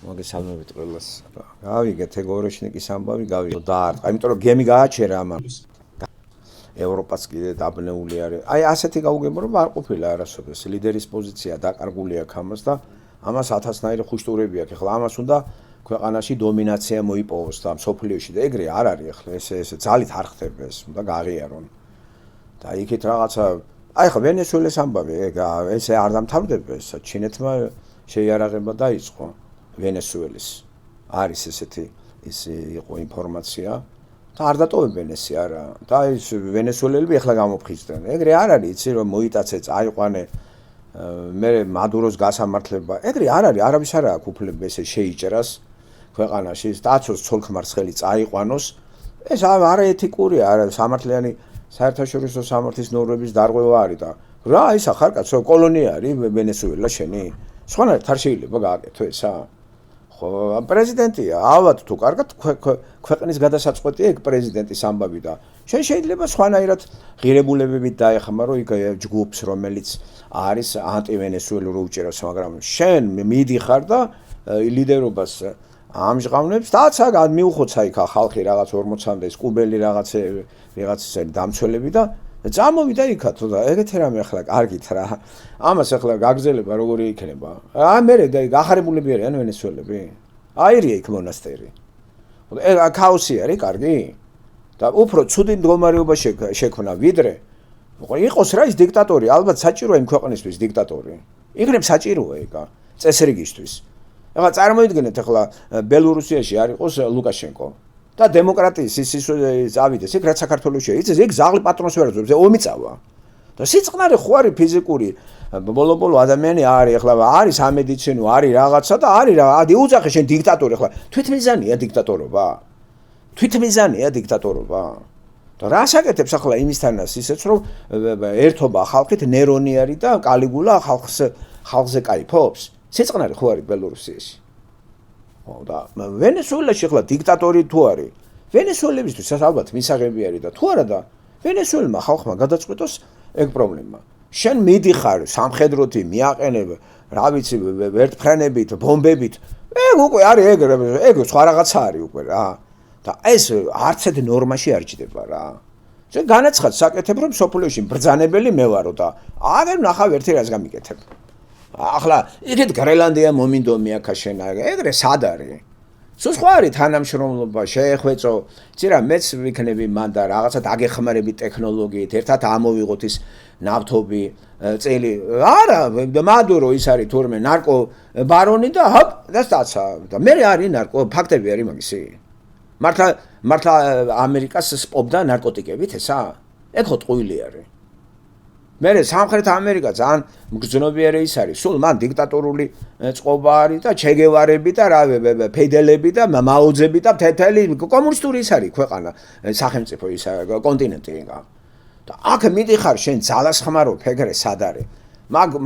მოგესალმებით ყველას. გავიგეთ ეგოროშნიკის ამბავი გავიგეთ. დაარტყა, იმიტომ რომ გემი გააჩერა ამან. ევროპაც კიდე დაბნეული არის. აი ასეთი გაუგებრობა არ ყოფილა არასოდეს. ლიდერის პოზიცია დაკარგული აქვს ამას და ამას 1000-ნაირი ხუშტურები აქვს. ეხლა ამას უნდა ქვეყანაში დომინაცია მოიპოვოს და სოფლიოში და ეგრე არ არის ეხლა ეს ძალით არ ხდება ეს, უნდა გააღიარონ. და იქით რაღაცა აი ხა ვენესუელის ამბავი ესე არ დამთავრდება ეს ჩინეთმა შეიარაღება დაიწყო ვენესუელის არის ესეთი ის იყო ინფორმაცია და არ დატოვებენ ესე არა და ის ვენესუელელები ახლა გამოფხიზდნენ ეგრე არ არის იცი რომ მოიტაცე წაიყვანე მე მადუროს გასამართლება ეგრე არ არის არავის არ აქვს უფლება ესე შეიჭრას ქვეყანაში დაცოს ცოლ-ქმარს ხელი წაიყვანოს ეს არაეთიკურია არა სამართლიანი საერთაშორისო სამართლის ნორმების დარღვევა არის და რა ისა ხარ კაცო კოლონია არის ვენესუელა შენი სხვანაირად არ შეიძლება გააკეთო ესა ხო პრეზიდენტია ალბათ თუ კარგად ქვეყნის გადასაწყვეტია ეგ პრეზიდენტის ამბავი და შენ შეიძლება სხვანაირად ღირებულებებით დაეხმარო იქ ჯგუფს რომელიც არის ანტივენესუელური უჭერავს მაგრამ შენ მიდიხარ და ლიდერობას ამჟღავნებს დაცა მიუხოცა იქ ხალხი რაღაც 40-მდე კუბელი რაღაცა დამცველები და წამოვიდა იქათ და ეგეთი რამე ახლა კარგით რა ამას ახლა გაგზელება როგორი იქნება მე გახარებულები არიან ვენესუელები აირია იქ მონასტერი ქაოსი არის კარგი და უფრო ცუდი მდგომარეობა შექმნა ვიდრე იყოს რა ის დიქტატორი ალბათ საჭიროა იმ ქვეყნისთვის დიქტატორი იქნებ საჭიროა ეგა წესრიგისთვის ეხლა წარმოიდგინეთ ეხლა ბელორუსიაში არ იყოს ლუკაშენკო და დემოკრატიის ის წავიდეს იქ რაც საქართველოსია იცი ეგ ზაღლი პატრონს ვერ აძლევს ომი წავა და სიწყნარე ხო არის ფიზიკური ბოლო ადამიანი არის ეხლა არის ამედიცინო არის რაღაცა და არის რა უძახე შენ დიქტატორი ეხლა თვითმიზანია დიქტატორობა და რა საკეთებს ახლა იმისთანაც ისეც რომ ერთობა ხალხით ნერონი არის და კალიგულა ხალხზე кайფობს სიწყნარე ხო არის ბელორუსიაში და ვენესუელაში ახლა დიქტატორი თუ არის ვენესუელებისთვის ალბათ მისაღები არის და თუ არა და ვენესუელმა ხალხმა გადაწყვიტოს ეგ პრობლემა შენ მიდიხარ სამხედროთი მიაყენებ რა ვიცი ვერტფრენებით ბომბებით ეგ უკვე არის ეგ სხვა რაღაცა არის უკვე რა და ეს არც ერთ ნორმაში არ ჯდება რა შენ განაცხად საკეთებ რომ სოფლიოში ბრძანებელი მე ვარო და აღარ ნახავ ერთი რას გამიკეთებ ახლა იქით გრენლანდია მომინდომი აქა შენ ეგრე სად არის სულ სხვა არის თანამშრომლობა შეეხვეწო ცირა მეც ვიქნები მან და რაღაცა დაგეხმარებით ტექნოლოგიით ერთად ამოვიღოთ ის ნავთობი წელი არა მადურო ის არის თურმე ნარკო ბარონი და ჰოპ და სტაცა და მე არის ნარკო ფაქტები არის მაგისი მართლა ამერიკას სპობდა ნარკოტიკებით ესა ეგ ხო ტყუილი არის მე სამხრეთ ამერიკა ძალიან მგრძნობიარე ის არის სულ მან დიქტატორული წყობა არის და ჩეგევარები და რა ფედელები და მაოძები და თეთელი კომუნისტური ის არის ქვეყანა სახელმწიფო ის კონტინენტი და აქ მიდიხარ შენ ძალას ხმარო ფეგრე სად არის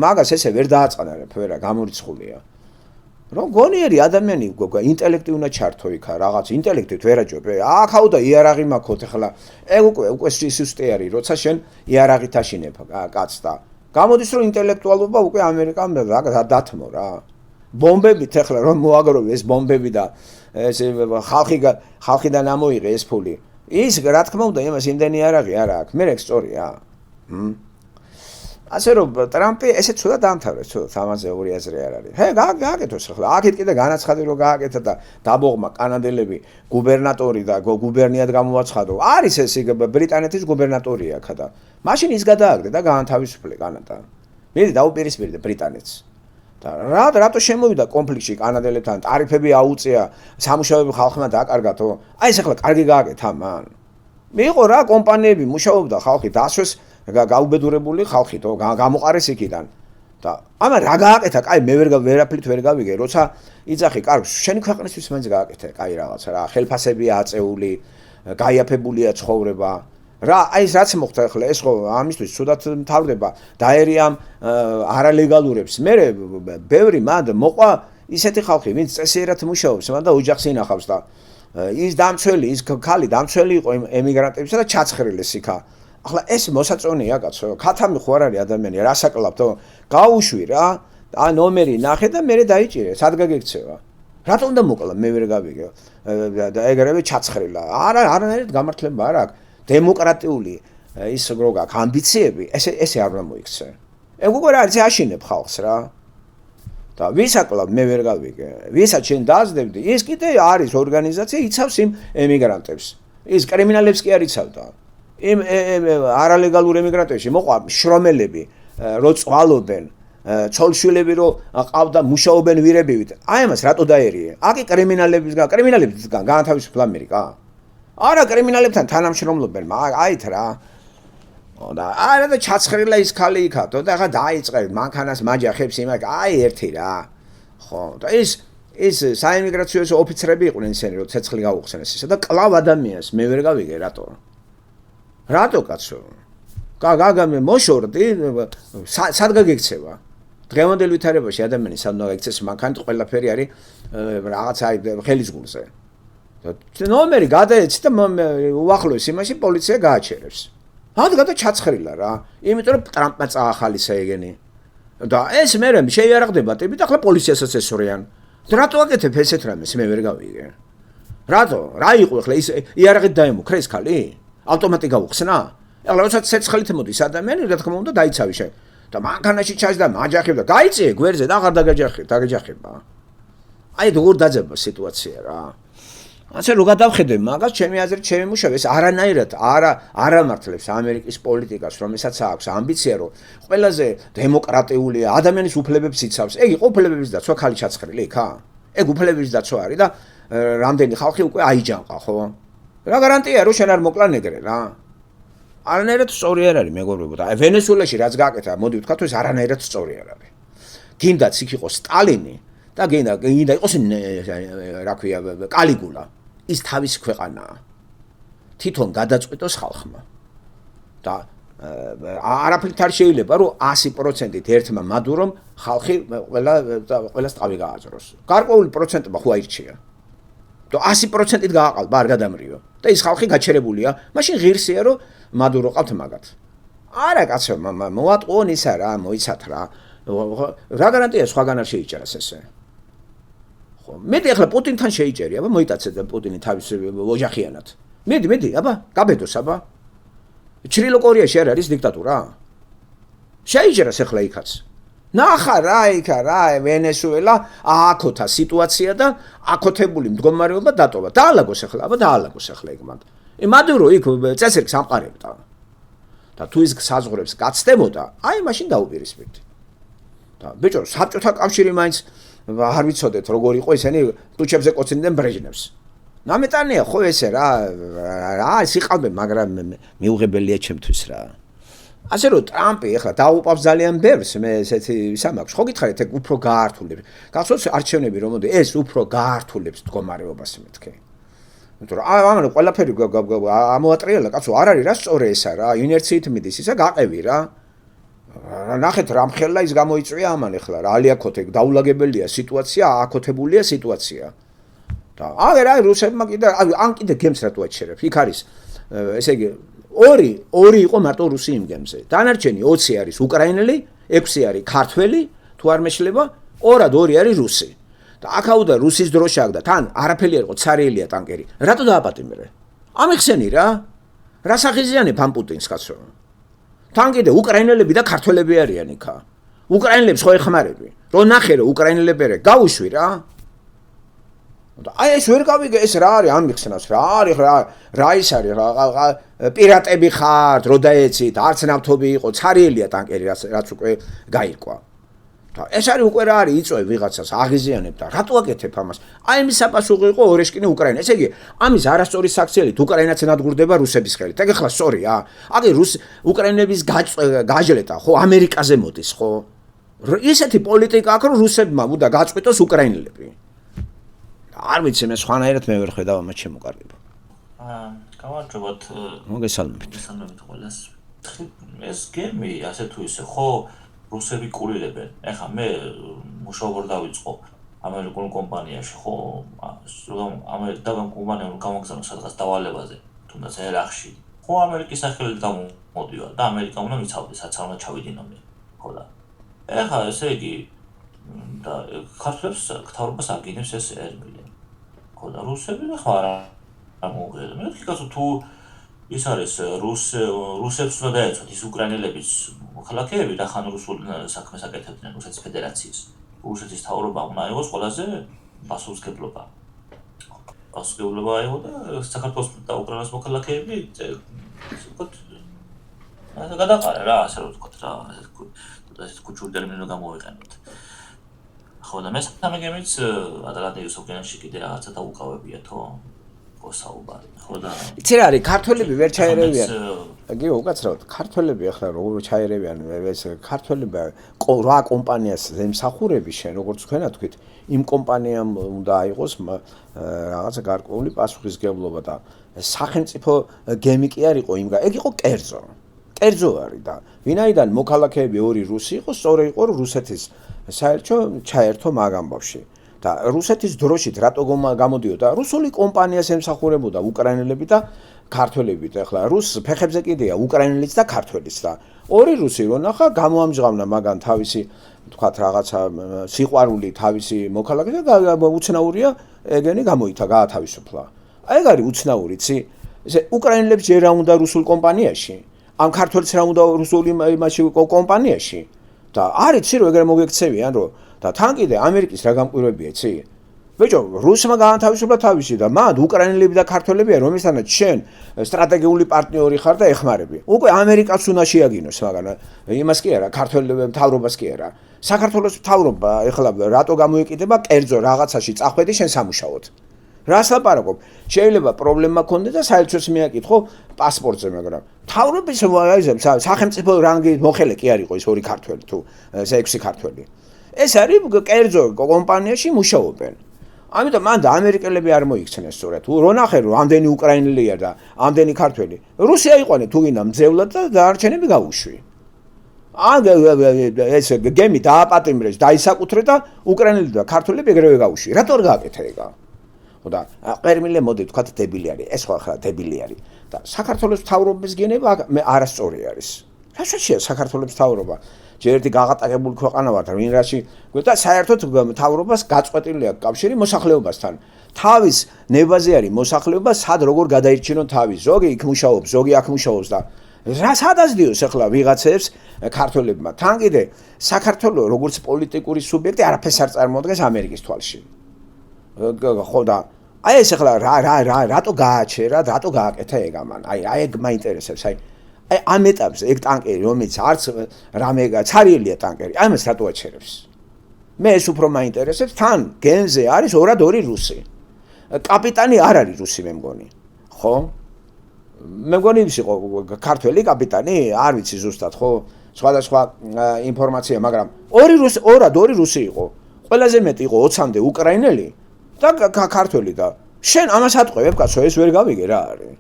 მაგას ესე ვერ დააწყნარებ ვერა გამორიცხულია რომ გონიერი ადამიანი ინტელექტი უნდა ჩართო იქა რაღაც ინტელექტით ვერაჯობ აქაო და იარაღი მაქვს ახლა ეგ უკვე სუსტე არის როცა შენ იარაღით აშინებ კაცს და გამოდის რომ ინტელექტუალობა უკვე ამერიკამ დათმო რა ბომბებით ახლა რომ მოაგროვე ეს ბომბები და ეს ხალხიდან ამოიღე ეს ფული ის რა თქმა უნდა იმას იმდენი იარაღი არა აქვს მე ეგ სწორია ასე რომ ტრამპი ესე ცუდად დამთავრებს ცუდად ამაზე ორი აზრი არ არის ჰე გააკეთოს ახლა აქეთ კიდე განაცხადი რომ გააკეთა და დაბოღმა კანადელები გუბერნატორი და გუბერნიად გამოაცხადო არის ეს ბრიტანეთის გუბერნატორია ხა და მაშინ ის გადააგდე და გაანთავისუფლე კანადა მე დაუპირისპირდე ბრიტანეთს და რატო შემოვიდა კონფლიქტში კანადელებთან ტარიფები აუწია სამუშაოები ხალხმა დააკარგათო აი ეს ახლა კარგი გააკეთა მან მიიღო რა კომპანიები მუშაობდა ხალხი დასვეს გაუბედურებული ხალხი თო გამოყარეს იქიდან და ამა რა გააკეთა კაი მე ვერაფრით ვერ გავიგე როცა იცახი კარგ შენი ქვეყნისთვის მაინც გააკეთე კაი რაღაცა რა ხელფასებია აწეული გაიაფებულია ცხოვრება რა აი ეს რაც მოხდა ახლა ეს ხო ამისთვის ცუდად მთავრდება დაერიამ არალეგალურებს მე ბევრი მანდ მოყვა ისეთი ხალხი ვინც წესიერად მუშაობს მან და ოჯახს ინახავს და ის დამცველი ის ქალი დამცველი იყო ემიგრანტებისა და ჩაცხრილეს იქა ახლა ეს მოსაწონია კაცო ქათამი ხო არ არის ადამიანი რასაკლავთო გაუშვი რა ნომერი ნახე და მე დაიჭირე სად გაგექცევა რატომ უნდა მოკლა მე ვერ გავიგე და ეგრევე ჩაცხრილა არანაირად გამართლება არ აქვს დემოკრატიული ის რო გაქვს ამბიციები ესე არ უნდა მოიქცე ეგ უკვე რა არის აშინებ ხალხს რა და ვისაკლავ მე ვერ გავიგე ვისაც შენ დაძლებდი ის კიდე არის ორგანიზაცია იცავს იმ ემიგრანტებს ის კრიმინალებს კი არ იცავდა იმ არალეგალურ ემიგრანტებში მოყვა შრომელები რო წვალობენ ცოლშვილები რო ყავდა მუშაობენ ვირებივით აი ამას რატო დაერიე აკი კრიმინალებისგან განათავისუფლა ამერიკა არა კრიმინალებთან თანამშრომლობენ აით რა და არა და ჩაცხრილა ის ხალი იქათო და ხა დაიწყეთ მანქანას მაჯახებს იმაკ აი ერთი რა ხო და ის საიმიგრაციო ოფიცრები იყვნენ ისინი რომ ცეცხლი გაუხსნეს ისა და კლავ ადამიანს მე ვერ გავიგე რატო კაცო გაგამე მოშორდი სად გაგექცევა დღევანდელ ვითარებაში ადამიანი სად უნდა გექცეს მანქანით ყველაფერი არის რაღაც აი ხელის გულზე ნომერი გადაეცი და უახლოეს იმაში პოლიცია გააჩერებს რადგან ჩაცხრილა რა იმიტომ რომ ტრამპმა წაახალისა ეგენი და ეს მერე შეიარაღდება ტიპი და ახლა პოლიციასაც ესურიან რატო აკეთებ ესეთ რამეს მე ვერ გავიგე რატო რა იყო ახლა ის იარაღით დაემუქრა ეს ხალი ავტომატი გაუხსნა ახლა როდესაც ცეცხლით მოდის ადამიანი რა თქმა უნდა დაიცავი შენ და მანქანაში ჩაჯდა მაჯახებდა გაიწიე გვერდზე და აღარ დაგეჯახება აი როგორ დაძება სიტუაცია რა ასე რო გადავხედე მაგას ჩემი აზრით ჩემი მუშაობა ეს არანაირად არ ამართლებს ამერიკის პოლიტიკას რომელსაც აქვს ამბიცია რომ ყველაზე დემოკრატიულია ადამიანის უფლებებს იცავს ეგ იყო უფლებების დაცვა ხალი ჩაცხრილი იქა ეგ უფლებების დაცვა არის და რამდენი ხალხი უკვე აიჯანყა ხო რა გარანტია რომ შენ არ მოკლა ნეგრე რა არანაირად სწორი არ არის მეგობრებო და ვენესუელაში რაც გააკეთა მოდი ვთქვათ ეს არანაირად სწორი არ არის გინდაც იქ იყო სტალინი და გინდა იყოს რა ქვია კალიგულა ის თავის ქვეყანაა თვითონ გადაწყვიტოს ხალხმა და არაფრით არ შეიძლება რომ 100%-ით ერთმა მადურომ ხალხი ყველას ტყავი გააძროს გარკვეული პროცენტმა ხო აირჩია და 100%-ით გააყალბა არ გადამრიო და ის ხალხი გაჩერებულია მაშინ ღირსია რომ მადურო ყავთ მაგათ არა კაცო მოატყუონ ისა რა მოიცათ რა გარანტია სხვაგან არ შეიჭერას ესე ხო მედი ახლა პუტინთან შეიჭერი აბა მოიტაცე და პუტინი თავის ოჯახიანად მედი აბა გაბედოს აბა ჩრილო კორეაში არ არის დიქტატურა შეიჭერას ახლა იქაც ნახა რა იქა რა ვენესუელა ააქოთა სიტუაცია და აკოთებული მდგომარეობა დატოვა დაალაგოს ახლა იქ მადურო იქ წესრიგს ამყარებდა და თუ ის საზღვრებს გაცდებოდა აი მაშინ დაუპირისპირდი და ბიჭო საბჭოთა კავშირი მაინც არ ვიცოდეთ როგორ იყო ისინი ტუჩებზე კოცინდნენ ბრეჟნევს ნამეტანია ხო ესე რა სიყავდნენ მაგრამ მიუღებელია ჩემთვის რა ასე რომ ტრამპი ახლა დაუპავს ძალიან ბევრს მე ესეთი სამაქვს ხო გითხარით ეგ უფრო გაართულებს გახსოვს არჩევნები რომ მოდი ეს უფრო გაართულებს მდგომარეობას მეთქე იმიტომ რომ ამან ყველაფერი ამოატრიალა კაცო არ არის რა სწორე ესა რა ინერციით მიდის ისა გაყევი რა ნახეთ რამ ხელა ის გამოიწვია ამან ახლა რა ალიაკოთე დაულაგებელია სიტუაცია ააკოთებულია სიტუაცია და აგერ აი რუსებმა კიდე გემს რატო აჩერებს იქ არის ესე იგი ორი იყო მარტო რუსი იმ გემზე დანარჩენი 20 არის უკრაინელი 6 არის ქართველი თუ არ მეშლება 2 არის რუსი და აქაუდა რუსის დროშა აქვს და თან არაფერი არ იყო ცარიელია ტანკერი რატო დააპატიმრე ამიხსენი რა სახიზიანებ ამ პუტინს კაცო თან კიდე უკრაინელები და ქართველები არიან იქა უკრაინელებს ხო ეხმარები რო ნახე რომ უკრაინელები გაუშვი რა აი ეს ვერ გავიგე ეს რა არის ამიხსნას რა არის რა ის არის რა პირატები ხართ რო დაეცით არც ნავთობი იყო ცარიელია ტანკერი რაც უკვე გაირკვა და ეს არის უკვე რა არის იწვევ ვიღაცას აღიზიანებ და რატო აკეთებ ამას აი იმის საპასუხო იყო ორეშკინი უკრაინა ესე იგი ამის არასწორი საქციელით უკრაინაც ნადგურდება რუსების ხელით ეგ ახლა სწორია აკი უკრაინების გაჟლეტა ხო ამერიკაზე მოდის ხო ისეთი პოლიტიკა აქვს რომ რუსებმა უნდა გაწყვიტოს უკრაინელები არ ვიცი მე სხვანაირად მე ვერ ხედავ ამას შემოკარგება გამარჯობათ მოგესალმებით ყველას ეს გემი ასე თუ ისე ხო რუსები კურირებენ ეხა მე მუშაობა დავიწყო ამერიკულ კომპანიაში ხო ამერიკական კომპანიამ გამოგზავნა სადღაც დავალებაზე თუნდაც ერახში ხო ამერიკის სახელით გამოდიოდა და ამერიკა უნდა მიცავდეს რაც არ უნდა ჩავიდინო მე ხო და ეხა ესე იგი და ქართველებს გთავრობას აგინებს ეს ერმილე. ხო და რუსები და ხარ არ მოუღია. მე ვთქვი კაცო თუ ის არის რუსებს უნდა დაეცოთ ის უკრაინელების მოქალაქეები და ხან რუსულ საქმეს აკეთებდნენ რუსეთის ფედერაციის. რუსეთის მთავრობა უნდა იყოს ყველაზე პასუხისმგებლობა. პასუხისმგებლობა აიღო და საქართველოს და უკრაინის მოქალაქეები ვთქვათ გადაყარა რა ასე რომ ვთქვათ რა ეს კუჩური ტერმინი გამოვიყენოთ. ხო და მესამე გემიც ატლანტის ოკეანეში კიდე რაღაცა დაუკავებიათო საუბარი. ხო და იცი რა არის ქართველები ვერ ჩაერევიან. აგი უკაცრავად ქართველები ახლა როგორ ჩაერევიან ეს ქართველები რა კომპანიას ემსახურები შენ როგორც თქვენა თქვით იმ კომპანიამ უნდა აიღოს რაღაცა გარკვეული პასუხისმგებლობა და სახელმწიფო გემი კი არ იყო იმ ეგ იყო კერძო არის და ვინაიდან მოქალაქეები ორი რუსი იყო სწორი იყო რუსეთის საერთო ჩაერთო მაგ ამბავში და რუსეთის დროშით რატო გამოდიოდა რუსული კომპანიას ემსახურებოდა უკრაინელები და ქართველები და ახლა რუს ფეხებზე კიდეა უკრაინელიც და ქართველიც და ორი რუსი რო ნახა გამოამჟღავნა მაგან თავისი თქვათ რაღაცა სიყვარული თავისი მოქალაქე და უცნაურია ეგენი გამოითა გაათავისუფლა აი ეგ არის უცნაური იცი ესე უკრაინელებს ჯერ რა უნდა რუსულ კომპანიაში ამ ქართველებს რა უნდა რუსული იმაში კომპანიაში და არის იცი რომ ეგრე მოგექცევიან რომ და თან კიდე ამერიკის რა გამკვირვებია იცი ბიჭო რუსმა გაათავისუფლა თავისი და მათ უკრაინელები და ქართველებია რომელთანაც შენ სტრატეგიული პარტნიორი ხარ და ეხმარები უკვე ამერიკაც უნდა შეაგინოს მაგან იმას კი არა ქართველებს მთავრობას კი არა საქართველოს მთავრობა ეხლა რატო გამოიკიდება კერძო რაღაცაში წახვედი შენ სამუშაოდ რას ლაპარაკობ შეიძლება პრობლემა ქონდეს და საერთოდ მეაკითხო პასპორტზე მაგრამ მთავრობის სახელმწიფო რანგის მოხელე კი არ იყო ეს ორი ქართველი თუ ეს 6 ქართველი ეს არის კერძო კომპანიაში მუშაობენ ამიტომ მან და ამერიკელები არ მოიქცნენ სწორად თუ რო ნახე რომ ამდენი უკრაინელია და ამდენი ქართველი რუსია იყვნენ თუ გინდა მძევლად და დაარჩენები გაუშვი ეს გემი დააპატიმრეს დაისაკუთრე და უკრაინელები და ქართველები ეგრევე გაუშვი რატო არ გააკეთა ეგა და ტერმინლე მოდი თქვათ დებილი არის ეს ხო ახლა დებილი არის და საქართველოს მთავრობის გენება მე არასწორი არის რაშია საქართველოს მთავრობა ჯერ ერთი გაღატაკებული ქვეყანა ვართ ვინ რაში და საერთოდ მთავრობას გაწყვეტილი აქვს კავშირი მოსახლეობასთან თავის ნებაზე არის მოსახლეობა სად როგორ გადაირჩინონ თავის ზოგი იქ მუშაობს ზოგი აქ მუშაობს და რა სადაზდიოს ახლა ვიღაცებს ქართველებმა თან კიდე საქართველოს როგორც პოლიტიკური სუბიექტი არაფერს არ წარმოადგენს ამერიკის თვალში ხო და აი ეს ახლა რატო გააჩერა რატო გააკეთა ეგ ამან აი ეგ მაინტერესებს აი ამ ეტაპზე ეგ ტანკერი რომელიც არც რამე ცარიელია ტანკერი აი მას რატო აჩერებს მე ეს უფრო მაინტერესებს თან გენზე არის ორად ორი რუსი კაპიტანი არ არის რუსი მე მგონი ხო მე მგონი ის იყო ქართველი კაპიტანი არ ვიცი ზუსტად ხო სხვადასხვა ინფორმაცია მაგრამ ორად ორი რუსი იყო ყველაზე მეტი იყო 20-მდე უკრაინელი და ქართველი და შენ ამას ატყვევებ კაცო ეს ვერ გავიგე რა არის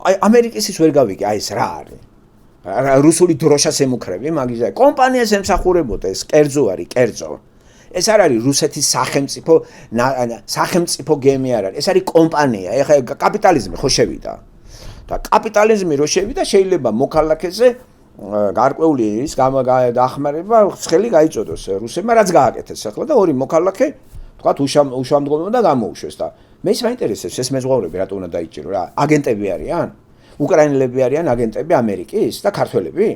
აი ამერიკის ის ვერ გავიგე აი ეს რა არის რუსული დროშას ემუქრები მაგის კომპანიას ემსახურებოდა ეს კერძო არის კერძო ეს არ არის რუსეთის სახელმწიფო გემი არ არის ეს არის კომპანია ეხლა კაპიტალიზმი ხო შევიდა და კაპიტალიზმი რო შევიდა შეიძლება მოქალაქეზე გარკვეული ის დაახმარება ცხელი გაიწოდოს რუსებმა რაც გააკეთეს ახლა და ორი მოქალაქე თქვათ უშამდგომლობა და გამოუშვეს და მე ის მაინტერესებს ეს მეზღვაურები რატო უნდა დაიჭირო რა აგენტები არიან უკრაინელები არიან აგენტები ამერიკის და ქართველები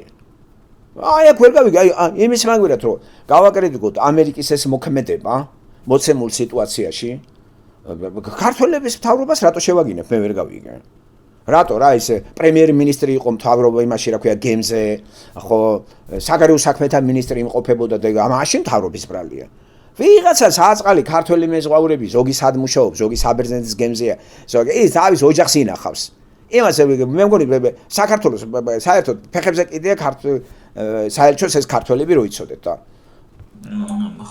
აი აქ ვერ გავიგე აი იმის მაგვირად რომ გავაკრიტიკოთ ამერიკის ეს მოქმედება მოცემულ სიტუაციაში ქართველების მთავრობას რატო შევაგინებ მე ვერ გავიგე რატო რა ეს პრემიერ-მინისტრი იყო მთავრობა იმაში რა ქვია გემზე ხო საგარეო საქმეთა მინისტრი იმყოფებოდა და ამაში მთავრობის ბრალია ვიღაცა საწყალი ქართველი მეზღვაურები ზოგი სად მუშაობს ზოგი საბერძნეთის გემზეა ზოგი ის თავის ოჯახს ინახავს იმას მე მგონი საქართველოს საერთოდ ფეხებზე კიდეა საერთოდ ეს ქართველები რო იცოდეთ და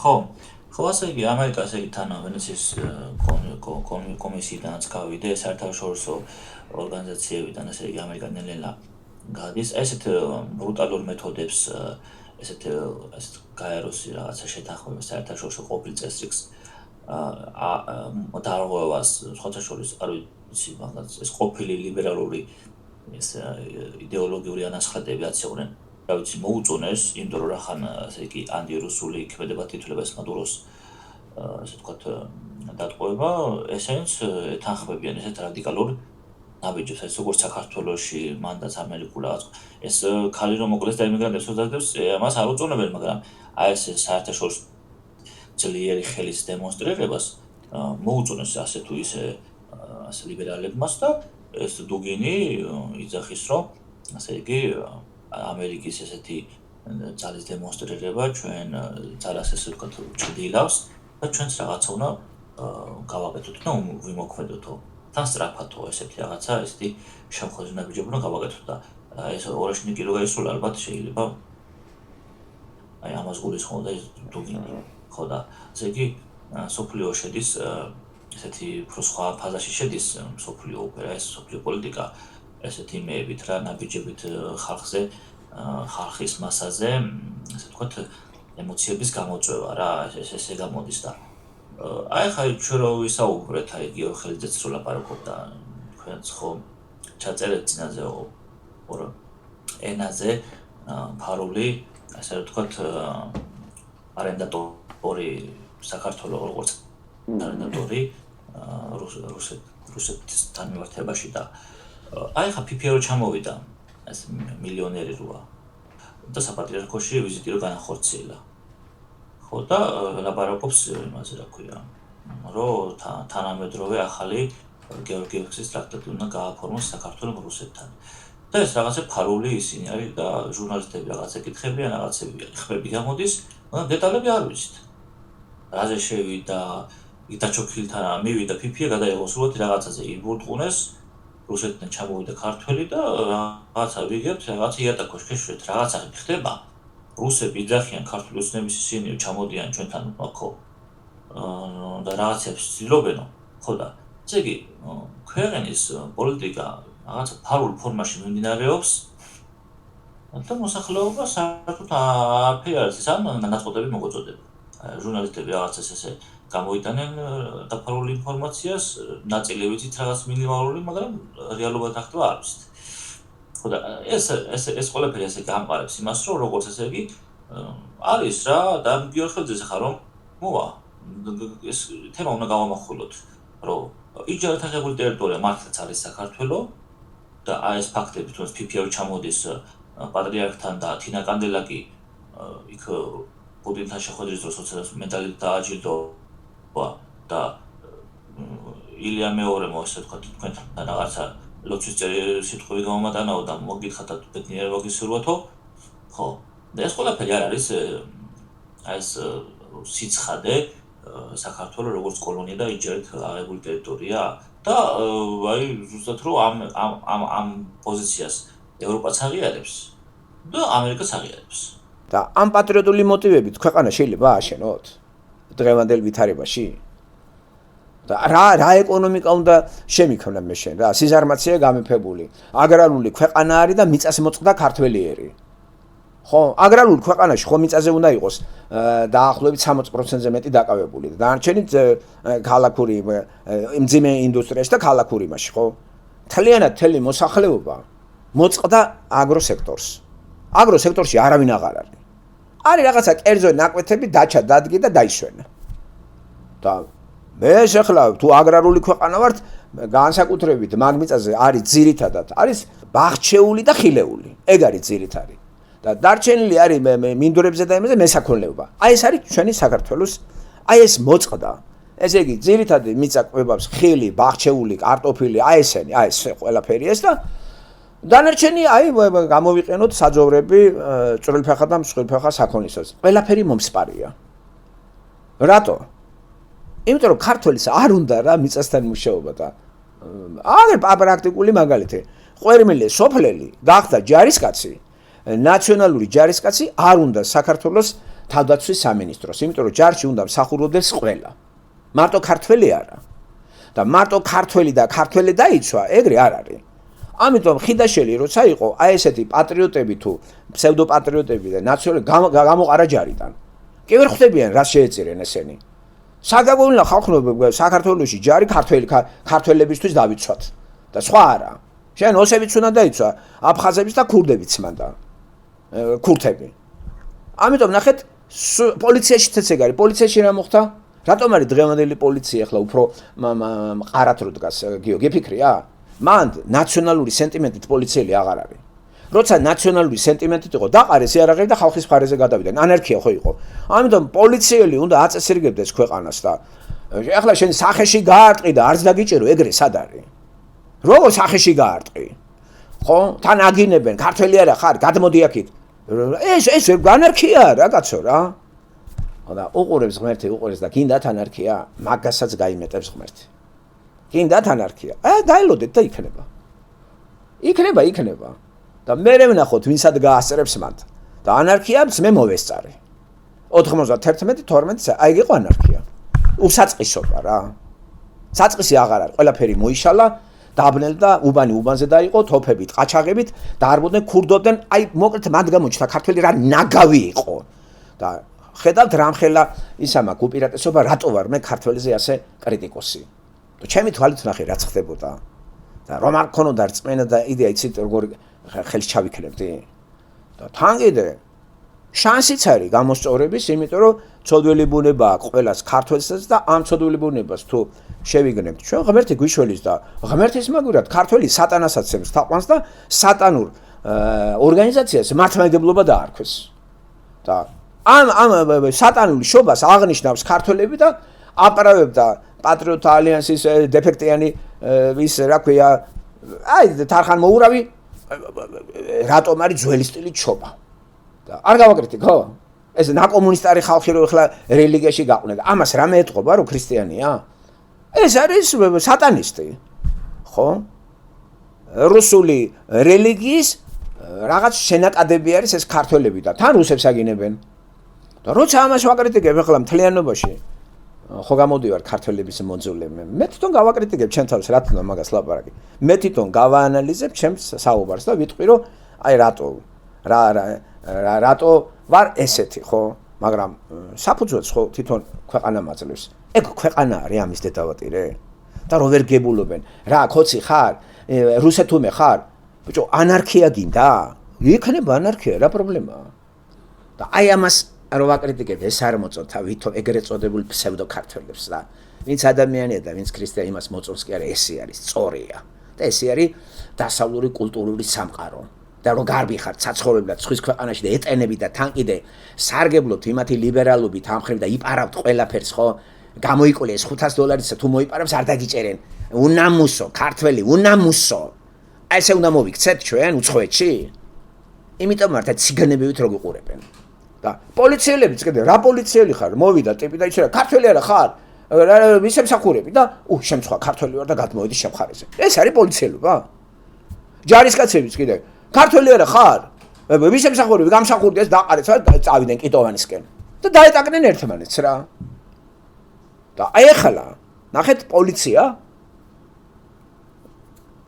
ხო ასე იგი ამერიკას იგი თან ვენეციის კომისიიდანაც გავიდე საერთაშორისო ორგანიზაციებიდან ასე იგი ამერიკანელელა გადის ესეთ ბრუტალურ მეთოდებს ესეთ გაეროსი რაღაცა შეთანხმებას საერთაშორისო ყოფილ წესრიგს დარღვევას სხვათა შორის არ ვიცი მაგას ეს ყოფილი ლიბერალური ეს იდეოლოგიური ანაცხადები აცეურენ რა ვიცი მოუწონეს, იმიტომ რომ რახან ასე იგი ანტირუსული ქმედება თითქოს მადუროს ასე ვთქვათ დატყვევება, ესენც ეთანხმებიან ესეთ რადიკალურ ნაბიჯებს, ეს როგორც საქართველოში მანდაც ამერიკულ რაღაც ეს ქალი რომ მოკლეს და იმიგრანტებს უძადებს, ამას არ უწონებენ, მაგრამ აი ეს საერთაშორისო ძლიერი ხელის დემონსტრირებას მოუწონეს ასე თუ ისე ასე ლიბერალებმაც და ეს დუგინი იძახის რომ ასე იგი ამერიკის ესეთი ძალის დემონსტრირება ჩვენ ძალას ესე ვთქვათ ჩრდილავს და ჩვენც რაღაცა უნდა გავაკეთოთ და ვიმოქმედოთო თან სწრაფათო ესეთი რაღაცა ესეთი შემხოზი ნაბიჯები უნდა გავაკეთოთ და ეს ორაშნიკი რო გაისროლა ალბათ შეიძლება აი ამას გულისხმობდა ეს დუგინი ხო და ესე იგი სოფლიო შედის ესეთი სხვა ფაზაში შედის სოფლიო ოპერა ეს სოფლიო პოლიტიკა ესეთი იმეებით რა ნაბიჯებით ხალხზე ხალხის მასაზე ასე ვთქვათ ემოციების გამოწვევა რა ესე გამოდის და აი ხა ჩვენ რო ვისაუბრეთ აი გიორგი ხელიძეც რო ლაპარაკობდა თქვენც ხო ჩაწერეთ წინაზე ორ ენაზე ფარული ასე ვთქვათ არენდატორი საქართველოს როგორც არენდატორი რუსეთთან მიმართებაში და აი ხა PPR ჩამოვიდა ეს მილიონერი როა და საპატრიარქოში ვიზიტი რო განახორციელა ხო და ლაპარაკობს იმაზე რა ქვია რომ თანამედროვე ახალი გეორგიევსკის ტრაქტატი უნდა გააფორმოს საქართველოს რუსეთთან და ეს რაღაცა ფარული ისინი არის და ჟურნალისტები რაღაცა კითხებიან რაღაცები ხმები გამოდის მაგრამ დეტალები არ ვიცით რაზე შევიდა იტაჩოქილთან მივიდა PPA გადაიღო სრულად რაღაცაზე იბურტყუნეს რუსეთთან ჩამოვიდა ქართველი და რაღაცა ვიგებთ რაღაცა იატაკოში შეშვეთ რაღაცა ხდება რუსები იძახიან ქართული ოცნების ისინი ჩამოდიან ჩვენთან ხო და რაღაცებს ცდილობენო ხო და ესე იგი ქვეყნის პოლიტიკა რაღაცა ფარულ ფორმაში მიმდინარეობს და მოსახლეობა საერთოდ აფერს ამ ნაწყვეტები მოგოწოდება ჟურნალისტები რაღაცას ესე გამოიტანენ დაფარული ინფორმაციას ნაწილი ვიცით რაღაც მინიმალური მაგრამ რეალურად ახლა არ ვიცით ხო და ეს ყველაფერი ესე გამყარებს იმას რომ როგორც ესე იგი არის რა და გიორგი ხელიძეს ახლა რომ მოვა ეს თემა უნდა გავამახვილოთ რომ იჯარით აღებული ტერიტორია მართლაც არის საქართველოს და აი ეს ფაქტები თუნდაც PPA ჩამოდის პატრიარქთან და თინა კანდელაკი იქ პუტინთან შეხვედრის დროს როცა მედალი დააჯილდოვა და ილია მეორემ ასე ვთქვათ თქვენთან რაღაცა ლოცვის სიტყვები გამომატანაო და მოგითხათ და ბედნიერება გისურვათო ხო და ეს ყველაფერი არ არის აი ეს სიცხადე საქართველოს როგორც კოლონია და იჯერით აღებული ტერიტორია და აი ზუსტად რომ ამ პოზიციას ევროპაც აღიარებს და ამერიკაც აღიარებს და ამ პატრიოტული მოტივებით ქვეყანა შეიძლება ააშენოთ დღევანდელ ვითარებაში და რა ეკონომიკა უნდა შემიქმნა მე შენ რა სიზარმაცია გამეფებული აგრარული ქვეყანა არის და მიწას მოწყდა ქართველიერი ხო აგრარულ ქვეყანაში ხო მიწაზე უნდა იყოს დაახლოებით 60%-ზე მეტი დაკავებული და დანარჩენი ქალაქური მძიმე ინდუსტრიაში და ქალაქური მასში ხო თლიანად თელი მოსახლეობა მოწყდა აგროსექტორში არავინ აღარ არის რაღაცა კერძო ნაკვეთები დაჩა დადგე და დაისვენა და მე შეხლა თუ აგრარული ქვეყანა ვართ განსაკუთრებით მაგ მიწაზე არის ძირითადად არის ბაღჩეული და ხილეული ეგ არის ძირითადი და დარჩენილი არის მინდვრებზე და იმაზე მესაქონლეობა აი ეს არის ჩვენი საქართველოს აი ეს მოწყდა ესე იგი ძირითადი მიწა კვებავს ხილი ბაღჩეული კარტოფილი აი ესენი აი ეს ყველაფერი ეს და დანარჩენი აი გამოვიყენოთ საძოვრები წვრილფეხა და მსხვილფეხა საქონლისას ყველაფერი მომსპარია რატო იმიტომ რომ ქართველს არ უნდა რა მიწასთან მუშაობა და აგერ პრაქტიკული მაგალითი ყვერმილე სოფლელი გახდა ჯარისკაცი ნაციონალური ჯარისკაცი არ უნდა საქართველოს თავდაცვის სამინისტროს იმიტომ რომ ჯარში უნდა მსახურობდეს ყველა მარტო ქართველი არა და მარტო ქართველი და ქართველი დაიცვა ეგრე არ არის ამიტომ ხიდაშელი როცა იყო აი ესეთი პატრიოტები თუ ფსევდოპატრიოტები და ნაციონალური გამოყარა ჯარიდან კი ვერ ხვდებიან რა შეეწირენ ესენი საგაგოილა ხალხნობა საქართველოში ჯარი ქართველებისთვის დავიცვათ და სხვა არა შენ ოსებიც უნდა დაიცვა აფხაზების და ქურდებიც მანდა ქურთები. ამიტომ ნახეთ პოლიციაშიც ეგ არის. პოლიციაში რა მოხდა? რატომ არის დღევანდელი პოლიცია ახლა უფრო მყარად რო დგას გიო გიფიქრია? მან ნაციონალური სენტიმენტით პოლიციელი აღარ არის. როცა ნაციონალური სენტიმენტით იყო დაყარეს იარაღები და ხალხის მხარეზე გადავიდნენ. ანარქია ხო იყო. ამიტომ პოლიციელი უნდა აწესრიგებდეს ქვეყანას და ახლა შენ სახეში გაარტყი და არც დაგიჭირო ეგრე სად არის? როგორ სახეში გაარტყი? ხო? თან აგინებენ, ქართველი არა ხარ, გადმოდი აქეთ. ეს ანარქია რა კაცო რა. და უყურებს ღმერთი უყურებს და გინდათ ანარქია, მაგასაც გაიმეტებს ღმერთი. გინდათ ანარქია. დაელოდეთ და იქნება. იქნება. და მე ვნახოთ ვინსად გაასწრებს მათ. და ანარქიაც მე მოვესწარი. 91, 12, აი იყო ანარქია. უსაწყისობა რა. საწყისი აღარ არის, ყველაფერი მოიშალა, დაბნელდა, უბანი უბანზე დაიყო, თოფებით, ყაჩაღებით, დაარბოდნენ, ქურდობდნენ, აი მოკლედ მათ გამოჩნდა ქართველი რა ნაგავი იყო. და ხედავთ რამხელა ისამა უპირატესობა რატო ვარ მე ქართველზე ასე კრიტიკოსი. და ჩემი თვალით ვნახე რაც ხდებოდა. და რომ არ ქონოდა რწმენა და იდეა იცით როგორ ხელს ჩავიქნებდი. და თან კიდე შანსიც არის გამოსწორების, იმიტომ რომ ცოდველი ბუნება აქვს ყველას ქართველსაც და ამ ცოდველი ბუნებას თუ შევიგნებთ ჩვენ ღმერთი გვიშველის და ღმერთის მაგურად ქართველი სატანასაც ემს თაყვანს და სატანურ ორგანიზაციას მართლმადიდებლობა დაარქვეს. და ამ სატანური შობას აღნიშნავს ქართველები და აპარავებდა პატრიოტთა ალიანსის დეფექტიანი ის რა ქვია აი თარხან მოურავი რატომ არის ძველი სტილით შობა. და არ გავაკრიტი ხო? ეს ნაკომუნისტარი ხალხი რო ახლა რელიგიაში გაყვნენ. ამას რამე ეთყობა რომ ქრისტიანია? ეს არის სატანისტი. ხო? რუსული რელიგიის რაღაც შენაკადები არის ეს ქართველები და თან რუსებს აგინებენ. და როცა ამას ვაკრიტიკებ ახლა მთლიანობაში ხო გამოდივარ ქართველების მონძულე მე თვითონ გავაკრიტიკებ ჩემ თავს რა თქმა მაგას ლაპარაკი. მე თვითონ გავაანალიზებ ჩემს საუბარს და ვიტყვი რომ აი რატო ვარ ესეთი ხო? მაგრამ საფუძველს ხო თვითონ ქვეყანა მაძლევს. ეგ ქვეყანა არის ამის დედავატირე. და რო ვერ გებულობენ. რა ხოცი ხარ? რუსეთუმე ხარ? ბიჭო ანარქია გინდა? იქნება ანარქია, რა პრობლემაა? და აი ამას რო ვაკრიტიკებ ეს არ მოწოთა ვითომ ეგრეთ წოდებულ ფსევდოქართველებს და ვინც ადამიანია და ვინც ქრისტიანი იმას მოწონს კი არა ესე არის სწორია. და ესე არის დასავლური კულტურული სამყარო. და რო გარბი ხარ საცხოვრებლად სხვის ქვეყანაში და ეტენები და თან კიდე სარგებლობთ იმათი ლიბერალობით ამ ხრივ და იპარავთ ყველაფერს ხო? გამოიკოლე ეს $500 თუ მოიპარავს არ დაგიჭერენ. უნამუსო, ქართველი, უნამუსო. აი ესე უნდა მოვიქცეთ ჩვენ უცხოეთში? იმიტომ მართლა ციგანებივით რო გიყურებენ. და პოლიციელებიც კიდე რა პოლიციელი ხარ? მოვიდა ტიპი და იცი რა ქართველი არა ხარ? მისემსახურები და შემცხვა ქართველი ვარ და გადმოვიდი შემხარეზე. ეს არის პოლიციელობა? ჯარისკაცებიც კიდე ქართველი არა ხარ? მისემსახურები გამსახურდეს დაყარეს და წავიდნენ კიტოვანისკენ. და დაეტაკნენ ერთმანეთს რა. და აი ახლა ნახეთ პოლიცია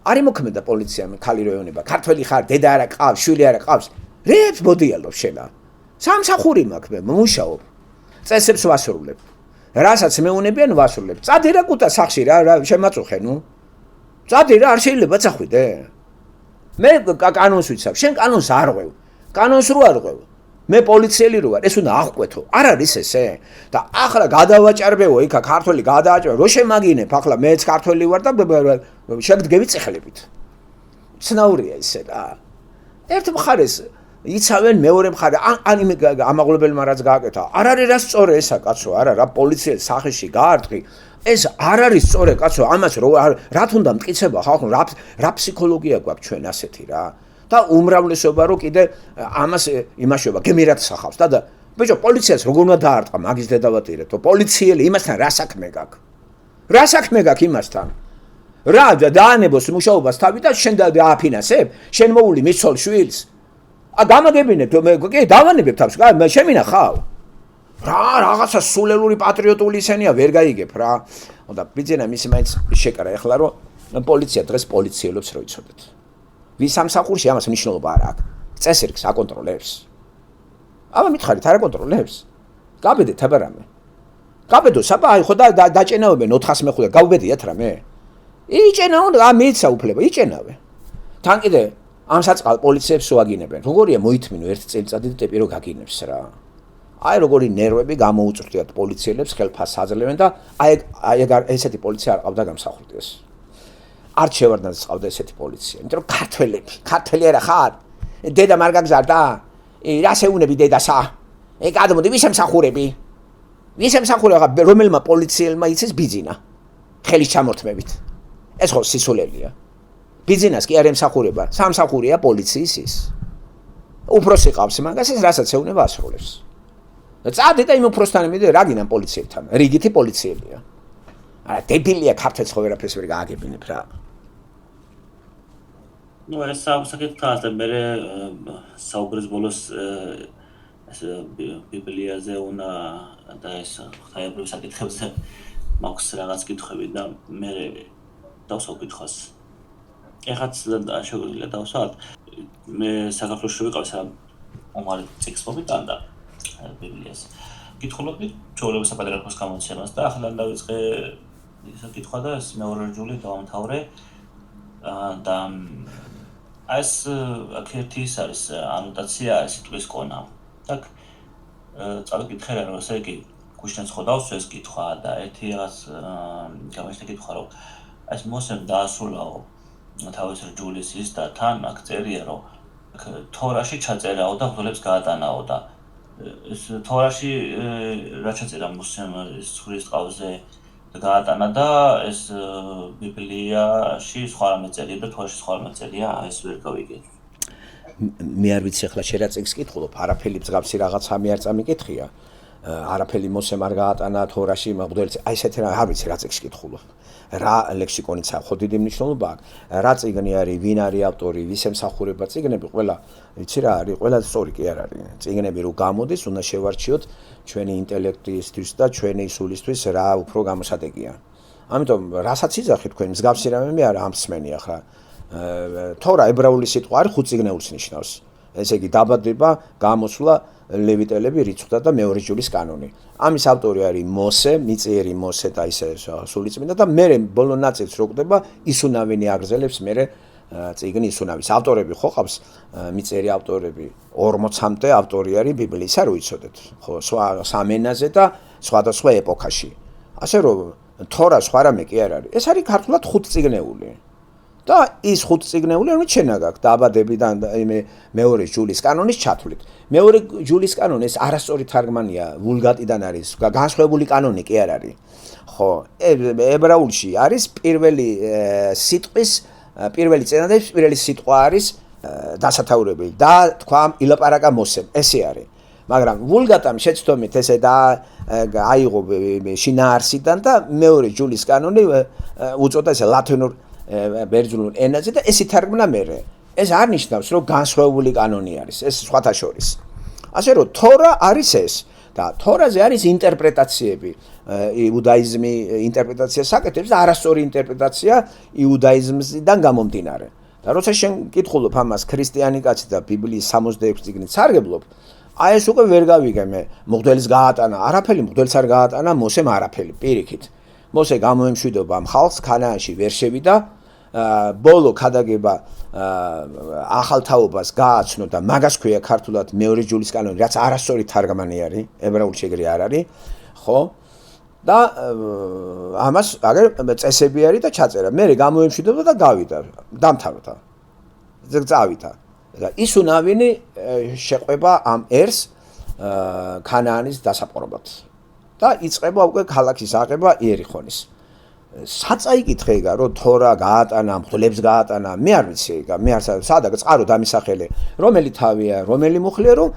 არ იმოქმედა პოლიციამ ქალი როეონება ქართველი ხარ დედა არა ყავს შვილი არა ყავს რეებს მოდიალობ შენა სამსახური მაქვს მე მუშაობ წესებს ვასრულებ რასაც მეუნებიან ვასრულებ წადი რა კუტა სახში რა შემაწუხე ნუ წადი რა არ შეიძლება წახვიდე მე კანონს ვიცავ შენ კანონს არ ღვევ კანონს რო არ ღვევ მე პოლიციელი რო ვარ ეს უნდა აღყვეთო არ არის ესე და ახლა გადავაჭარბეო იქა ქართველი გადააჭრა რო შემაგინებ ახლა მეც ქართველი ვარ და შეგდგები წეხლებით ცნაურია ესე რა ერთ მხარეს იცავენ მეორე მხარე ან იმ ამაღლებელმა რაც გააკეთა არ არის რა სწორე ესა კაცო არა რა პოლიციელ სახეში გაარტყი ეს არ არის სწორე კაცო ამას რა თუნდა მტკიცება ხალხო რა ფსიქოლოგია გვაქვს ჩვენ ასეთი რა და უმრავლესობა რო კიდე ამას იმაშობა გემერად სახავს და ბიჭო პოლიციას როგორ უნდა დაარტყა მაგის დედავატირე თო პოლიციელი იმასთან რა საქმე გაქვს იმასთან რა დაანებოს მუშაობას თავი და შენ დააფინანსებ შენ მოული მიცოლ შვილს გამაგებინებ კი დავანებებ თავს შემინახავ რა რაღაცა სულელური პატრიოტული ისენია ვერ გაიგებ რა და ბიძენა მისი მაინც შეკარა ეხლა რომ პოლიცია დღეს პოლიციელებს რო იცოდეთ ვის სამსახურში ამას მნიშვნელობა არ აქვს წესრიგს აკონტროლებს აბა მითხარით არ აკონტროლებს გაბედეთ აბა რამე გაბედო საბა აი ხო დაჭენავენ 400 მეხუთე გავბედიათ რამე იჭენაო და მიეცა უფლება იჭენავე თან კიდე ამ საწყალ პოლიციებს უაგინებენ. როგორია მოითმინო ერთ წელიწადით ტიპი რო გაგინებს რა. აი როგორი ნერვები გამოუწვდიათ პოლიციელებს ხელფასს აძლევენ და აი ესეთი პოლიცია არ ყავდა გამსახურდეს. არ შევარდნას ყავდა ესეთი პოლიცია. იმიტომ რომ ქართველი არა ხარ? დედა არ გაგზარდა? რა შეუნები დედასა? გადმოდი ვისემსახურები? ვისემსახურება რომელმა პოლიციელმა იცის ბიძინა ხელის ჩამორთმევით. ეს ხო სისულელია. ბიძინას კი არ ემსახურება, სამსახურია პოლიციის ის. უფროსი ყავს მაგას ეს რასაც ეუნება ასრულებს. წადი და იმ უფროსთან მიდე რა გინან პოლიციებთან, რიგითი პოლიციებია. არა დებილია ქართლს ხო ვერაფერს ვერ გააგებინებ რა. ნუ ეს საკითხია და მე საუბრის ბოლოს ეს ბიბლიაზე უნდა და ეს ხაებრივ საკითხებზე მაქვს რაღაც კითხვები და მე დავსვავ კითხვას. ეხაც შეგვიძლია დავსვათ. მე საქართველოში ვიყავ სამ ομარი წიგნს მომიტანდა ბიბლიას. კითხულობდი ჩვეულებრივ საპატრიარქოს გამოცემას და ახლა დავიწყე ისა კითხვა და ეს მეორე რჯული დავამთავრე და ეს აქეთი ის არის ანოტაცია სიტყვის კონა. так წავიკითხე რა რომ ესე იგი გუშინაც ხო დავსვეს კითხვა და ერთი რაღაც გამიშთა კითხვა რომ ეს მოსემ დაასრულაო თავის რჯულის ის და თან აქ წერია რომ თორაში ჩაწერაო და ბრძოლებს გაატანაო და ეს თორაში რა ჩაწერა მოსემ სურის ყავზე გაატანა და ეს ბიბლიაში სხვა რამე წერია და თორაში სხვა რამე წერია ეს ვერ გავიგე. მე არ ვიცი ახლა შენ რა წიგს კითხულობ, არაფერი მსგავსი რაღაცა მე არ წამიკითხია. არაფერი მოსემ არ გაატანა თორაში მღვდელს აი ესეთი რა არ ვიცი რა წიგს კითხულობ. რა ლექსიკონიცა ხო დიდი მნიშვნელობა აქვს. რა წიგნი არის, ვინ არის ავტორი, ვის ემსახურება წიგნები, ყველა ვიცი რა არის, ყველა სწორი კი არ არის. წიგნები რო გამოდის, უნდა შევარჩიოთ ჩვენი ინტელექტისთვის და ჩვენი სულისთვის რა უფრო გამოსადეგია. ამიტომ რასაც იძახი თქვენ მსგავსი რამე მე არ ამსმენი ახლა. თორა ებრაული სიტყვა არის ხუთ წიგნეულს ნიშნავს. ესე იგი დაბადება, გამოსვლა, ლევიტელები, რიცხვთა და მეორე ჯულის კანონი. ამის ავტორი არის მოსე, მიწიერი მოსე და ისე სულიწმინდა და მე ბოლო ნაწილს რო კვდება ისუნავენი აგრძელებს მე წიგნი ისუნავის ავტორები ხო ყავს მიწიერი ავტორები 40-მდე ავტორი არის ბიბლიის არ უიცოდეთ ხო სხვა სამენაზე და სხვადასხვა ეპოქაში. ასე რომ თორა სხვა რამე კი არ არის. ეს არის ქართულად ხუთ წიგნეული. და ის ხუთ წიგნეული რომ შენა გაქვს დაბადებიდან მეორე ჯულის კანონის ჩათვლით. მეორე ჯულის კანონი ეს არასწორი თარგმანია ვულგატიდან არის განსხვავებული კანონი კი არ არის. ხო ებრაულში არის პირველი სიტყვის პირველი წინადადის პირველი სიტყვა არის დასათაურებელი და თქვა ილაპარაკა მოსემ ესე არის. მაგრამ ვულგატამ შეცდომით ესე და აიღო შინაარსიდან და მეორე ჯულის კანონი უწოდა ესე ლათინურ ბერძნულ ენაზე და ეს ითარგმნა მერე. ეს არ ნიშნავს რომ განსხვავებული კანონი არის ეს სხვათა შორის. ასე რომ თორა არის ეს და თორაზე არის ინტერპრეტაციები. იუდაიზმი ინტერპრეტაციას აკეთებს და არასწორი ინტერპრეტაცია იუდაიზმიდან გამომდინარე. და როცა შენ კითხულობ ამას ქრისტიანი კაცი და ბიბლიის 66 წიგნით სარგებლობ, აი ეს უკვე ვერ გავიგე მე. მღვდელს გაატანა, არაფერი მღვდელს არ გაატანა, მოსემ არაფერი პირიქით. მოსე გამოემშვიდობა ხალხს ქანაანში ვერ შევიდა, ბოლო ქადაგება ახალთაობას გააცნო და მაგას ქვია ქართულად მეორე ჯულის კანონი, რაც არასწორი თარგმანი არის, ებრაულში ეგრე არ არის, ხო? და ამას აგერ წესები არის და ჩაწერა. მე გამოემშვიდობა და გავიდა, დამთავრდა. წავიდა. და ისუნავინი შეყვება ამ ერს ქანაანის დასაპყრობად. და იწყება უკვე ქალაქის აღება იერიხონის. საწაიკითხეიგა რომ თორა გაატანა, მღვდლებს გაატანა, მე არ ვიცი ეგა, მე არ სადაც წყარო დამისახელე, რომელი თავია, რომელი მუხლია რომ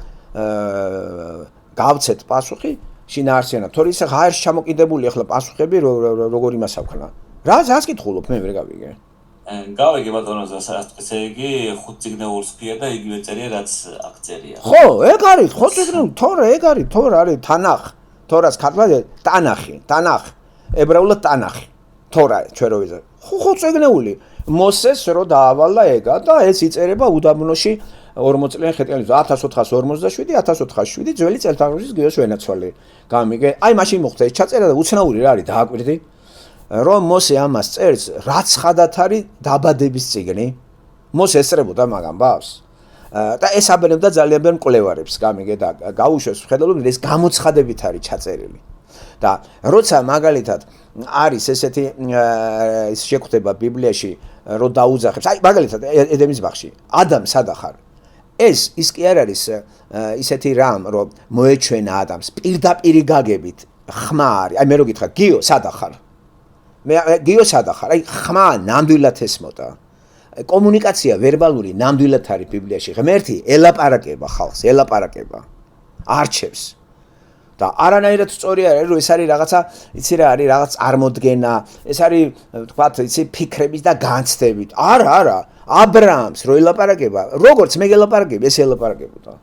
გავცეთ პასუხი შინაარსიანად. თორე ისე ღაერში ჩამოკიდებული ახლა პასუხები როგორ იმას აქვს. რას კითხულობ მე ვერ გავიგე. გავიგე ბატონო ესე იგი ხუთ წიგნეულს ქვია და იგივე წერია რაც აქ წერია. ხო, ეგ არის, ხო წიგნეულ, თორე ეგ არის, თორე არის თანახ. თორას ქართულად ტანახი, ებრაულად ტანახი. თორა ჩვენ რო ვიზარ. ხო წიგნეული. მოსეს რო დაავალა ეგა და ეს იწერება უდაბნოში 40 წლიანი ხეტიალის 1447 1407 ძველი წელთაღრიცხვის გიოს ვენაცვალე. გამიგე, აი მაშინ მოხდა ეს ჩაწერა და უცნაური რა არის დააკვირდი. რომ მოსე ამას წერს, რაც ხადათ არის დაბადების წიგნი. მოს ესწრებოდა მაგ ამბავს და ეს აბენებდა ძალიან ბევრ მკვლევარებს გამიგე და გაუშვეს ხედავთ ეს გამოცხადებით არის ჩაწერილი და როცა მაგალითად არის ესეთი ის შეგვხვდება ბიბლიაში რომ დაუძახებს აი მაგალითად ედემის ბაღში ადამ სად ახარ ეს ის კი არ არის ისეთი რამ რომ მოეჩვენა ადამს პირდაპირი გაგებით ხმა არის აი მე რო გითხრა გიო სად ახარ მე გიო სად ახარ აი ხმა ნამდვილად ესმოდა კომუნიკაცია ვერბალური ნამდვილად არის ბიბლიაში ღმერთი ელაპარაკება ხალხს ელაპარაკება არჩევს და არანაირად სწორი არის რომ ეს არის რაღაცა იცი რა არის რაღაც წარმოდგენა ეს არის თქვათ იცი ფიქრების და განცდებით არა აბრაამს რო ელაპარაკება როგორც მე გელაპარაკებ ეს ელაპარაკებოდა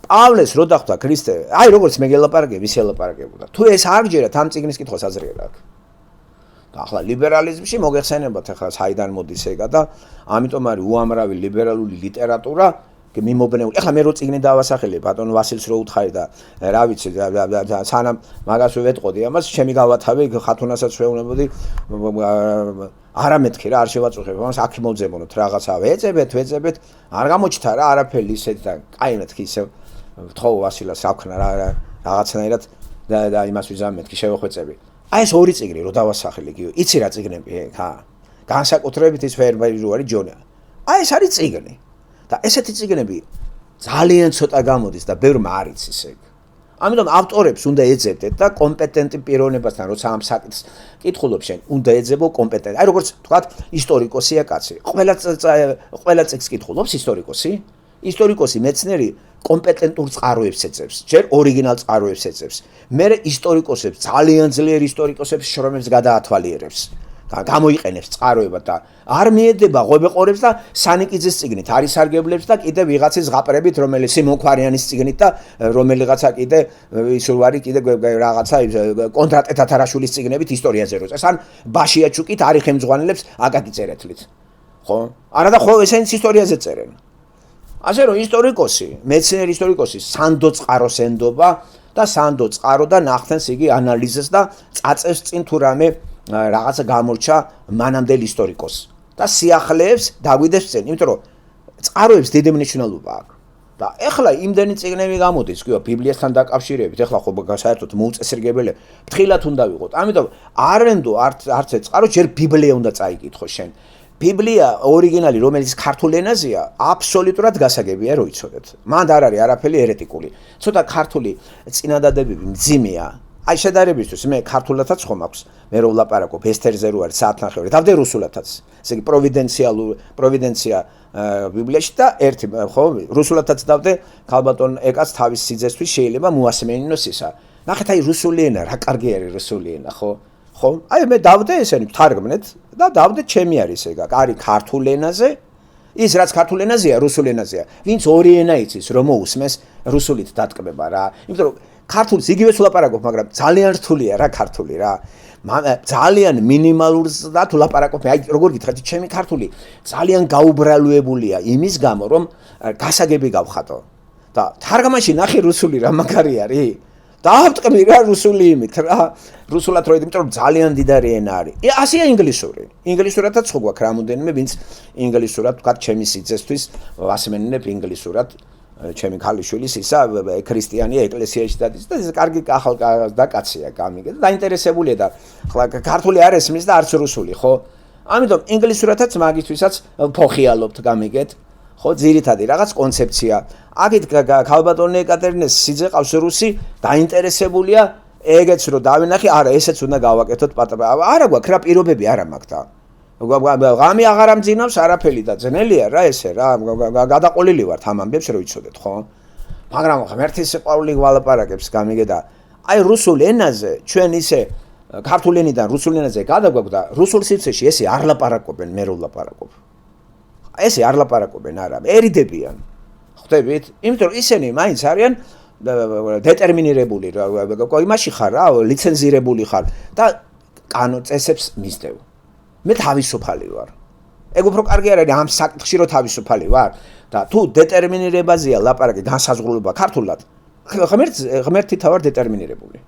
პავლეს რო დახვდა ქრისტე აი როგორც მე გელაპარაკებ ის ელაპარაკებოდა თუ ეს არ გჯერათ ამ წიგნის კითხვა საზრიერ აქვს და ახლა ლიბერალიზმში მოგეხსენებათ ახლა საიდან მოდის ეგა და ამიტომ არის უამრავი ლიბერალური ლიტერატურა მიმობნეული. ახლა მე რო წიგნი დავასახელე ბატონ ვასილს რო უთხარი და რა ვიცი სანამ მაგას ვეტყოდი ამას ჩემი გავათავე ხათუნასაც ვეუბნებოდი არამეთქი რა არ შევაწუხებ ამას აქ მოვძებნოთ რაღაცა ვეძებეთ არ გამოჩნდა რა არაფერი ისეთ და კაი მეთქი ისე ვთხოვ ვასილას აქვს რა რაღაცნაირად და იმას ვიზამ მეთქი შევეხვეწები აი ეს ორი წიგნი რო დავასახელე გიო იცი რა წიგნები ხა განსაკუთრებით ის ფერმერი რო არის ჯონია აი ეს არის წიგნი და ესეთი წიგნები ძალიან ცოტა გამოდის და ბევრმა არ იცის ეგ. ამიტომ ავტორებს უნდა ეძებდეთ და კომპეტენტი პიროვნებასთან როცა ამ საკითხს კითხულობ შენ უნდა ეძებო კომპეტენტი. აი როგორც თქვათ ისტორიკოსია კაცი. ყველა წიგნს კითხულობს ისტორიკოსი მეცნიერი კომპეტენტურ წყაროებს ეძებს. ჯერ ორიგინალ წყაროებს ეძებს. მე ისტორიკოსებს ძალიან ძლიერ ისტორიკოსებს შრომებს გადაათვალიერებს. გამოიყენებს წყაროებად და არ მიედება ღვებეყორებს და სანიკიძის წიგნით არის სარგებლებს და კიდე ვიღაცის ზღაპრებით რომელიც სიმონქვარიანის წიგნით და რომელიღაცა კიდე ის ვარი კიდე რაღაცა კონდრატ ეთათარაშვილის წიგნებით ისტორიაზე როწეს ან ბაშიაჩუკით არის ხელმძღვანელებს აკაკი წერეთლით ხო არა და ხო ესენიც ისტორიაზე წერენ ასე რომ ისტორიკოსი მეცნიერი ისტორიკოსი სანდო წყაროს ენდობა და სანდო წყარო და ნახთენს იგი ანალიზებს და წაწევს წინ თუ რამე რაღაცა გამორჩა მანამდელ ისტორიკოსს და სიახლეებს დაგვიდებს წინ, იმიტომ რომ წყაროებს დიდი მნიშვნელობა აქვს. და ეხლა იმდენი წიგნები გამოდის, კიო, ბიბლიასთან დაკავშირებით, ეხლა ხო საერთოდ მოუწესრიგებელი ფრთხილად უნდა ვიყოთ. ამიტომ არენდო არც ეს წყარო ჯერ ბიბლია უნდა წაიკითხო შენ. ბიბლია ორიგინალი, რომელიც ქართულ ენაზეა, აბსოლუტურად გასაგებია რომ იცოდეთ. მანდ არ არის არაფერი ერეტიკული. ცოტა ქართული წინადადებები მძიმეა. აი შედარებისთვის მე ქართულათაც ხომ აქვს მე რო ვლაპარაკობ ესთერზე რო არის საათნახევარი დავდე რუსულათაც ესე იგი პროვიდენცია ბიბლიაში და ერთი ხო რუსულათაც დავდე ქალბატონ ეკაც თავის სიძესთვის შეიძლება მოასმენინოს ისა ნახეთ აი რუსული ენა რა კარგი არის რუსული ენა ხო აი მე დავდე ესენი თარგმნეთ და დავდე ჩემი არის ეგა არის ქართულ ენაზე ის რაც ქართულ ენაზეა რუსულ ენაზეა ვინც ორი ენა იცის რომ მოусმეს რუსულით დატკბება რა იმიტომ რომ ქართულს იგივე ვლაპარაკობ, მაგრამ ძალიან რთულია რა ქართული რა. ძალიან მინიმალურს და ვლაპარაკობ. აი როგორ გითხრათ, ჩემი ქართული ძალიან გაუბრალოებულია იმის გამო, რომ გასაგები გავხატო. და თარგმანში ნახე რუსული რა მაგარი არის. დაავტკბი რა რუსული იმით რა. რუსულად რო იმიტომ რომ ძალიან დიდარი ენა არის. ასეა ინგლისური. ინგლისურადაც ხო გვაქვს რამოდენიმე, ვინც ინგლისურად თქვა ჩემი სიძესთვის ვასმენინებ ინგლისურად. ჩემი ქალიშვილის ისა ქრისტიანია ეკლესიაში და ის კარგი ახალგაზრდა კაცია გამიგე და დაინტერესებულია და ხლა ქართული არ ესმის და არც რუსული ხო ამიტომ ინგლისურადაც მაგისთვისაც ფოხიალობთ გამიგეთ ხო ძირითადი რაღაც კონცეფცია აქეთ ქალბატონი ეკატერინეს სიძე ყავს რუსი დაინტერესებულია ეგეც რო დავინახე არა ესეც უნდა გავაკეთოთ არა გვაქვს რა პირობები არა მაქვს და ღამე აღარ ამძინავს არაფერი და ძნელია რა ესე რა გადაყოლილი ვართ ამ ამბებს რო იცოდეთ ხო მაგრამ ღმერთის სიყვარული ვალაპარაკებს გამიგე და აი რუსულ ენაზე ჩვენ ისე ქართულ ენიდან რუსულ ენაზე გადაგვაქვს და რუსულ სივრცეში ესე არ ლაპარაკობენ მე რო ვლაპარაკობ ესე არ ლაპარაკობენ არა ერიდებიან ხვდებით იმიტომ რომ ისინი მაინც არიან დეტერმინირებული რა იმაში ხარ რა ლიცენზირებული ხარ და კანონ წესებს მისდევ მე თავისუფალი ვარ. ეგ უფრო კარგი არ არის ამ საკითხში რომ თავისუფალი ვარ და თუ დეტერმინირებაზეა ლაპარაკი განსაზღვრულება ქართულად ღმერთით ვარ დეტერმინირებული.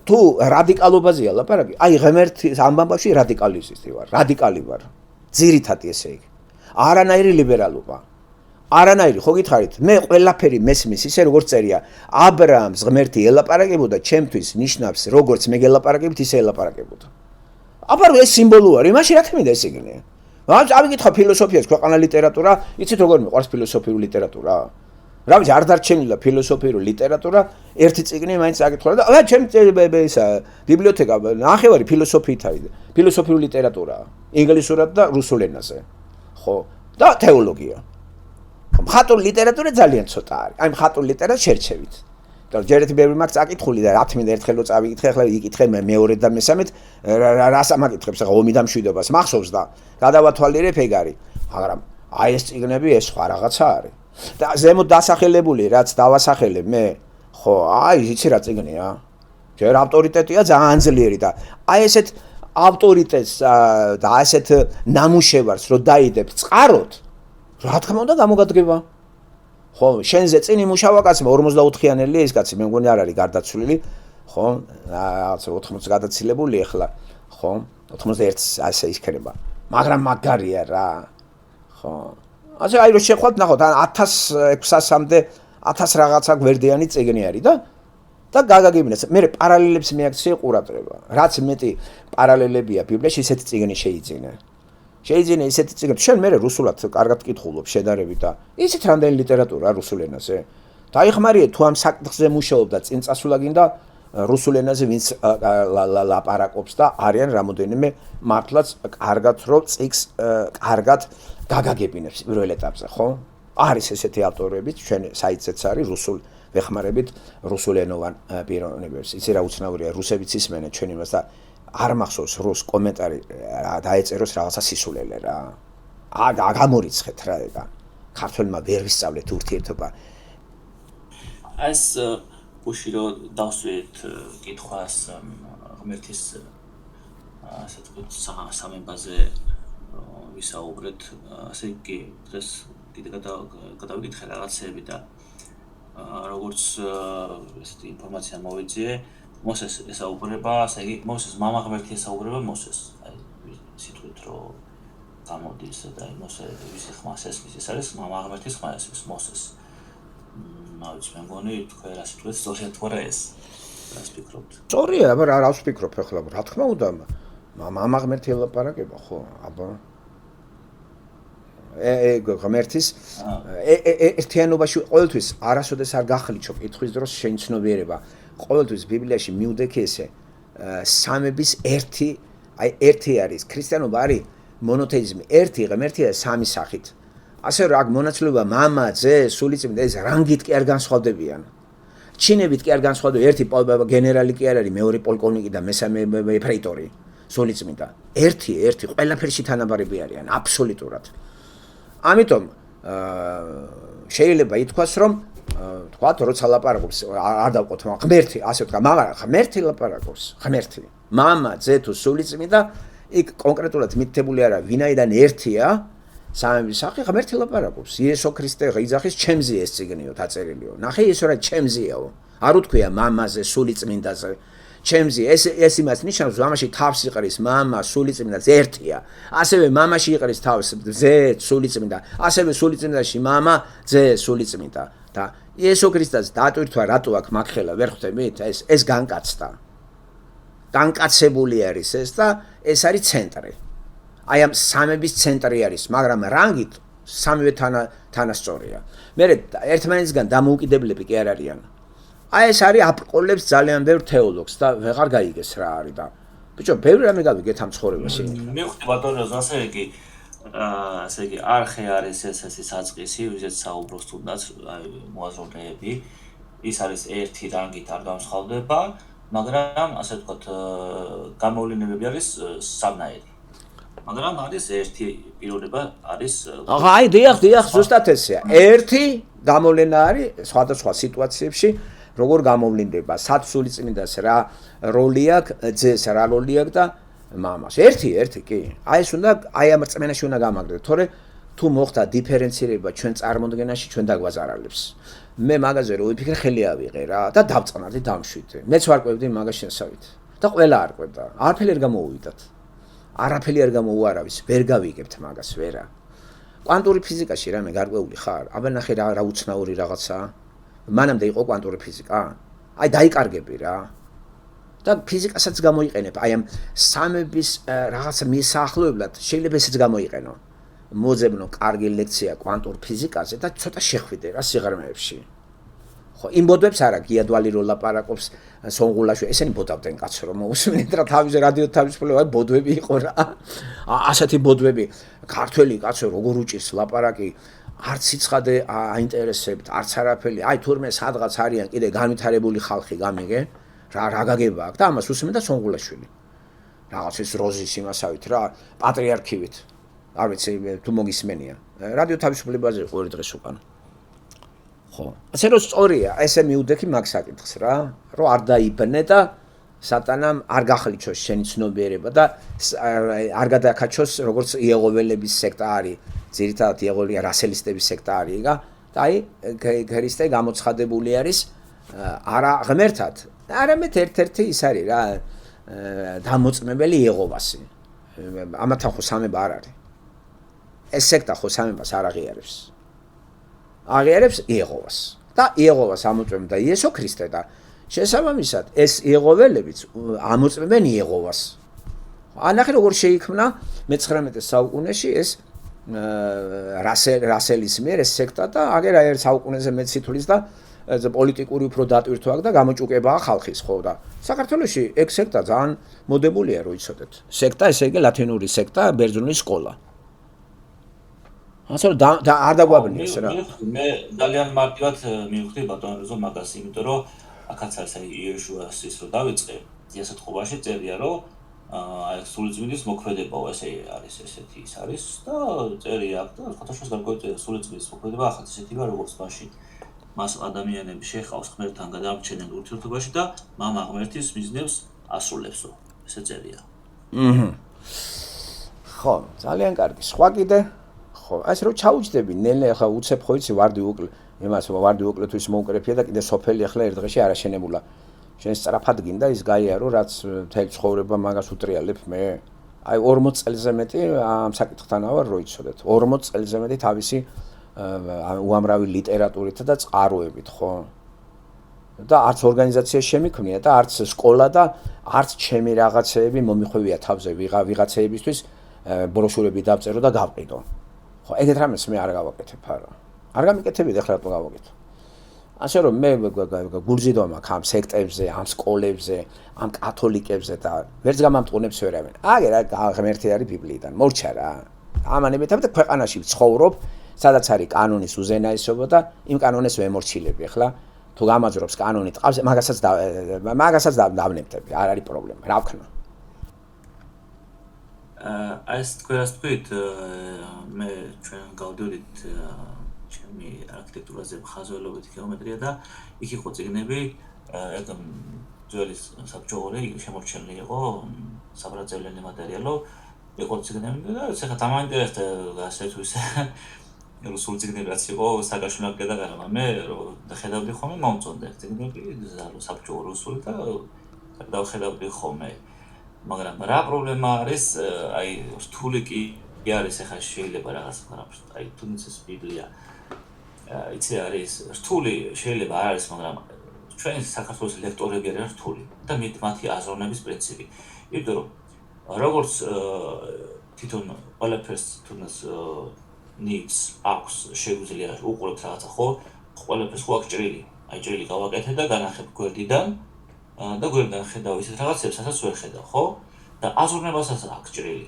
თუ რადიკალობაზეა ლაპარაკი, აი ღმერთის ამბავში რადიკალიზმი ვარ, რადიკალი ვარ. ძირითადი ესე იგი. არანაირი ლიბერალობა. არანაირი, ხო გითხარით, მე ყველაფერი მესმის ისე როგორც წერია, აბრაამს ღმერთი ელაპარაკებოდა, ჩემთვის ნიშნავს, როგორც მე გელაპარაკებთ, ისე ელაპარაკებოდა. აბა ეს სიმბოლოა, იმაში რა თქმა უნდა ეს იგნია. ავიკითხა ფილოსოფიას, ქვეყანა ლიტერატურა, იცით როგორ მიყვარს ფილოსოფიური ლიტერატურა? რა ვიცი, არ დარჩენილა ფილოსოფიური ლიტერატურა, ერთი წიგნი მაინც აკითხა და ჩემ ისა ბიბლიოთეკა ნახევარი ფილოსოფიით არის. ფილოსოფიური ლიტერატურა, ინგლისურად და რუსულ ენაზე. ხო, და თეოლოგია. მხატვრული ლიტერატურა ძალიან ცოტა არის. აი მხატვრული ლიტერატურა შერჩევით. და ჯერ ერთი ბევრი მაქვს აკითხული და რა თქმა უნდა ერთხელ რო წავიკითხე, ახლა იკითხე მეორე და მესამედ რას ამაკითხებს ახლა ომი და მშვიდობას მახსოვს და გადავათვალიერებ ეგ არის. მაგრამ აი ეს წიგნები ეს სხვა რაღაცა არის. და ზემოთ დასახელებული რაც დავასახელებ მე, ხო, აი იცი რა წიგნია? ჯერ ავტორიტეტია ძალიან ძლიერი და აი ესეთ ავტორიტეტს და ასეთ ნამუშევარს რო დაიდებ წყაროთ, რა თქმა უნდა გამოგადგება. ხო, შენზე წინ იმუშავა კაცმა 44-იანელია ეს კაცი, მე მგონი არ არის გარდაცვლილი, ხო? რაღაცა 80 გადაცილებული ახლა, ხო? 91-ს ასე ისქრება. მაგრამ მაგარია რა. ხო. ასე აი რო შეხვალთ, ნახოთ, 1600-მდე 1000 რაღაცა გვერდიანი წიგნი არის და გაგაგებინეს. მე პარალელებს მიაქციე ყურადღება. რაც მეტი პარალელებია ბიბლიაში, ისეთი წიგნი შეიძინა. შეიძინა ისეთი წიგნი, შენ მე რუსულად კარგად კითხულობ შედარებით და ისეთ რამდენი ლიტერატურა რუსულ ენაზე. დაიხმარიე თუ ამ საკითხზე მუშაობ და წინ წასვლა გინდა რუსულ ენაზე ვინც ლაპარაკობს და არიან რამოდენიმე მართლაც კარგად რო წიგს კარგად გაგაგებინებს პირველ ეტაპზე, ხო? არის ესეთი ავტორები, ჩვენ საიტზეც არის რუსულ ვეხმარებით რუსულენოვან პიროვნებებს. იცი რა უცნაურია, რუსებიც ისმენენ ჩვენ იმას და არ მახსოვს რუს კომენტარი დაეწეროს რაღაცა სისულელე რა. გამორიცხეთ რა ეკა. ქართველმა ვერ ვისწავლეთ ურთიერთობა. ეს გუში რო დავსვით კითხვას ღმერთის ასე ვთქვით სამებაზე ვისაუბრეთ, ასე კი დღეს კიდე გადავიკითხე რაღაცები და როგორც ესეთი ინფორმაცია მოვიძიე, მოსეს ესაუბრება, ასე იგი მოსეს მამა ღმერთი ესაუბრება მოსეს. აი სიტყვით რო გამოდის და მოსე ვისი ხმას ესმის, ეს არის მამა ღმერთის ხმა ესმის მოსეს. ნაუჩ მე მგონი თქვენ რა სიტყვით სწორია თუ არა ეს. რას ფიქრობთ? სწორია, აბა რა ვფიქრობ ახლა, რა თქმა უნდა მამა ღმერთი ელაპარაკება, ხო, აბა ღმერთის ერთიანობაში ყოველთვის არასოდეს არ გახლიჩო კითხვის დროს შენ ცნობიერება. ყოველთვის ბიბლიაში მივდექი ესე სამების ერთი, აი ერთი არის, ქრისტიანობა არის მონოთეიზმი, ერთი ღმერთია სამი სახით. ასე რა მონაცვლეობა მამა, ძე, სულიწმინდა ეს რანგით კი არ განსხვავდებიან. ჩინებით კი არ განსხვავდება, ერთი გენერალი კი არ არის, მეორე პოლკოვნიკი და მესამე ეფრეიტორი, სულიწმინდა. ერთი ყველაფერში თანაბარები არიან, აბსოლუტურად. ამიტომ შეიძლება ითქვას, რომ თქვათ, როცა ლაპარაკობს, არ დავყოთ, ღმერთი, ასე ვთქვა, მაგრამ ღმერთი ლაპარაკობს, ღმერთი. მამა, ძე თუ სულიწმინდა, იქ კონკრეტულად მითითებული არა, ვინაიდან ერთია, სამების სახე ღმერთი ლაპარაკობს. იესო ქრისტე იძახის ჩემზეა ეს წიგნიო დაწერილიო. ნახე ისო რა ჩემზეაო. არ უთქვია მამაზე, სულიწმინდაზე. ჩემზე ეს იმას ნიშნავს, მამაში თავს იყრის მამა, სულიწმინდაც ერთია. ასევე მამაში იყრის თავს ძე, სულიწმინდა. ასევე სულიწმინდაში მამა, ძე, სულიწმინდა. და იესო ქრისტეს დატვირთვა რატო აქ მაგხელა ვერ ხვდებით? ეს განკაცდა. განკაცებული არის ეს და ეს არის ცენტრი. აი ამ სამების ცენტრი არის, მაგრამ რანგით სამივე თანასწორია. მე ერთმანეთისგან დამოუკიდებლები კი არ არიან. აი ეს არის აპყოლებს ძალიან ბევრ თეოლოგს და ვეღარ გაიგეს რა არის და ბიჭო, ბევრი რამე გავიგეთ ამ ცხოვრებაში. მე ხვდი ბატონოს ასე იგი არხე არის ეს საწყისი, ვიზეც საუბრობს თუნდაც აი მოაზროვნეები. ის არის ერთი რანგით არ განსხვავდება, მაგრამ ასე ვთქვათ გამოვლენები არის სამნაირი. მაგრამ არის ერთი პიროვნება არის აი დიახ, ზუსტად ესეა. ერთი გამოვლენა არის სხვადასხვა სიტუაციებში, როგორ გამოვლინდება, სად სულიწმინდას რა როლი აქვს, ძეს რა როლი აქვს და მამას. ერთი კი. აი ეს უნდა აი ამ რწმენაში უნდა გამაგრდეთ, თორე თუ მოხდა დიფერენცირება ჩვენ წარმოდგენაში, ჩვენ დაგვაზარალებს. მე მაგაზე რო ვიფიქრე, ხელი ავიღე რა და დავწყნარდი, დამშვიდე. მეც ვარ ყვევდი მაგას შენსავით. და ყველა არ ყვევდა. არაფერი არ გამოუვიდათ. არაფერი არ გამოუარავის, ვერ გავიგებთ მაგას, ვერა. კვანტური ფიზიკაში რამე გარკვეული ხარ? აბა ნახე რა უცნაური რაღაცაა. მანამდე იყო კვანტური ფიზიკა? აი დაიკარგები რა. და ფიზიკასაც გამოიყენებ. აი ამ სამების რაღაცა მისაახლოებლად შეიძლება ესეც გამოიყენო. მოძებნო კარგი ლექცია კვანტურ ფიზიკაზე და ცოტა შეხვიდე რა სიღრმეებში. ხო, იმ ბოდვებს არა, გიადვალი რო ლაპარაკობს სონღულაში, ესენი ბოდავდნენ კაცო რომ მოусმინეთ რა თავის რადიო თავისუფლება ბოდვები იყო რა. ასეთი ბოდვები ქართველი კაცო როგორ უჭირს ლაპარაკი არც სიცხადე აინტერესებთ, არც არაფერი. აი თურმე სადღაც არიან კიდე განვითარებული ხალხი გამიგე. რა გაგება აქვს და ამას უსმენდა სონღულაშვილი. რაღაც ეს როზის იმასავით რა, პატრიარქივით. არ ვიცი თუ მოგისმენია. რადიო თავისუფლებაზე იყო ორი დღეს უკან. ხო. ასე რომ სწორია, ესე მიუდექი მაგ საკითხს რა, რომ არ დაიბნე და სატანამ არ გახლიჩოს შენი ცნობიერება და არ გადააკაჩოს როგორც იეღოველების სექტა არის, ძირითადად იეღოველი რასელისტების სექტა არის, და აი ქრისტე გამოცხადებული არის არა ღმერთად, არამედ ერთ-ერთი ის არის რა, დამოწმებელი იეღოვასი. ამათან ხო სამება არ არის. ეს სექტა ხო სამებას არ აღიარებს. აღიარებს იეღოვას. და იეღოვას ამოწმებდა იესო ქრისტე და შესაბამისად ეს იეღოველებიც ამოწმებენ იეღოვას. ანახე როგორ შეიქმნა მე-19 საუკუნეში ეს რასელის მიერ ეს სექტა და აგერ აი საუკუნეზე მეც სითulis და პოლიტიკური უფრო დატვირთვა აქვს და გამოჭუკებაა ხალხის ხო და საქართველოში ეგ სექტა ძალიან მოდებულია რო იცოდეთ. სექტა ესე იგი ლათინური სექტა, ბერძნული სკოლა. ასე რომ არ დაგვაბნიეს რა. მე ძალიან მარტივად მივხვდი ბატონ როზო მაგას, იმიტომ რომ აქაც არის აი იეშუას ის რო დავიწყე, ესეთ ხოვაში წერია რომ აი სულიწმინდის მოქმედებაო ესე არის ესეთი ის არის და წერია აქ და ფოტოშოპს გარკვეული სულიწმინდის მოქმედება ახაც ესეთია როგორც მაშინ მას ადამიანები შეხავს ღმერთთან გადამრჩენელ ურთიერთობაში და მამა ღმერთის მიზნებს ასრულებსო. ესე წერია. ხო, ძალიან კარგი. სხვა კიდე? ხო, ასე რომ ჩაუჯდები, ნელ ახლა უცებ ხო იცი ვარდი უკლე, იმას ვარდი უკლე თუ ის მოუკრეფია და კიდე სოფელი ახლა ერთ დღეში არ აშენებულა. შენ სწრაფად გინდა ის გაიარო, რაც მთელი ცხოვრება მაგას უტრიალებ მე. აი 40 წელზე მეტი ამ საკითხთან ავარ რო იცოდეთ. 40 წელზე მეტი თავისი უამრავი ლიტერატურით და წყაროებით, ხო? და არც ორგანიზაცია შემიქმნია და არც სკოლა და არც ჩემი რაღაცეები მომიხვევია თავზე ვიღაცეებისთვის ბროშურები დავწერო და გავყიდო. ხო, ეგეთ რამეს მე არ გავაკეთებ არა. არ გამიკეთებიდი ახლა რატო გავაკეთო? ასე რომ მე გულზიდვა მაქვს ამ სექტებზე, ამ სკოლებზე, ამ კათოლიკებზე და ვერც გამამტყუნებს ვერავინ. აგერ ღმერთი არის ბიბლიიდან, მორჩა რა. ამანებით და ქვეყანაში ვცხოვრობ, სადაც არის კანონის უზენაესობა და იმ კანონეს ვემორჩილები ახლა. თუ გამაძრობს კანონი ტყავს, მაგასაც დავნებდები, არ არის პრობლემა, რა ვქნა. აი ეს თქვით, მე ჩვენ გავდივდით ჩემი არქიტექტურაზე ხაზველობითი გეომეტრია და იქ იყო წიგნები, ეგ ძველი საბჭოური შემორჩენილი იყო, საბრაძევლიანი მატერიალო, იყო წიგნები და ეხლა დამაინტერესდა ასე თუ ისე რუსული წიგნები რაც იყო საქართველოს გადაგანა მე ხედავდი ხოლმე მომწონდა წიგნები საბჭოური რუსული და დავხედავდი ხოლმე მაგრამ რა პრობლემა არის აი რთული კი არის ეხლა შეიძლება რაღაც აი თუნდაც ეს ბიბლია იცი არის რთული შეიძლება არ არის მაგრამ ჩვენ საქართველოს ლექტორები არიან რთული და მათი აზროვნების პრინციპი იმიტომ რომ როგორც თვითონ ყველაფერს თუნდაც needs აქვს შეგვიძლია უყურებთ რაღაცა ხო ყველაფერს ხო აქვს ჭრილი აი ჭრილი გავაკეთე და განახებ გვერდიდან და გვერდიდან ხედავ ისეთ რაღაცებს რასაც ვერ ხედავ ხო და აზროვნებასაც აქვს ჭრილი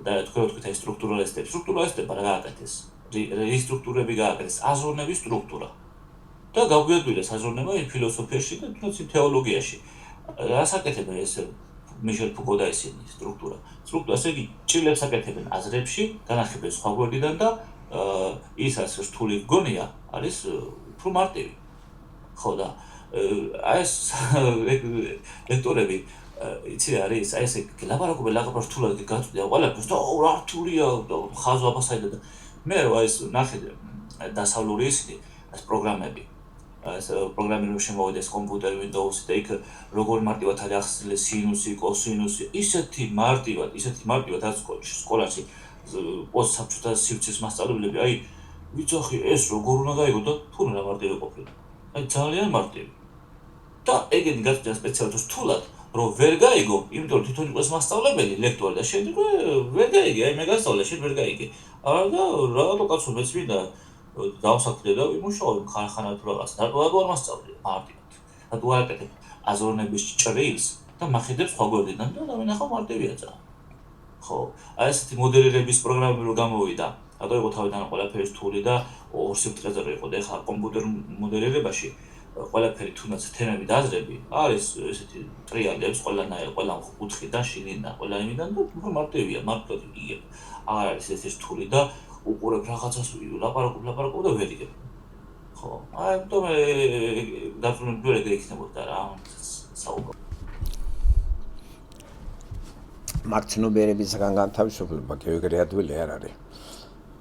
და თქვენ ვთქვით აი სტრუქტურალისტები რა გააკეთეს რესტრუქტურები გააკეთეს აზროვნების სტრუქტურა და გავგვიადვილეს აზროვნება იმ ფილოსოფიაში და თუნდაც იმ თეოლოგიაში რას აკეთებენ ეს მიშელ ფუკო და ისინი სტრუქტურა ესე იგი ჭრილებს აკეთებენ აზრებში განახებენ სხვა გვერდიდან და ისაც რთული გონია არის უფრო მარტივი ხო და აი ეს ლექტორები იცი არის აი ესე ლაპარაკობენ რთულად გაწვდია ყველაფერს და რა რთულია და ხაზო აბასაიდა და მე აი ეს ნახე დასავლური ისინი ეს პროგრამები ეს პროგრამირებაში შემოვიდეს კომპიუტერი Windows-ი და იქ როგორ მარტივად არის ახსნილი სინუსი, კოსინუსი, ისეთი მარტივად რაც სკოლაში პოსტსაბჭოთა სივრცის მასწავლებლები, აი ვიცახი ეს როგორ უნდა გაიგო და თუნ რა მარტივი ყოფილა. აი ძალიან მარტივი. და ეგენი გაწვდა სპეციალურად რთულად, რომ ვერ გაიგო, იმიტომ რომ თვითონ იყოს მასწავლებელი, ლექტორი და შენ ვერ გაიგე, აი მე გასწავლე, შენ ვერ გაიგე. და რაღაცა კაცო მეც მინდა დავსაქმდე და ვიმუშაო ხანხანა თუ რაღაც. რატო არ მასწავლე მარტივად. რატო არ აკეთებ აზროვნების ჭრილს და მახედებს სხვა გვერდიდან და დავინახავ მარტივია ძა. ხო, აი ესეთი მოდელირების პროგრამები რო გამოვიდა, რატო იყო თავიდან ყველაფერი რთული და ორ სიმწყეზე რო იყო და ეხლა კომპიუტერ მოდელირებაში ყველაფერი თუნდაც თემები და აზრები არის ესეთი ტრიალებს ყველანაირი ყველა კუთხიდან შიგნიდან ყველა იმიდან და უფრო მარტივია მარტივად იგებ. არ არის ესეთი რთული და უყურებ რაღაცას ლაპარაკობ და ვერ იგებ. ხო, აი ამიტომ დაწუნებული ვერ იქნებოდა რა საუბარი. მაგ ცნობიერებისგან განთავისუფლება გეოგრაფია ადვილი არ არის.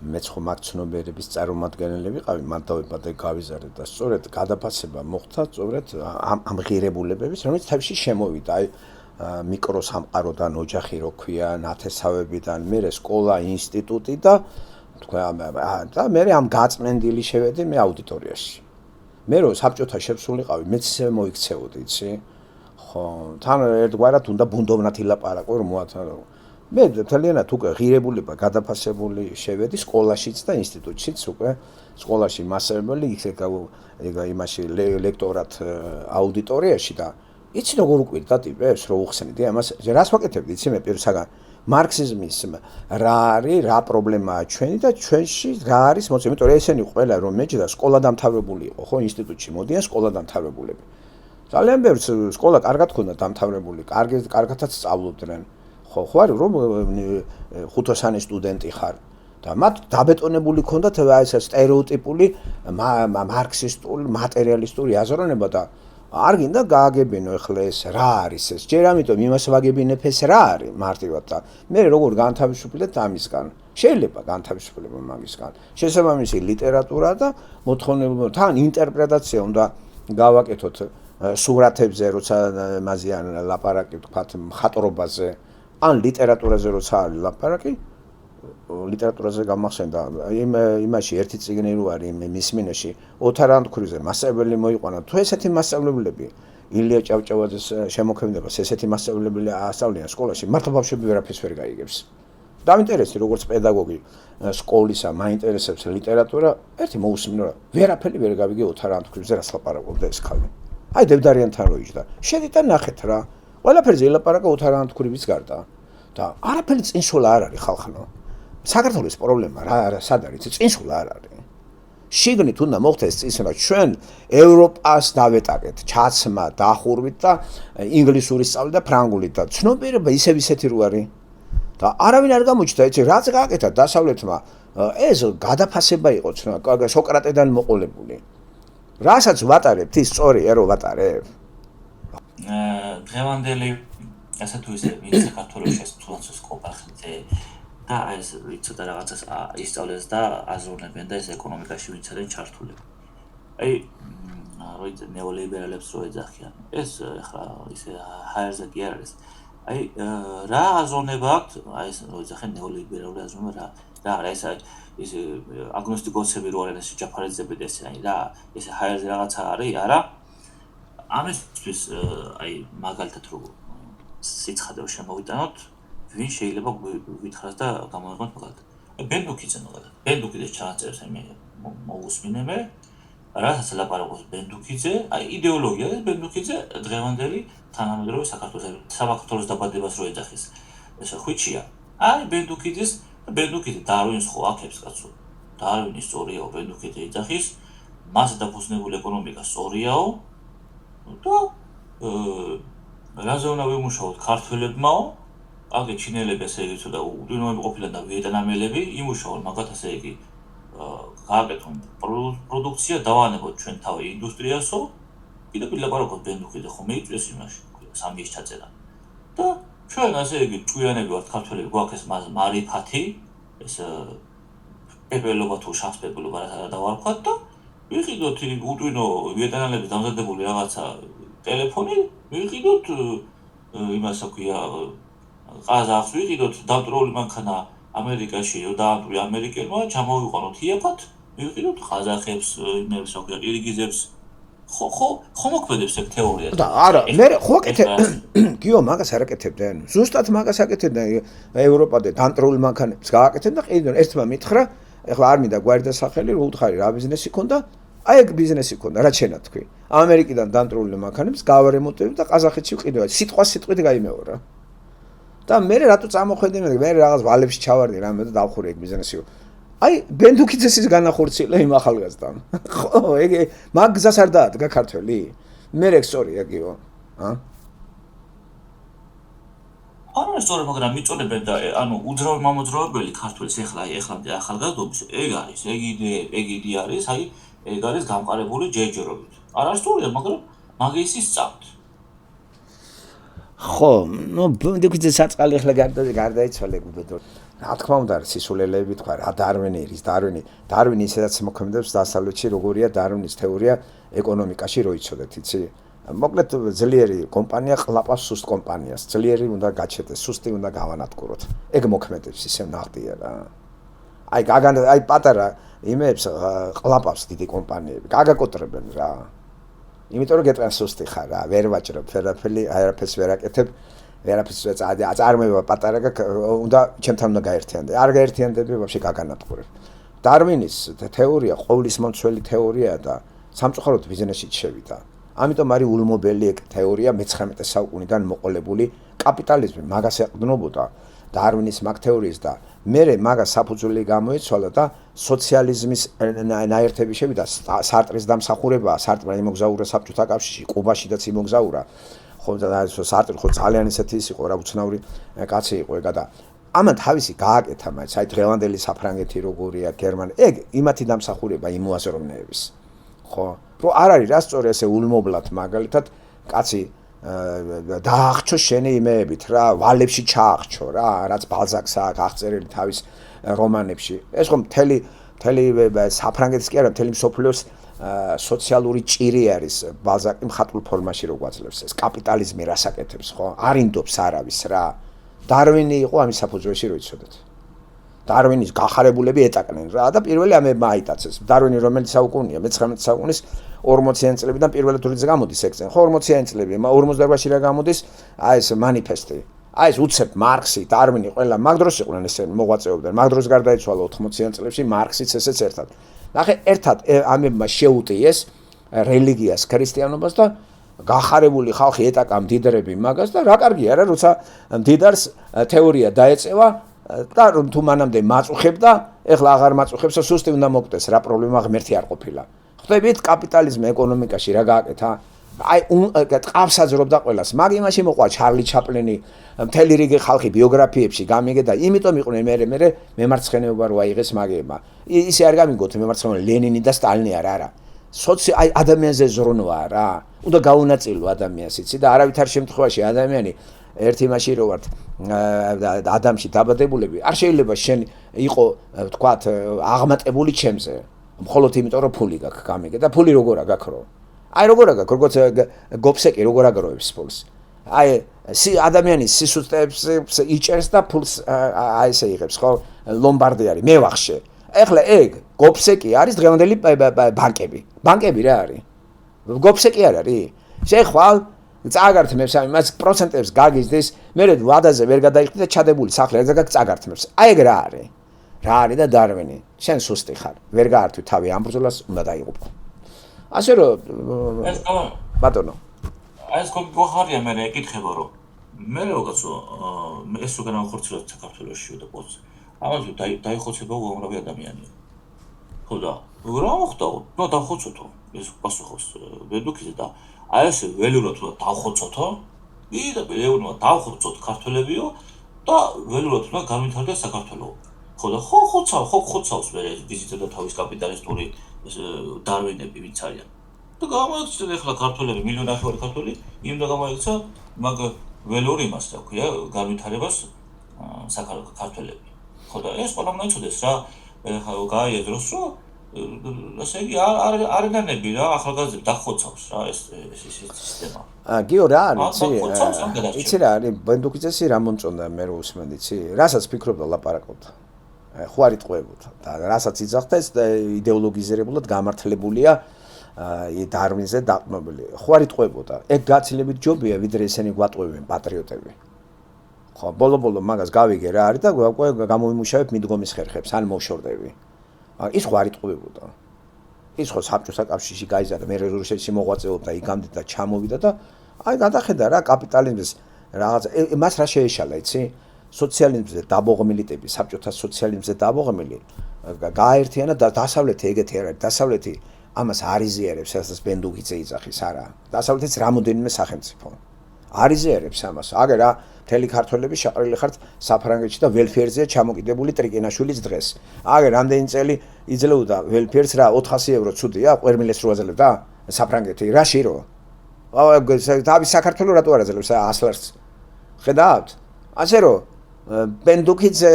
მეც ხო მაგ ცნობიერების წარმომადგენელი ვიყავი, მან დავიბადე გავიზარდე და სწორედ გადაფასება მოხდა სწორედ ამ ღირებულებების, რომელიც თავში შემოვიდა, აი მიკროსამყაროდან, ოჯახი რო ქვია, ნათესავებიდან, მერე სკოლა, ინსტიტუტი და თქვა და მერე ამ გაწმენდილი შევედი მე აუდიტორიაში. მე რო საბჭოთა შეცვლილიყავი, მეც ისე მოიქცეოდი, იცი? ხო, თან ერთგვარად უნდა ბუნდოვნად ილაპარაკო, რომ მოათანო. მე ძალიანად უკვე ღირებულება გადაფასებული შევედი სკოლაშიც და ინსტიტუტშიც უკვე სკოლაში მასწავლებელი იქ იმაში ლექტორად აუდიტორიაში და იცი როგორ უკვირდა ტიპებს რო უხსენიდი ამას რას ვაკეთებდი იცი მე პირველსაგან მარქსიზმის რა არის რა პრობლემაა ჩვენი და ჩვენში რა არის მოწე იმიტომ რომ ესენი ყველა რომ მეჯდა სკოლა დამთავრებული იყო ხო ინსტიტუტში მოდიან სკოლა დამთავრებულები ძალიან ბევრი სკოლა კარგად ქონდა დამთავრებული კარგადაც სწავლობდნენ ხო ხარ რომ ხუთოსანი სტუდენტი ხარ და მათ დაბეტონებული ქონდათ ეს სტერეოტიპული მარქსისტული მატერიალისტური აზროვნება და არ გინდა გააგებინო ეხლა ეს რა არის ეს ჯერ ამიტომ იმას ვაგებინებ ეს რა არის მარტივად და მე როგორ განთავისუფლდეთ ამისგან შეიძლება განთავისუფლება მაგისგან შესაბამისი ლიტერატურა და მოთხოვნილება თან ინტერპრეტაცია უნდა გავაკეთოთ სურათებზე როცა მაზიან ლაპარაკი თქვათ მხატვრობაზე ან ლიტერატურაზე როცა არის ლაპარაკი ლიტერატურაზე გამახსენდა იმაში ერთი წიგნი რო არის მის მინეში ოთარ ანთქურიძე მასწავლებელი მოიყვანა თუ ესეთი მასწავლებლები ილია ჭავჭავაძეს შემოქმედებას ესეთი მასწავლებელი ასწავლიან სკოლაში მართლა ბავშვები ვერაფერს ვერ გაიგებს დამინტერესდი როგორც პედაგოგი სკოლისა მაინტერესებს ლიტერატურა ერთი მოусმინო ვერაფერი ვერ გავიგე ოთარ ანთქურიძე რას ლაპარაკობდა ეს ხალხი აი დევდარიანთან რო იჯდა შედით და ნახეთ რა ყველაფერზე ელაპარაკა ოთარ ანთქურიძის გარდა და არაფერი წინსვლა არ არის ხალხნო საქართველოს პრობლემა რა სად არის წინსვლა არ არის შიგნით უნდა მოხდეს წინსვლა ჩვენ ევროპას დავეტაკეთ ჩაცმა დახურვით და ინგლისური სწავლით და ფრანგულით და ცნობიერება ისეთი რო არის და არავინ არ გამოჩნდა ეცე რაც გააკეთა დასავლეთმა ეს გადაფასება იყო სოკრატედან მოყოლებული რასაც ვატარებთ ის სწორია რომ ვატარებ დღევანდელი ასე თუ ისე ვინც საქართველოს თულაც სკოპახზე და ეს ცოტა რაღაცას ისწავლეს და აზროვნებენ და ეს ეკონომიკაში ვინც არიან ჩართულები. აი როიცა ნეოლიბერალებს რო ეძახიან. ეს ახლა ისე ჰაერზე კი არის. აი რა აზროვნება აქვს? აი ეს რო ეძახენ ნეოლიბერალური აზროვნება რა არის ეს აგნოსტიკოსები რო არიან ეს ჯაფარიძეები და ესე აი რა ეს ჰაერზე რაღაცა არის არა? ამისთვის აი მაგალითად რო სიცხადე შემოვიტანოთ ვინ შეიძლება გვითხრას და გამოიღოთ მაგალითად. ბენდუკიძე მაგალითად. ბენდუკიძე ჩააწერს მე მოусმინე რასაც ლაპარაკობს ბენდუკიძე, აი იდეოლოგია და ბენდუკიძე დღევანდელი თანამედროვე საქართველოს დაბადებას რო ეძახის. ეს ხვიჩია. აი ბენდუკიძე დარვინს ხო აქებს კაცო. დარვინი სწორიაო ბენდუკიძე ეძახის, მას დაფუძნებული ეკონომიკა სწორიაო და რაზე უნდა ვიმუშაოთ ქართველებმაო აგე ჩინელები ესე იგი ცოტა უდინოები ყოფილან და ვიეტნამელები იმუშაონ მაგათ ესე იგი გააკეთონ პროდუქცია დავანებოთ ჩვენ თავი ინდუსტრიასო კიდევ ლაპარაკობ ბენდუკიძე ხო მეიწვიეს იმაში სამის ჩაწერა და ჩვენ ასე იგი ჭკვიანები ვართ ქართველები გვაქვს ეს მარიფათი ეს პეპელობა თუ შანს პეპელობა რა დავარქვათ და ვიყიდოთ უდინო ვიეტნამელების დამზადებული რაღაცა ტელეფონი ვიყიდოთ იმას აქვია ყაზახს ვიყიდოთ დამტროული მანქანა ამერიკაში დაამტვრია ამერიკელმა ჩამოვიყვანოთ იაფად მივიყიდოთ ყაზახებს იმებს როგორ ირგიზებს ხო მოქმედებს ეგ თეორია და არა მე ხო აკეთებ გიო მაგას არ აკეთებდნენ ზუსტად მაგას აკეთებდნენ ევროპა და დანტროულ მანქანებს გააკეთებდნენ და ყიდონ ერთმა მითხრა ეხლა არ მინდა გვარი და სახელი რო უთხარი რა ბიზნესი ქონდა აი ეგ ბიზნესი ქონდა რა ჩენა თქვი ამერიკიდან დანტროული მანქანებს გავარემონტებ და ყაზახეთში ვყიდო სიტყვით გაიმეორა და მე რატო წამოხვედი მე რაღაც ვალებში ჩავარდი რამე და დავხურე ეგ ბიზნესი აი ბენდუკიძეს განახორციელა იმ ახალგაზრდამ ხო ეგ მაგ გზას არ დაადგა ქართველი მე ეგ სწორია გიო არა სწორია მაგრამ მიწოდებენ და ანუ უძრავი მამოძრავებელი ქართველის ეხლა ახალგაზრდობის ეგ არის ეგ იდეა არის აი ეგ არის გამყარებული ჯერჯერობით არა სწორია მაგრამ მაგის ისწავთ ხო ნუ ბენდუკიძეს საწყალი ეხლა გარდაიცვალე გუბედო რა თქმა უნდა სისულელეები თქვა რა დარვინი ისედაც მოქმედებს დასავლეთში როგორია დარვინის თეორია ეკონომიკაში რო იცოდეთ იცი მოკლედ ძლიერი კომპანია ყლაპავს სუსტ კომპანიას ძლიერი უნდა გაჩერდეს სუსტი უნდა გავანადგუროთ ეგ მოქმედებს ისე ნახტია რა აი პატარა იმებს ყლაპავს დიდი კომპანიები გაგაკოტრებენ რა იმიტომ რომ გეტყვიან სუსტი ხარ რა ვერ ვაჭრებ ვერაფერი არაფერს ვერ აკეთებ ვერაფერს აწარმოება პატარა უნდა ჩემთან უნდა გაერთიანდე არ გაერთიანდები ვაფშე გაგანადგურებ დარვინის თეორია ყოვლის მომცველი თეორიაა და სამწუხაროდ ბიზნესში შევიდა ამიტომ არის ულმობელი ეგ თეორია მე-19 საუკუნიდან მოყოლებული კაპიტალიზმი მაგას ეყრდნობოდა დარვინის მაგ თეორიის და მერე მაგას საფუძველი გამოიცვალა და სოციალიზმის ნაერთები შევიდა სარტრის დამსახურება სარტმა იმოგზაურა საბჭოთა კავშირში კუბაშიდაც იმოგზაურა ხო და სარტრი ხო ძალიან ისეთი ის იყო რა უცნაური კაცი იყო ეგა და ამან თავისი გააკეთა მაინც აი დღევანდელი საფრანგეთი როგორია გერმანია ეგ იმათი დამსახურება იმ მოაზროვნეების ხო რო არ არის რა სწორი ესე ულმობლად მაგალითად კაცი დაახჩო შენი იმეებით რა ვალებში ჩაახჩო რა რაც ბალზაკს აქვს აღწერილი თავის რომანებში ეს ხომ მთელი საფრანგეთის კი არა მთელი მსოფლიოს სოციალური ჭირი არის ბალზაკი მხატვრულ ფორმაში რო გვაძლევს ეს კაპიტალიზმი რას აკეთებს ხო არ ინდობს არავის რა დარვინი იყო ამის საფუძველში რო იცოდეთ დარვინის გახარებულები ეტაკნენ რა და პირველი ამებმა აიტაცეს დარვინი რომელიც საუკუნეა მე-19 საუკუნის 40-იან წლებიდან პირველად როდესაც გამოდის ეგ ხო 40-იან წლები 48-ში რა გამოდის აი ეს მანიფესტი აი ეს უცებ მარქსი დარვინი ყველა მაგ დროს იყვნენ ესე მოღვაწეობდნენ მაგ დროს გარდაიცვალა 80-იან წლებში მარქსიც ესეც ერთად ნახე ერთად ამებმა შეუტიეს რელიგიას ქრისტიანობას და გახარებული ხალხი ეტაკა მდიდრები მაგას და რა კარგია რა როცა მდიდარს თეორია დაეწევა და რომ თუ მანამდე მაწუხებდა ეხლა აღარ მაწუხებს სუსტი უნდა მოკდეს რა პრობლემა ღმერთი არ ყოფილა ხვდებით კაპიტალიზმი ეკონომიკაში რა გააკეთა აი ტყავს აძრობდა ყველას მაგ იმაში მოყვა ჩარლი ჩაპლინი მთელი რიგი ხალხი ბიოგრაფიებში გამიგე და იმიტომ იყვნენ მე მემარცხენეობა რო აიღეს მაგებმა ისე არ გამიგოთ მემარცხენეობა ლენინი და სტალინი არა აი ადამიანზე ზრუნვა რა უნდა გაუნაწილო ადამიანს იცი და არავითარ შემთხვევაში ადამიანი ერთი მაშინ რო ვართ ადამიანში დაბადებულები არ შეიძლება შენ იყო თქვათ აღმატებული ჩემზე მხოლოდ იმიტომ რომ ფული გაქვს გამიგე და ფული როგორ აგაქრო აი როგორ აგაქ როგორც გოფსეკი როგორ აგროვებს ფულს აი ადამიანის სისუსტეებს იჭერს და ფულს აი ესე იღებს ხო ლომბარდი არის მე ვახშე ეხლა ეგ გოფსეკი არის დღევანდელი ბანკები რა არის გოფსეკი არ არის შეხვალ წაგართმევს ამას პროცენტებს გაგიზდეს მე ვადაზე ვერ გადაიხდი და ჩადებული სახლი რა წაგართმევს აი ეგ რა არის და დარვინი შენ სუსტი ხარ ვერ გაართვი თავი ამ ბრძოლას უნდა დაიღუპო ასე რომ ბატონო ეს გოხარია მე ეკითხება რომ მე როგორცო ეს რო განახორციელოთ საქართველოში და პოს ამაზე დაიხოცება უამრავი ადამიანია ხო და რა მოხდა ნუ დახოცოთო ეს პასუხობს ბედუქიზე და აი ეს ველურად უნდა დავხოცოთო და ეუბნება დავხოცოთ ქართველებიო და ველურად უნდა განვითარდეს საქართველო ხო და ხოცავს მე ვიზიტა და თავის კაპიტალისტური დარვინები ვინც არიან და გამოიქცეთ ახლა ქართველები მილიონი ქართველი იმ და გამოიქცა მაგ ველური იმას რა ქვია განვითარებას საქართველები ხო და ეს ყველა უნდა იცოდეს რა ახლა გაიედროს რომ ასე იგი არიდანები რა ახალგაზრდები დახოცავს რა ეს სისტემა გიო რა არის იცი რა არის ბენდუკიძესი რა მომწონდა მე რო უსმენდი იცი რასაც ფიქრობდა ლაპარაკობდა ხო არ იტყვებოდა და რასაც იძახდა ეს იდეოლოგიზირებულად გამართლებულია დარვინზე დაყრდნობილი ხო არ იტყვებოდა ეგ გაცილებით ჯობია ვიდრე ესენი გვატყვევენ პატრიოტები ხო ბოლო მაგას გავიგე რა არის და უკვე გამოვიმუშავებ მიდგომის ხერხებს ან მოვშორდები ის ხო არ იტყვებოდა ის ხო საბჭოთა კავშირში გაიზარდა მე რუსეთში მოღვაწეობდა იქამდე და ჩამოვიდა და აი გადახედა რა კაპიტალიზმის რაღაც მას რა შეეშალა იცი სოციალიზმზე დაბოღმილი ტიპი საბჭოთა სოციალიზმზე დაბოღმილი გააერთიანა და დასავლეთი ეგეთი არ არის დასავლეთი ამას არ იზიარებს რასაც ბენდუგიძე იძახის არა დასავლეთიც რამოდენიმე სახელმწიფო არ იზიარებს ამას აგერ რა მთელი ქართველები შეყრილი ხართ საფრანგეთში და ველფერზეა ჩამოკიდებული ტრიკინაშვილის დღეს აგერ რამდენი წელი იძლეოდა ველფერს რა 400 евро ცუდია ყვერმილეს რო აძლევდა საფრანგეთი რა შირო თავის საქართველოს რატო არ აძლევს 100 ლარს ხედავთ ასე რომ ბენდუქიძე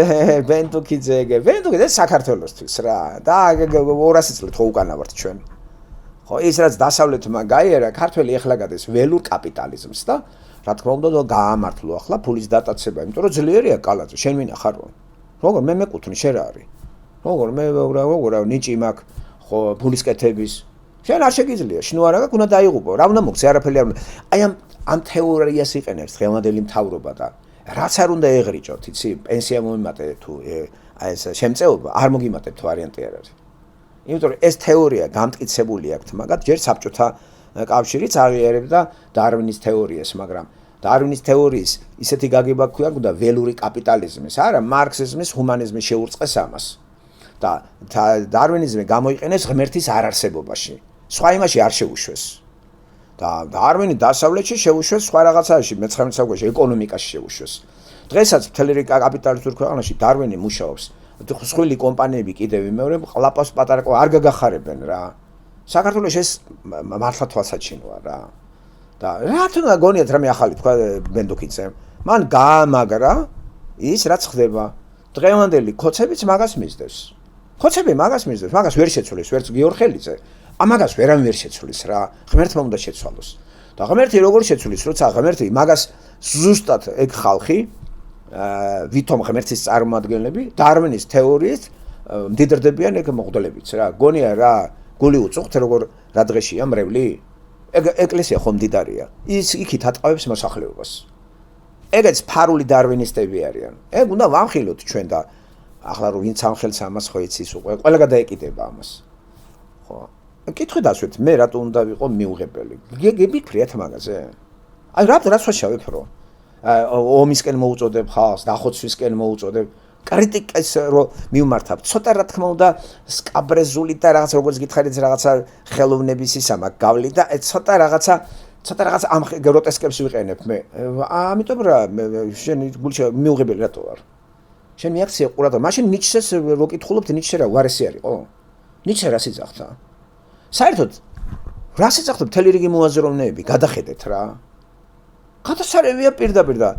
საქართველოსთვის რა და 200 წლით ხო უკანა ვართ ჩვენ ხო ის რაც დასავლეთმა გაიარა ქართველი ეხლა გადის ველურ კაპიტალიზმს და რა თქმა უნდა გაამართლო ახლა ფულის დატაცება იმიტომ რომ ძლიერია კალაძე შენ მინახარ როგორ მე მეკუთვნი შენ რა არის როგორ მე როგორ ნიჭი მაქვს ხო ფულის კეთების შენ არ შეგიძლია შნუ არა გაქვს უნდა დაიღუპო რა უნდა მოგცე არაფერი არ უნდა აი ამ თეორიას იყენებს დღევანდელი მთავრობა და რაც არ უნდა ეღრიჭოთ იცი პენსია მომიმატე თუ აი ეს შემწეობა არ მოგიმატებ თუ ვარიანტი არ არის იმიტომ რომ ეს თეორია გამტკიცებული აქვს მაგათ ჯერ საბჭოთა კავშირიც აღიარებდა დარვინის თეორიას მაგრამ დარვინის თეორიის ისეთი გაგება გვქონდა ველური კაპიტალიზმის არა მარქსიზმის ჰუმანიზმის შეურწყეს ამას და დარვინიზმი გამოიყენეს ღმერთის არარსებობაში სხვა იმაში არ შეუშვეს და დარვინი დასავლეთში შეუშვეს სხვა რაღაცაში მე-19 საუკუნეში ეკონომიკაში შეუშვეს დღესაც მთელი კაპიტალისტურ ქვეყანაში დარვინი მუშაობს სხვილი კომპანიები კიდევ მეორე ყლაპავს პატარა არ გაგახარებენ რა საქართველოს ეს მართლა თვალსაჩინოა რა და რატომ გონიათ რამე ახალი თქვა ბენდუქიძემ მან გაამაგრა ის რაც ხდება დღევანდელი ქოცებიც მაგას მისდევს ქოცები მაგას მისდევს მაგას ვერ შეცვლის ვერც გიორხელიძე ამაგას ვერამ ვერ შეცვლის რა ღმერთმა უნდა შეცვალოს და ღმერთი როგორ შეცვლის როცა ღმერთი მაგას ზუსტად ეგ ხალხი ვითომ ღმერთის წარმოადგენლები დარვინის თეორიით მდიდრდებიან ეგ მოხდლებიც რა გონია რა გული უწუხთ როგორ რა დღეშია მრევლი ეგ ეკლესია ხომ მდიდარია ის იქით ატყავებს მოსახლეობას ეგეც ფარული დარვინისტები არიან ეგ უნდა ვამხილოთ ჩვენ და ახლა რო ვინც ამხელს ამას ხო იცის უკვე ყველა გადაეკიდება ამას ხო კითხი დასვეთ მე რატო უნდა ვიყო მიუღებელი გიფიქრიათ მაგაზე აი რაც ვაშავებ რო ომისკენ მოუწოდებ ხალხს დახოცვისკენ მოუწოდებ კრიტიკას რო მივმართავ ცოტა რა თქმა უნდა სკაბრეზული და რაღაც როგორც გითხარით რაღაცა ხელოვნების ისა მაგ გავლი და ცოტა რაღაცა ამ გროტესკებს ვიყენებ მე ამიტომ რა შენ გულში მიუღებელი რატო ვარ შენ მიაქცია ყურადღება მაშინ ნიჩეს რო კითხულობთ ნიჩე რა უარესი არისო ნიჩე რას იძახდა საერთოდ რას იძახდა მთელი რიგი მოაზროვნეები გადახედეთ რა გადასარევია პირდაპირ და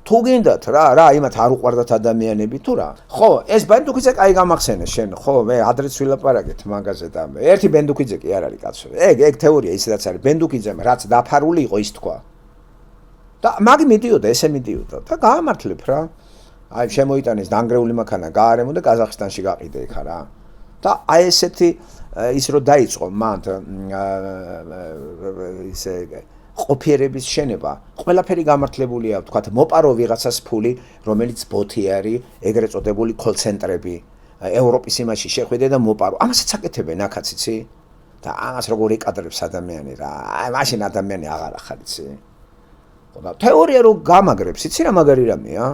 თუ გინდათ რა იმათ არ უყვარდათ ადამიანები თუ რა ხო ეს ბენდუქიძე კაი გამახსენე შენ ხო მე ადრეც ვილაპარაკეთ მაგაზე და ერთი ბენდუქიძე კი არ არის კაცო ეგ თეორია ისედაც არის ბენდუქიძემ რაც დაფარული იყო ის თქვა და მაგი მიდიოდა ესე მიდიოდა და გაამართლებ რა აი შემოიტანეს დანგრეული მანქანა გაარემო და ყაზახստანში გაყიდე იქა რა და აი ესეთი ის რო დაიწყო მან ისე ყოფიერების შენება ყველაფერი გამართლებულია თქვათ მოპარო ვიღაცას ფული რომელიც ბოთი არის ეგრეთ წოდებული კოლცენტრები ევროპის იმაში შეხვიდე და მოპარო ამასაც აკეთებენ აქაც იცი და ამას როგორ ეკადრებს ადამიანი რა აი მაშინ ადამიანი აღარ ახარ იცი ხო და თეორია რო გამაგრებს იცი რა მაგარი რამეა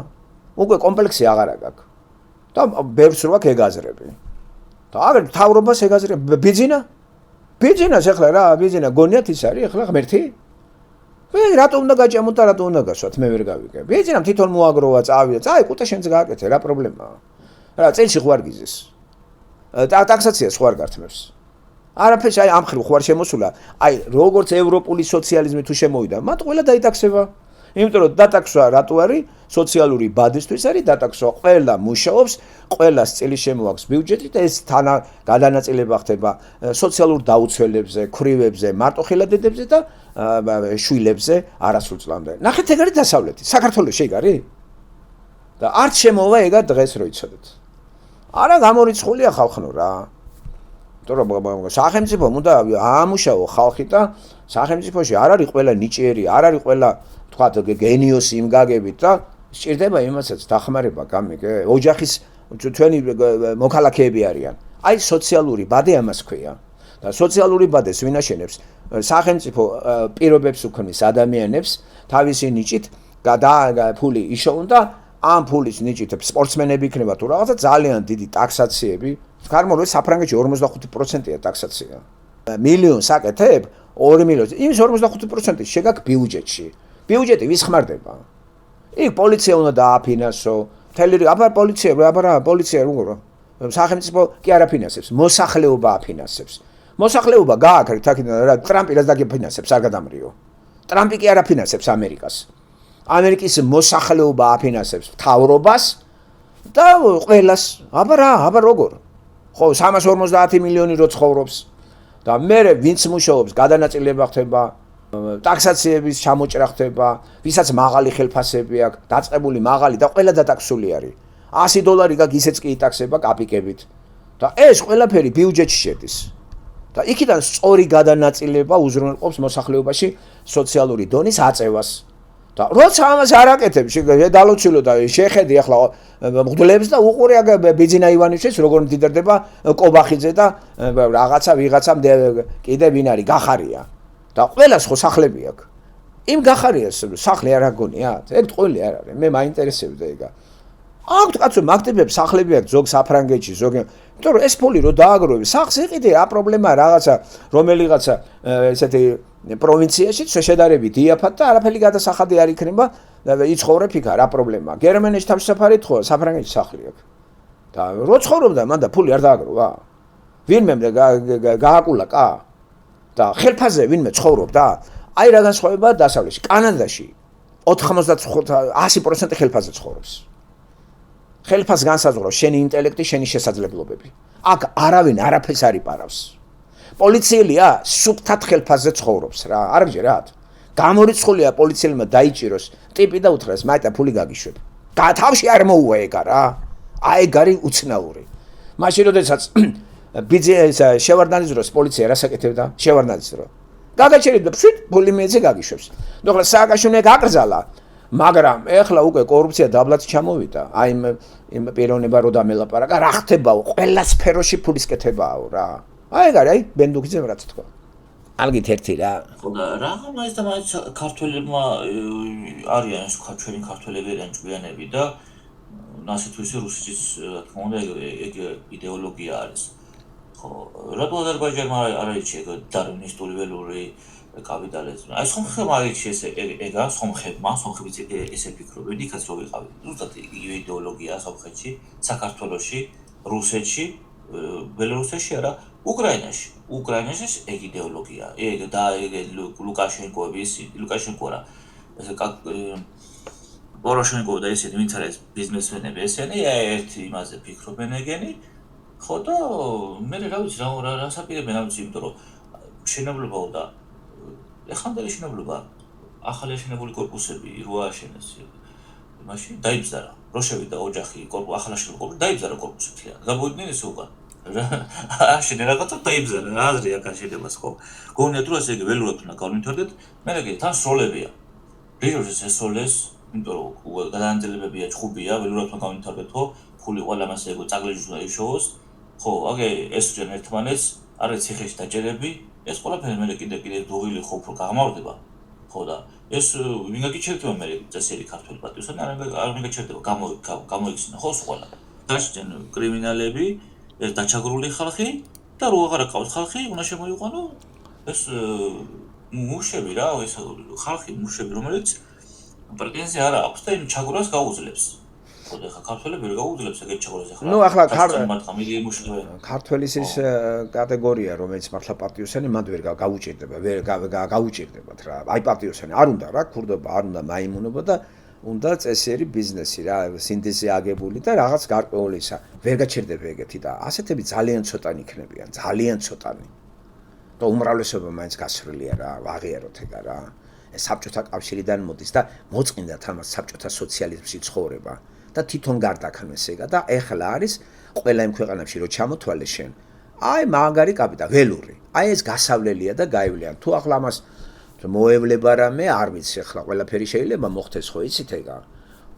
უკვე კომპლექსი აღარ აქვს და ბევრს რო აქვს ეგაზრები და აგერ თავრობას ეგაზრები ბიძინას ახლა რა ბიძინა გონიათ ის არის ახლა ღმერთი რატო უნდა გაჭამოთ და რატო უნდა გასვათ მე ვერ გავიგე ბიძინამ თვითონ მოაგროვა წავიდა წაი კუტა შენც გააკეთე რა პრობლემაა რა წელში ხوار გიზეს და ტაქსაციას ხوار გართმევს არაფერს აი ამ ხრივ ხوار შემოსულა აი როგორც ევროპული სოციალიზმი თუ შემოვიდა მათ ყველა დაიტაქსება იმიტომ რომ დატაქსვა რატო არის სოციალური ბადისთვის არის დატაქსვა ყველა მუშაობს ყველას წელი შემოაქვს ბიუჯეტი და ეს გადანაწილება ხდება სოციალურ დაუცველებზე ქრივებზე მარტოხელადედებზე და შვილებზე არასრულ წლამდე ნახეთ ეგ არის დასავლეთი საქართველოს ეგ არის და არც შემოვა ეგა დღეს რო იცოდეთ არა გამორიცხულია ხალხნო რა. იმიტომ რომ სახელმწიფომ უნდა აამუშავო ხალხი და სახელმწიფოში არ არის ყველა ნიჭიერი, არ არის ყველა თქვათ გენიოსი იმ გაგებით და სჭირდება იმასაც დახმარება გამიგე. ოჯახის თქვენი მოქალაქეები არიან. აი სოციალური ბადე ამას ქვია. და სოციალური ბადეს ვინ აშენებს? სახელმწიფო პირობებს უქმნის ადამიანებს თავისი ნიჭით და ფული იშოვონ და ამ ფულის ნიჭით სპორტსმენები იქნება თუ რაღაცა ძალიან დიდი ტაქსაციები. Carmelo საფრანგეთში 45%-ია ტაქსაცია. მილიონს აკეთებ 2 მილიონს. იმის 45% შეგაკ ბიუჯეტში. ბიუჯეტი ვის ხმარდება? იქ პოლიცია უნდა დააფინანსო. პოლიცია როგორ? სახელმწიფო კი არ აფინანსებს, მოსახლეობა აფინანსებს. მოსახლეობა გააკრით აქედან რა ტრამპი რაც დაგიფინანსებს არ გადამრიო. ტრამპი კი არ აფინანსებს ამერიკას. ამერიკის მოსახლეობა აფინანსებს მთავრობას და ყველას. აბა როგორ? ხო 350 მილიონი რო ცხოვრობს და მე ვინც მუშაობს გადანაწილება ხდება ტაქსაციების ჩამოჭრა ხდება ვისაც მაღალი ხელფასები აქვს დაწყებული მაღალი და ყველა დატაქსული არის $100 გაგ ისეც კი იტაქსება კაპიკებით და ეს ყველაფერი ბიუჯეტში შედის და იქიდან სწორი გადანაწილება უზრუნველყოფს მოსახლეობაში სოციალური დონის აწევას და როცა ამას არ აკეთებ დალოცილო და შეხედი ახლა მღვდლებს და უყურე ბიძინა ივანიშვილს როგორ მდიდარდება კობახიძე და რაღაცა ვიღაცა კიდე ვინ არის გახარია და ყველას ხო სახლები აქვს იმ გახარიას სახლი არ აგონია ეგ ტყუილი არ არის მე მაინტერესებდა ეგა აქვთ კაცო მაგდებებს სახლები აქვს ზოგ საფრანგეთში ზოგი იმიტომ რომ ეს ფული რო დააგროვებს სახლს იყიდე რა პრობლემაა რაღაცა რომელიღაცა ესეთი პროვინციაში შედარებით იაფად და არაფერი გადასახადი არ იქნება და იცხოვრებ იქა რა პრობლემაა გერმანიაში თავშესაფარით ხო საფრანგეთში სახლი აქვს და რო ცხოვრობდა მან და ფული არ დააგროვა ვინმე გააკულაკა და ხელფასზე ვინმე ცხოვრობდა აი რა განსხვავებაა დასავლეთში კანადაში 100% ხელფასზე ცხოვრობს ხელფასს განსაზღვრავს შენი ინტელექტი შენი შესაძლებლობები აქ არავინ არაფერს არ იპარავს პოლიციელია სუფთად ხელფასზე ცხოვრობს რა არ გჯერათ გამორიცხულია პოლიციელმა დაიჭიროს ტიპი და უთხრეს მაიტა ფული გაგიშვებ თავში არ მოუვა ეგა რა აი ეგ არის უცნაური მაშინ როდესაც ბიძის შევარდნაძის დროს პოლიცია რასაკეთებდა შევარდნაძის დროს გაგაჩერებდა ფული მეძე გაგიშვებს ნუ ახლა სააკაშვილმა გაკრძალა მაგრამ ეხლა უკვე კორუფცია დაბლად ჩამოვიდა აი იმ პიროვნება რო დამელაპარაკა რა ხდებაო ყველა სფეროში ფულის კეთებაო რა აი ეგ არის ბენდუქიძემ რაც თქვა ალგით ერთი რა ხო და რა ხომ და მაინც ქართველებმა არიან ჩვენი ქართველები არიან ჭკვიანები და ასე თუ ისე რუსეთის რა თქმა უნდა ეგ იდეოლოგია არის ხო რატო აზერბაიჯანმა არ არის ეგ დარვინისტული ველური კაპიტალიზმი აი სომხებმა არის ეგა სომხებიც ესე ფიქრობენ იქაც რო ვიყავი ზუსტად იგივე იდეოლოგია სომხეთში საქართველოში რუსეთში ბელორუსეთში არა უკრაინაში ეგ იდეოლოგია ეგ და ეგ ლუკაშენკო რა ესე პოროშენკო და ესენი ვინც არის ბიზნესმენები ესენი ერთი იმაზე ფიქრობენ ეგენი ხო და მე რა ვიცი რა საპირებენ ამის იმიტომ რომ შენებლობაო და ეხანდელი შენებლობა ახალი შენებული კორპუსები რო ააშენეს მაშინ დაიბზარა რო შევიდა ოჯახი ახლა შენებული კორპუსი დაიბზარა კორპუსი თლიანად გამოვიდნენ ესე უკან აშენე რაღაცა დაიბზარა რა აზრი აქ აშენებას ხო გონიათ რომ ესე ველურად უნდა გავვითარდეთ მე რეგე თან სროლებია რიჟორს ესოლეს იმიტომ რომ გადაანძლებებია ჭუბია ველურად უნდა გავვითარდეთ ხო ფული ყველამას ეგო წაგლეჯს უნდა იშოვოს ხო აგე ესჯენ ერთმანეთს არის ციხეში დაჭერები ეს ყველაფერი მე კიდე დუღილი ხო უფრო გამავდება ხო და ეს ვინ გაგიჩერდება მე წესიერი ქართული პატრიოტები არ მიგაჩერდება გამოიქცნა ხო ყველა დაშენ კრიმინალები ეს დაჩაგრული ხალხი და რო აღარ ყავს ხალხი უნდა შემოიყვანო ეს მუშები რა ეს ხალხი მუშები რომელიც პრეტენზია არ აქვს და იმ ჩაგვრას გაუძლებს ხო და ქართველები ვერ გაუძლებს ეგეთ ჩაგვრას ახლა ნუ ახლა ქართველის ის კატეგორია რომელიც მართლა პატიოსანი მანდ ვერ გაუჭირდება ვერ გაუჭირდებათ რა აი პატიოსანი არ უნდა რა ქურდობა არ უნდა მაიმუნობა და უნდა წესიერი ბიზნესი რა სინთეზი აგებული და რაღაც გარკვეულისა ვერ გაჩერდება ეგეთი და ასეთები ძალიან ცოტანი იქნებიან ძალიან ცოტანი და უმრავლესობა მაინც გასრულია რა ვაღიაროთ ეგა რა ეს საბჭოთა კავშირიდან მოდის და მოწყინდა თამას საბჭოთა სოციალიზმში ცხოვრება და თვითონ გარდაქმნეს ეგა და ეხლა არის ყველა იმ ქვეყანებში რო ჩამოთვალე შენ აი მაგარი კაპიტალი ველური აი ეს გასავლელია და გაივლიან თუ ახლა ამას მოევლება რამე არ ვიცი ახლა ყველაფერი შეიძლება მოხდეს ხო იცით ეგა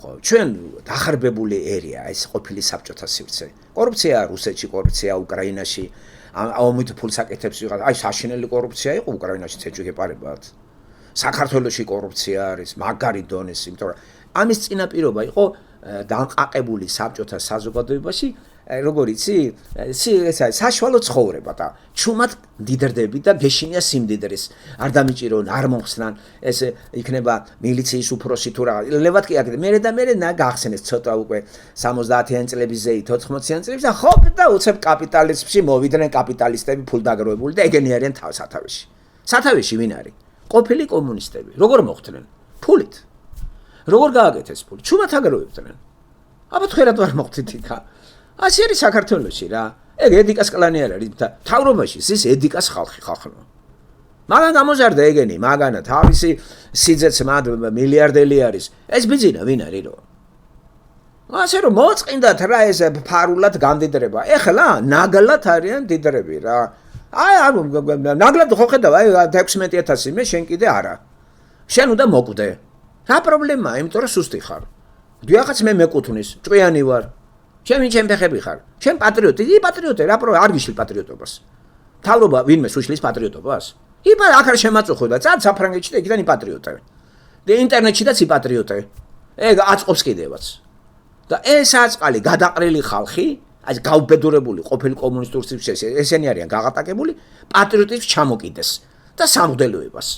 ხო ჩვენ დახარბებული ერია ეს ყოფილი საბჭოთა სივრცე კორუფცია რუსეთში კორუფცია უკრაინაში ამით ფულს აკეთებს ვიღაც აი საშინელი კორუფცია იყო უკრაინაში ცეჭვიგეპარებად საქართველოში კორუფცია არის მაგარი დონის იმიტომ რომ ამის წინაპირობა იყო დამყაყებული საბჭოთა საზოგადოებაში როგორ იცი ესა საშუალო ცხოვრება და ჩუმად დიდრდები და გეშინია სიმდიდრის არ დამიჭირონ არ მომხსნან ეს იქნება მილიციის უფროსი თუ რა ლევად კი აკეთებს მე და გახსენეს ცოტა უკვე 70-იან წლების ზეით 80-იან წლებში და ხო და უცებ კაპიტალიზმში მოვიდნენ კაპიტალისტები ფულდაგროვებული და ეგენი არიან სათავეში ვინ არის ყოფილი კომუნისტები როგორ მოხდნენ ფულით როგორ გააკეთეს ფული ჩუმად აგროვებდნენ აბა თქვენად ვარ მოხდით იქა ასე არის საქართველოში რა ეგ ედიკას კლანი არ არის თავრობაში ის ედიკას ხალხო მაგან გამოზარდა ეგენი მაგანა თავისი სიძეც მად მილიარდელი არის ეს ბიძინა ვინ არის რო ასე რომ მოწყინდათ რა ეს ფარულად გამდიდრება ეხლა ნაგლად არიან დიდრები რა აი ნაგლად ხო ხედავ აი 16000 მე შენ კიდე არა შენ უნდა მოკვდე რა პრობლემაა იმიტომ რომ სუსტი ხარ დიახაც მე მეკუთვნის ჭკვიანი ვარ ჩემი ფეხები ხარ შენ პატრიოტი რა პრობლემა არ გიშლი პატრიოტობას თავრობა ვინმე სუშლის პატრიოტობას იბა აქ არ შემაწუხო და წად საფრანგეთში და იქიდან იპატრიოტე და ინტერნეტში და ციპატრიოტე ეგ აწყობს კიდევაც და ეს აწყალი გადაყრილი ხალხი აი გაუბედურებული ყოფილი კომუნისტურ სივრცეში ესენი არიან გაღატაკებული პატრიოტიზმს ჩამოკიდეს და სამღვდელოებას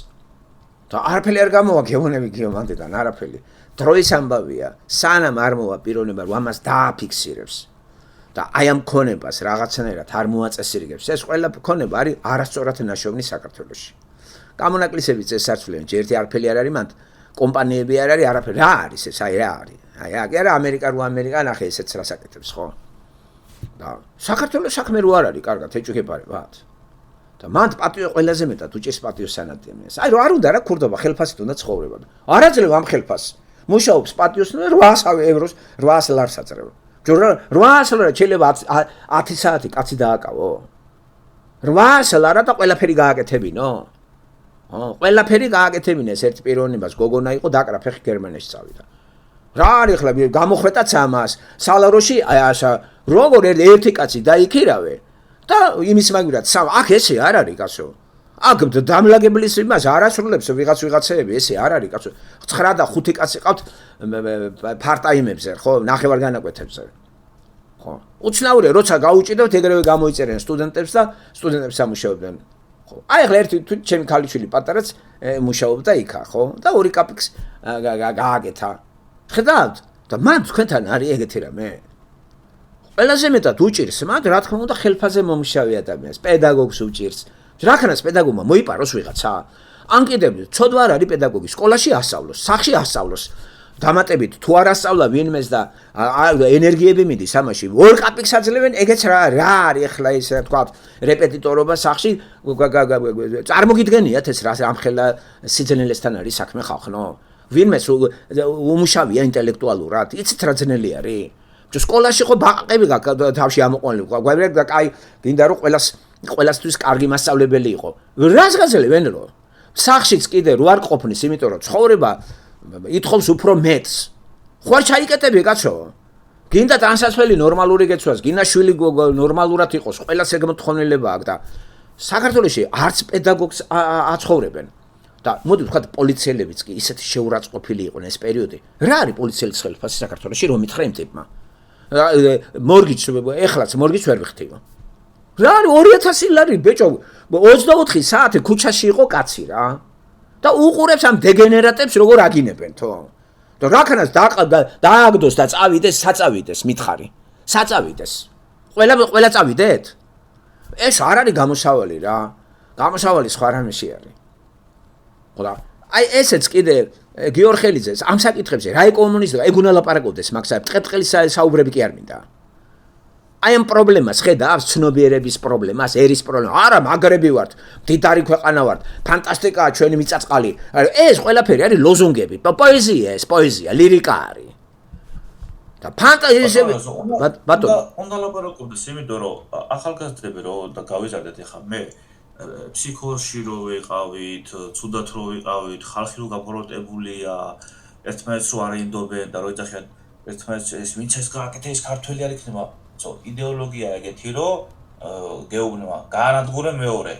და არაფერი არ გამოვა გეუბნები გიომანდიდან არაფერი დროის ამბავია სანამ არ მოვა პიროვნება რომ ამას დააფიქსირებს და აი ამ ქონებას რაღაცნაირად არ მოაწესრიგებს ეს ყველა ქონება არის არასწორად ნაშოვნი საქართველოში გამონაკლისები წესარცვლიან ერთი არაფერი არ არის მანდ კომპანიები არ არის არაფერი რა არის ეს აი რა არის აი არა ამერიკა ნახე ესეც რას აკეთებს ხო და საქართველოს საქმე რო არ არის კარგად ეჭვგებარებათ და მანდ პატიო ყველაზე მეტად უჭერს პატიოს სანადიამეს აი რო არ უნდა რა ქურდობა ხელფასით უნდა ცხოვრება არაძლევ ამ ხელფასს მუშაობს პატიოს 800 ევროს 800 ლარს აწევ ჯორა 800 ლარი შეიძლება 10 საათი კაცი დააკავო 800 ლარა და ყველაფერი გააკეთებინო ყველაფერი გააკეთებინეს ერთ პიროვნებას გოგონა იყო დაკრა ფეხი გერმანიაში წავიდა რა არის ხლა გამოხვეტაც ამას სალაროში აი ასა როგორ ერთი კაცი დაიქირავე და იმის მაგვრად აქ ესე არ არის კაცო აქ დამლაგებლის იმას არასრულებს ვიღაცეები ესე არ არის კაცო 9 და 5 კაცი ყავთ ფარტაიმებზე ხო ნახევარ განაკვეთებზე ხო უცნაურია როცა გაუჭიდავთ ეგრევე გამოიწერენ სტუდენტებს და სტუდენტებს ამუშავებდნენ ხო აი ახლა ერთი თუ ჩემი ქალიშვილი პატარაც მუშაობდა იქა ხო და 2 კაპიკს გააკეთა ხედავთ და მან თქვენთან არის ეგეთი რამე ყველაზე მეტად უჭირს მათ რა თქმა უნდა ხელფასზე მომუშავე ადამიანს პედაგოგს უჭირს რაკანას პედაგოგმა მოიპაროს ვიღაცა ან კიდევ ცოდვა არ არის პედაგოგი სკოლაში ასწავლოს სახში ასწავლოს დამატებით თუ არ ასწავლა ვინმეს და ენერგიები მიდის ამაში 2 კაპიკს აძლევენ ეგეც რა არის ახლა ეს რა თქვა რეპეტიტორობა სახში წარმოგიდგენიათ ეს რა ამხელა სიძნელესთან არის საქმე ხალხო ვინმეს უმუშავია ინტელექტუალურად იცით რა ძნელი არის სკოლაში ხო ბაყები თავში ამოყვანილი გვაგვერად და კაი გინდა რომ ყველასთვის კარგი მასწავლებელი იყო რას გაზელევენ რო სახშიც კიდე რო არ ყოფნის იმიტომ რომ ცხოვრება ითხოვს უფრო მეტს ხო არ ჩაიკეტები კაცო გინდა თანსაცველი ნორმალური გეცვას გინდა შვილი ნორმალურად იყოს ყველას ეგ მოთხოვნილება აქვს და საქართველოში არც პედაგოგს აცხოვრებენ და მოდი ვთქვათ პოლიციელებიც კი ისეთი შეურაცხყოფილი იყვნენ ეს პერიოდი რა არის პოლიციელის ხელფასი საქართველოში რომ მითხრა იმ ტიპმა მორგიც ეხლაც მორგიც ვერ ვიხტიო რა არის 2000 ლარი ბეჭო 24 საათი ქუჩაში იყო კაცი რა და უყურებს ამ დეგენერატებს როგორ აგინებენ თო და რაკანას დააგდოს და წავიდეს საწავიდეს მითხარი საწავიდეს ყველა წავიდეთ ეს არ არის გამოსავალი რა გამოსავალი სხვა რამეში არის ხო და აი ესეც კიდე გიორხელიძეს ამ საკითხებზე რა ეკონომისტი ეგ უნდა ლაპარაკობდეს მაგსა ტყეპყელის საუბრები კი არ მინდა აი ამ პრობლემას ხედავს ცნობიერების პრობლემას ერის პრობლემა არა მაგრები ვართ დიდარი ქვეყანა ვართ ფანტასტიკაა ჩვენი მიწაწყალი ეს ყველაფერი არის ლოზუნგები პოეზია ეს პოეზია ლირიკა არის და ფანტაზიები ბატონო უნდა ლაპარაკობდეს, იმიტომ რომ ახალგაზრდები რომ და გავიზარდეთ ეხლა მე ფსიქოში რო ვიყავით, ცუდად რო ვიყავით, ხალხი რო გაფორტებულია, ერთმანეთს რო არინდობენ და რო იძახიან ერთმანეთს ეს ვინც ეს გააკეთე ეს ქართველი არ იქნება. იდეოლოგია ეგეთი რომ გეუბნება გაანადგურე მეორე.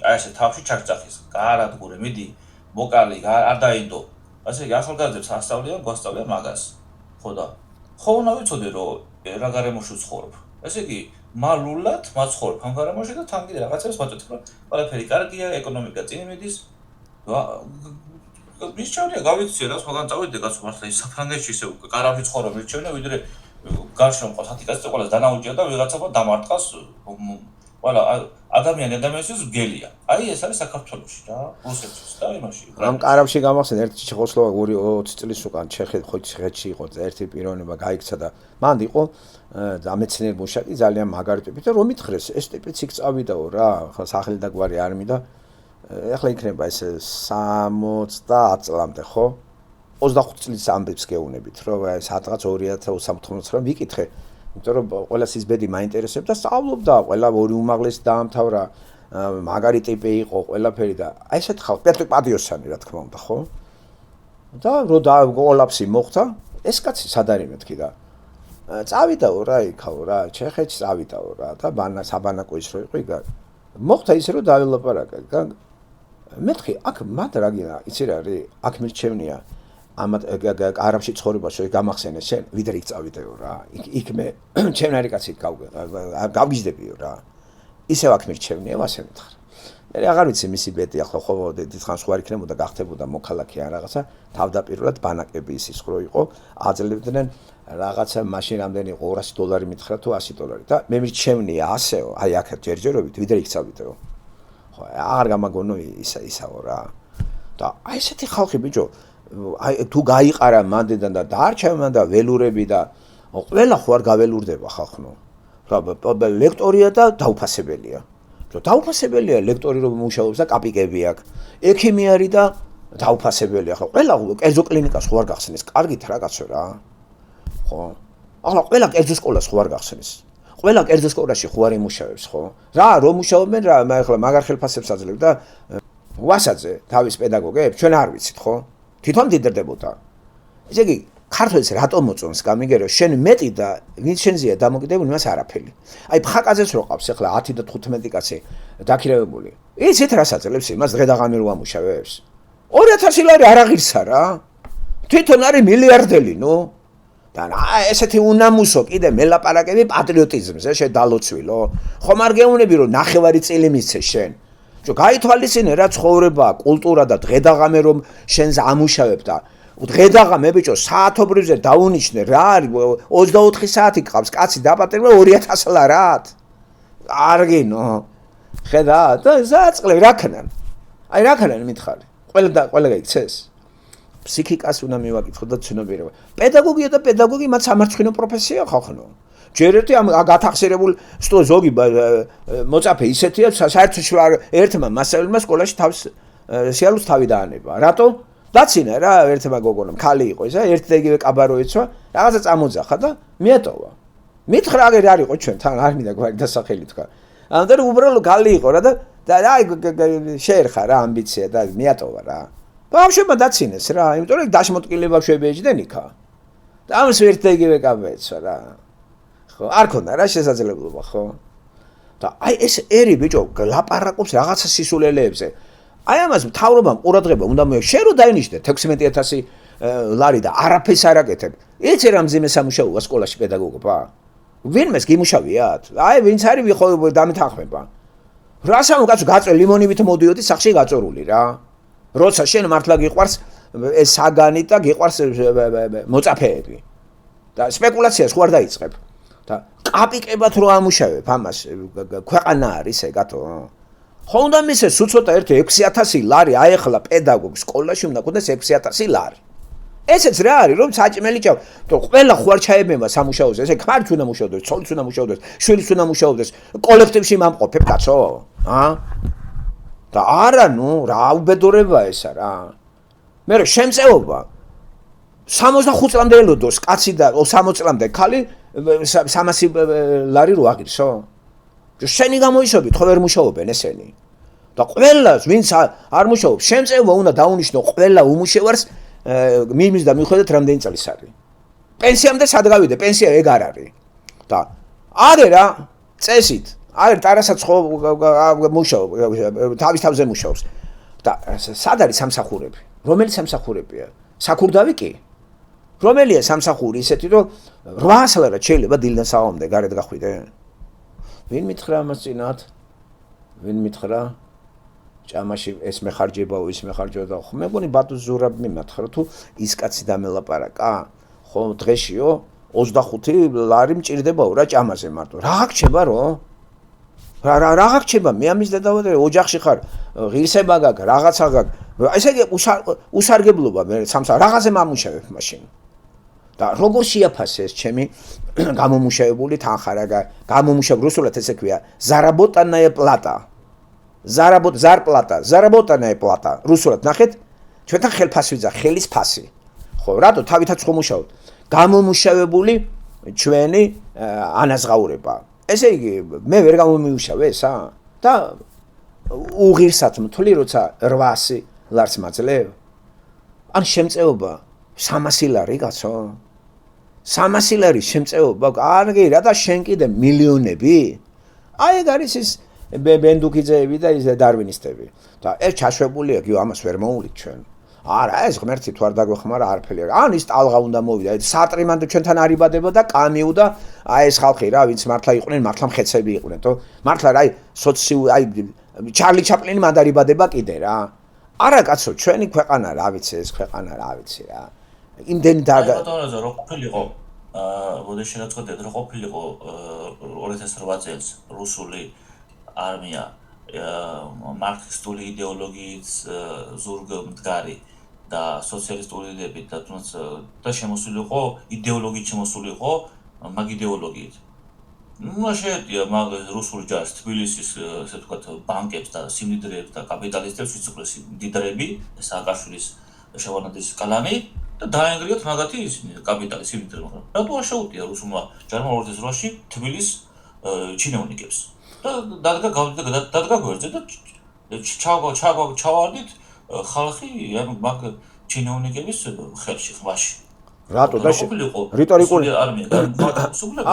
აი ესე თავში ჩაგწახის, გაანადგურე, მიდი, მოკალი, არ დაინდო. ასე იგი ახალგაზრდებს ასწავლიან, გვასწავლიან მაგას. ხო და ხო უნდა ვიცოდე რომ რა გარემოში ვცხოვრობ. ესე იგი მალულად მაცხოვრებ ამ გარემოში და თან კიდე რაღაცებს ვაწვევთ, რომ ყველაფერი კარგია, ეკონომიკა წინ მიდის. მის ჩავდია გავიქცე რა, სხვაგან წავიდე კაცო მართლა ის საფრანგეთში ისე კარავში ცხოვრობ მირჩევნე, ვიდრე გარშემო ყავს 10 კაცი ყველას დანაუჭია და ვიღაცამა დამარტყას ყველა ადამიანის გელია. აი ეს არის საქართველოში რა, რუსეთში და იმაში. ამ კარავში გამახსენ ერთი ჩეხოსლოვაკი 20 წლის უკან ჩეხეთში იყო ერთი პიროვნება გაიქცა და მანდ იყო ამეცნიერ მუშაკი ძალიან მაგარი ტიპი და რომ მითხრეს ეს ტიპიც იქ წავიდაო რა, ხა სახელი და გვარი არ მინდა. ეხლა იქნება ეს 60 წლამდე ხო? 25 წლის ამბებს გეუბნებით, რომ სადღაც 2019 რომ ვიკითხე, იმიტომ რომ ყველას ის ბედი მაინტერესებდა, სწავლობდა, ყველა ორი უმაღლესი დაამთავრა, მაგარი ტიპი იყო, ყველაფერი და აი ესეთ ხალხი, პეტრე პადიოსანი რა თქმა უნდა, ხო? და რო კოლაფსი მოხდა, ეს კაცი სად არის მეთქი და წავიდაო რა იქაო რა, ჩეხეთში წავიდაო რა და საბანაკო ის რო იყო იქ მოხდა ისე რომ დავილაპარაკა. მეთქი აქ მათ რა გინა, იცი რა არის, აქ მირჩევნია ამ არაბში ცხოვრებაში გამახსენე შენ ვიდრე იქ წავიდეო რა იქ მე ჩემნარი კაცი გავგიჟდებიო რა ისევ აქ მირჩევნია ასე მითხრა მე აღარ ვიცი მისი ბედი ახლა ხო დიდხანს ხوار იქნებოდა გახდებოდა მოქალაქე ან რაღაცა თავდაპირველად ბანაკები ის რო იყო აძლევდნენ რაღაცა მაშინ რამდენი იყო $200 მითხრა თუ $100 და მე მირჩევნია ასეო აი აქ ჯერჯერობით ვიდრე იქ წავიდეო ხო აღარ გამაგონო ისაო რა და აი ესეთი ხალხი ბიჭო აი თუ გაიყარა მანდიდან და დარჩა მან და ველურები და ყველა ხო არ გაველურდება ხალხნო. რა ლექტორია და დაუფასებელია. რომ დაუფასებელია ლექტორი რომ მუშაობს და კაპიკები აქვს. ექიმი არის და დაუფასებელია ხო. ყველა კერძო კლინიკას ხო არ გახსნის. კარგით რა კაცო რა. ხო. ახლა ყველა კერძო სკოლას ხო არ გახსნის. ყველა კერძო სკოლაში ხო არ იმუშავებს ხო. რა რომ მუშაობენ რა ახლა მაგარ ხელფასებს აძლევ და ვასაძე თავის პედაგოგებს ჩვენ არ ვიცით ხო. თვითონ დიდრდებოდა. ესე იგი, ქართველს რატომ მოწონს გამიგერო, შენ მეტი და ვინც შენზეა დამოკიდებული, მას არაფერი. აი, ფხაკაძეს რო ყავს ახლა 10 და 15 კაცი დაქირავებული. იცით რას აძლევს იმას დღე და ღამე რო ამუშავებს. 2000 ლარი არ აღირსა რა. თვითონ არის მილიარდელი, ნუ. და ესეთი უნამუსო კიდე მელაპარაკები პატრიოტიზმზე შედალოცვილო. ხომ არ გეუბნები რომ ნახევარი წელი მისცე შენ. Jo გაითვალისწინე რა ცხოვრება, კულტურა და დღედაღამე რომ შენს ამუშავებ და დღედაღამე ბიჭო საათობრივზე დაუნიშნე რა არის 24 საათი გყავს კაცი დაპატერება 2000 ლარად. არგინო. ხედა და ზაწყლე რა ქნან. აი რა ქნან მითხარი. ყველა გაიქცეს. ფსიქიკას უნდა მივაკითხო და ცნობიერება. პედაგოგია და პედაგოგი მათ სამარცხვინო პროფესია ხალხნო. ჯერ ერთი ამ გათახსირებულ ზოგი მოწაფე ისეთია საერთოდ ერთმა მასწავლებელმა სკოლაში თავს სიალოს თავი დაანება. რატო? დაცინა რა ერთმა გოგონამ ხალი იყო ისა ერთ და იგივე კაბარო ეცვა, რაღაცა წამოძახა და მიატოვა. მითხრა აგერ არ იყო ჩვენ თან არ მინდა გვარი დასახელი თქვა. ამიტომ უბრალოდ ხალი იყო რა და აი შეერხა რა ამბიცია და მიატოვა რა. ბავშვებმა დაცინეს რა, იმიტომ რომ დაშმოტკილი ბავშვები ეჯდნენ იქა. და ამას ერთ და იგივე კაბა ეცვა რა. ხო არ ქონდა რა შესაძლებლობა ხო და აი ეს ერი ბიჭო ლაპარაკობს რაღაცა სისულელეებზე აი ამას მთავრობამ ყურადღება უნდა მოექცეს შენ რო დაინიშნე 16000 ლარი და არაფერს არ აკეთებ იცი რა მძიმე სამუშაოა სკოლაში პედაგოგობა ვინმეს გიმუშავიათ აი ვინც არის ვიხო დამეთანხმება რასამო კაცო გაწვე ლიმონივით მოდიოდი სახში გაწორული რა როცა შენ მართლა გიყვარს ეს საგანი და გიყვარს მოწაფეები და სპეკულაციას ხო არ დაიწყებ და კაპიკებად რო ამუშავებ ამას ქვეყანა არის ეგათო ხო უნდა მისეს უცოტა ერთი 6000 ლარი აეხლა პედაგოგ სკოლაში უნდა გქონდეს 6000 ლარი ესეც რა არის რომ საჭმელი ჭამ თუ ყველა ხო არ ჩაებება სამუშაოზე ესე ხარც უნდა მუშაობდეს ცოლიც უნდა მუშაობდეს შვილიც უნდა მუშაობდეს კოლექტივში მამყოფებ კაცო და არა ნუ რა უბედურება ესა რა მე შემწეობა 65 წლამდე ელოდოს კაცი და 60 წლამდე ქალი 300 ლარი რო აღირსო? შენი გამოიშობით ხო ვერ მუშაობენ ესენი? და ყველას ვინც არ მუშაობს, შემწევა უნდა დაუნიშნო ყველა უმუშევარს მიმის და მიხედეთ რამდენი წელი არის. პენსიამდე სად გავიდე? პენსია ეგ არ არის. და არის რა წესით. არის ტარასაც ხო მუშაობს, თავის თავზე მუშაობს. და სად არის სამსახურები? რომელი სამსახურებია? საქურდავი კი? რომელია სამსახური ისეთი, რომ 800 ლარად შეიძლება დილიდან საღამომდე გარეთ გახვიდე? ვინ მითხრა ამას წინათ? ვინ მითხრა? ჭამაში ეს მეხარჯებაო, ის მეხარჯებაო. ხო მე მგონი ბატონ ზურაბ მიმათხრა თუ ის კაცი დამელაპარაკა? ხო დღეშიო 25 ლარი მჭირდებაო რა ჭამაზე მარტო. რა გაქჩება რო? რა გაქჩება? მე ამის დედავადე ოჯახში ხარ, ღირსება გაქვს, რაღაცა გაქვს. ესე იგი უსარგებლობა მე სამსა რაღაცე მამუშავებ მაშინ. და როგორ შეაფასე ეს ჩემი გამომუშავებული თანხა რა გამომუშავ რუსულად ესე ქვია заработанная плата. заработанная плата. რუსულად ნახეთ ჩვენთან ხელფასი ვიძა, ხელის ფასი. ხო, რატო თავითაც ხო მუშაობთ? გამომუშავებული ჩვენი ანაზღაურება. ესე იგი მე ვერ გამომიუშავე ესა და უღირსად მთვლი როცა 800 ლარს მაძლევ? ან შემწეობა 300 ლარი კაცო? 300 ლარი შემწეობა? კარგი რა და შენ კიდე მილიონები? აი ეგ არის ის ბენდუკიძეები და ის დარვინისტები. და ეს ჩაშვებულია გიო ამას ვერ მოულით ჩვენ. არა ეს ღმერთი თუ არ დაგვეხმარა არაფერი არ. ან ის ტალღა უნდა მოვიდა. სატრიმანდ ჩვენთან არიბადებოდა კამიუ და აი ეს ხალხი რა ვინც მართლა იყვნენ, მართლა მხეცები იყვნენ, თო მართლა რა აი აი ჩარლი ჩაპლინი მანდარიბადება კიდე რა. არა კაცო, ჩვენი ქვეყანა რა ვიცი ეს ქვეყანა რა ვიცი რა. იმდენი დაგა ბატონოზე რო ყოფილიყო მოდეში რაწყვეტეთ რო ყოფილიყო 2008 წელს რუსული არმია მარქსისტული იდეოლოგიით ზურგმდგარი და სოციალისტური იდეებით და თუნდაც და შემოსულიყო იდეოლოგიით შემოსულიყო მაგ იდეოლოგიით. ну შეეტია მაგ რუსული ჯარს თბილისის ესე ვთქვათ ბანკებს და სიმდიდრეებს და კაპიტალისტებს ვინც უკვე სიმდიდრეები სააკაშვილის შევანაძის კალანი და დაენგრიოთ მაგათი ისინი კაპიტალის სიმდიდრე მაგრამ რატო არ შეუტია რუსულმა ჯარმა 2008-ში თბილის ჩინოვნიკებს და დადგა გვერდზე და ჩავარდით ხალხი მაგ ჩინოვნიკების ხელში ხვაში რატო და რიტორიკული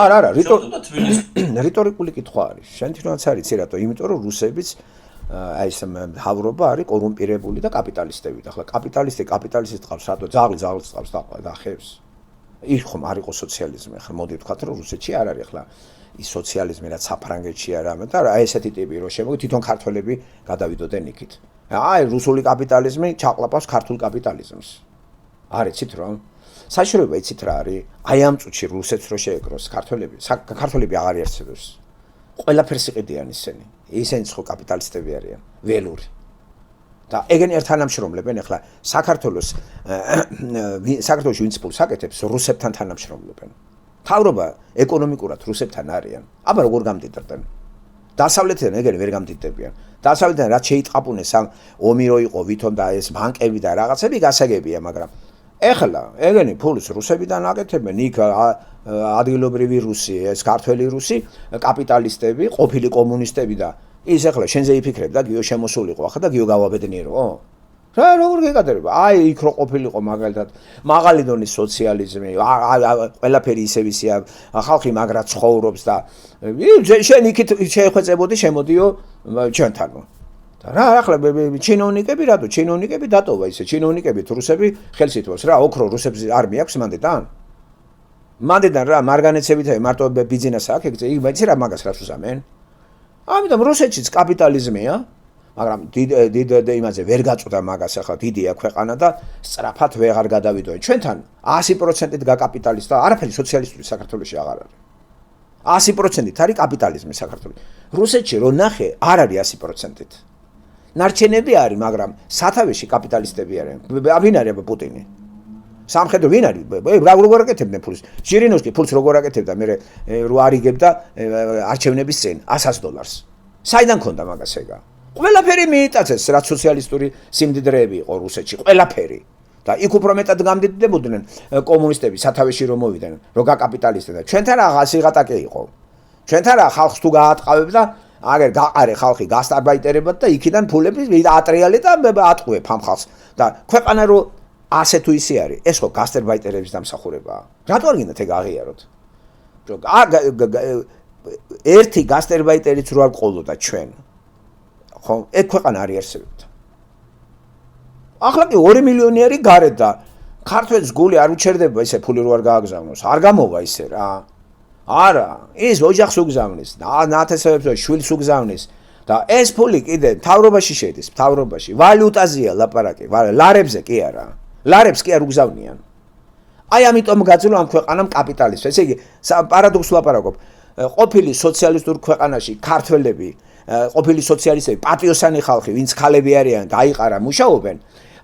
არა რიტორიკული კითხვა არის შენ თვითონაც არიცი რატო იმიტომ რომ რუსებიც აი ეს მთავრობა არის კორუმპირებული და კაპიტალისტები და ახლა კაპიტალისტის წყავს რატო ძაღლს წყავს და ხებს ის ხომ არ იყო სოციალიზმი ახლა მოდი ვთქვათ რომ რუსეთში არ არის ახლა ის სოციალიზმი რაც საფრანგეთში არა და აი ესეთი ტიპი რომ შემოგვი თვითონ ქართველები გადავიდოდნენ იქით აი რუსული კაპიტალიზმი ჩაყლაპავს ქართულ კაპიტალიზმს არ იცით რომ საშუალება იცით რა არის? აი ამ წუთში რუსეთს რო შეეკროს ქართველები აღარ იარსებებს. ყველაფერს იყიდიან ისინი. ისინი ხო კაპიტალისტები არიან, ველური. და ეგენი ერთ თანამშრომლებენ ახლა საქართველოში ვინც ფულს აკეთებს რუსებთან თანამშრომლებენ. თავრობა ეკონომიკურად რუსებთან არიან. აბა როგორ გამდიდრდნენ? დასავლეთიდან ეგენი ვერ გამდიდრდებიან. დასავლეთიდან რაც შეიტყაპუნეს ამ ომი რო იყო ვითომ და ეს ბანკები და რაღაცები გასაგებია, მაგრამ ეხლა ეგენი ფულს რუსებიდან აკეთებენ იქ ადგილობრივი რუსი ეს ქართველი რუსი კაპიტალისტები ყოფილი კომუნისტები და ის ეხლა შენზე იფიქრებ და გიო შემოსულიყო ახლა და გიო გავაბედნიერო რა როგორ გეკადრება აი იქ რო ყოფილიყო მაგალითად მაღალი დონის სოციალიზმი ყველაფერი ისევისია ხალხი მაგრა ცხოვრობს და შენ იქით შეხვეწებოდი შემოდიო ჩვენთანო და რა ახლა ჩინოვნიკები რატო ჩინოვნიკები დატოვა ისე ჩინოვნიკები რუსები ხელს ითვალს რა ოქრო რუსებს არ მიაქვს მანდედან რა მარგანეცებით მარტო ბიზნეს აქვს ეგ იქ მეცი რა მაგას რას უსამენ ამიტომ რუსეთშიც კაპიტალიზმია მაგრამ დიდ იმაზე ვერ გაწუდა მაგას ახლა დიდია ქვეყანა და სწრაფად ვეღარ გადავიდოენ ჩვენთან 100%-ით გაკაპიტალისტა არაფერი სოციალისტური საქართველოში აღარ არის 100%-ით არის კაპიტალიზმი საქართველოში რუსეთში რო ნახე არ არის 100%-ით ნარჩენები არის, მაგრამ სათავეში კაპიტალისტები არიან. ვინ არის პუტინი? სამხედრო ვინ არის? როგორ აკეთებდნენ ფულს? ჟირინოვსკი ფულს როგორ აკეთებდა? მე რო არიგებდა არჩევნების წინ $100. საიდან ქონდა მაგას ეგა? ყველაფერი მიიტაცეს, რაც სოციალისტური სიმდიდრეები იყო რუსეთში, ყველაფერი. და იქ უფრო მეტად გამდიდდებოდნენ კომუნისტები სათავეში რომ მოვიდნენ, რომ გაკაპიტალისტდნენ და ჩვენთან რა სიღატაკე იყო. ჩვენთან რა ხალხს თუ გაატყავებ და აგერ გაყარე ხალხი გასტარბაიტერებად და იქიდან ფულები ატრიალე და ატყუებ ამ ხალხს და ქვეყანა რომ ასე თუ ისე არის, ეს ხო გასტარბაიტერების დამსახურებაა. რატო არ გინდათ ეგ აღიაროთ? ერთი გასტარბაიტერიც რო არ ყოლოდა ჩვენ. ხო, ეგ ქვეყანა არ იარსებებდა. ახლა კი 2 მილიონი არის გარეთ და ქართველს გული არ უჩერდება ისე ფული რო არ გააგზავნოს. არ გამოვა ისე რა. არა, ის ოჯახს უგზავნის, ნათესავებს შვილს უგზავნის და ეს ფული კიდე მთავრობაში შედის, მთავრობაში. ვალუტაზეა ლაპარაკი, ლარებზე კი არა. ლარებს კი არ უგზავნიან. აი ამიტომ გაძლო ამ ქვეყანამ კაპიტალიზმს. ესე იგი, პარადოქსს ლაპარაკობ. ყოფილი სოციალისტურ ქვეყანაში ქართველები, ყოფილი სოციალისტები, პატიოსანი ხალხი, ვინც ქალები არიან, გაიყარა, მუშაობენ.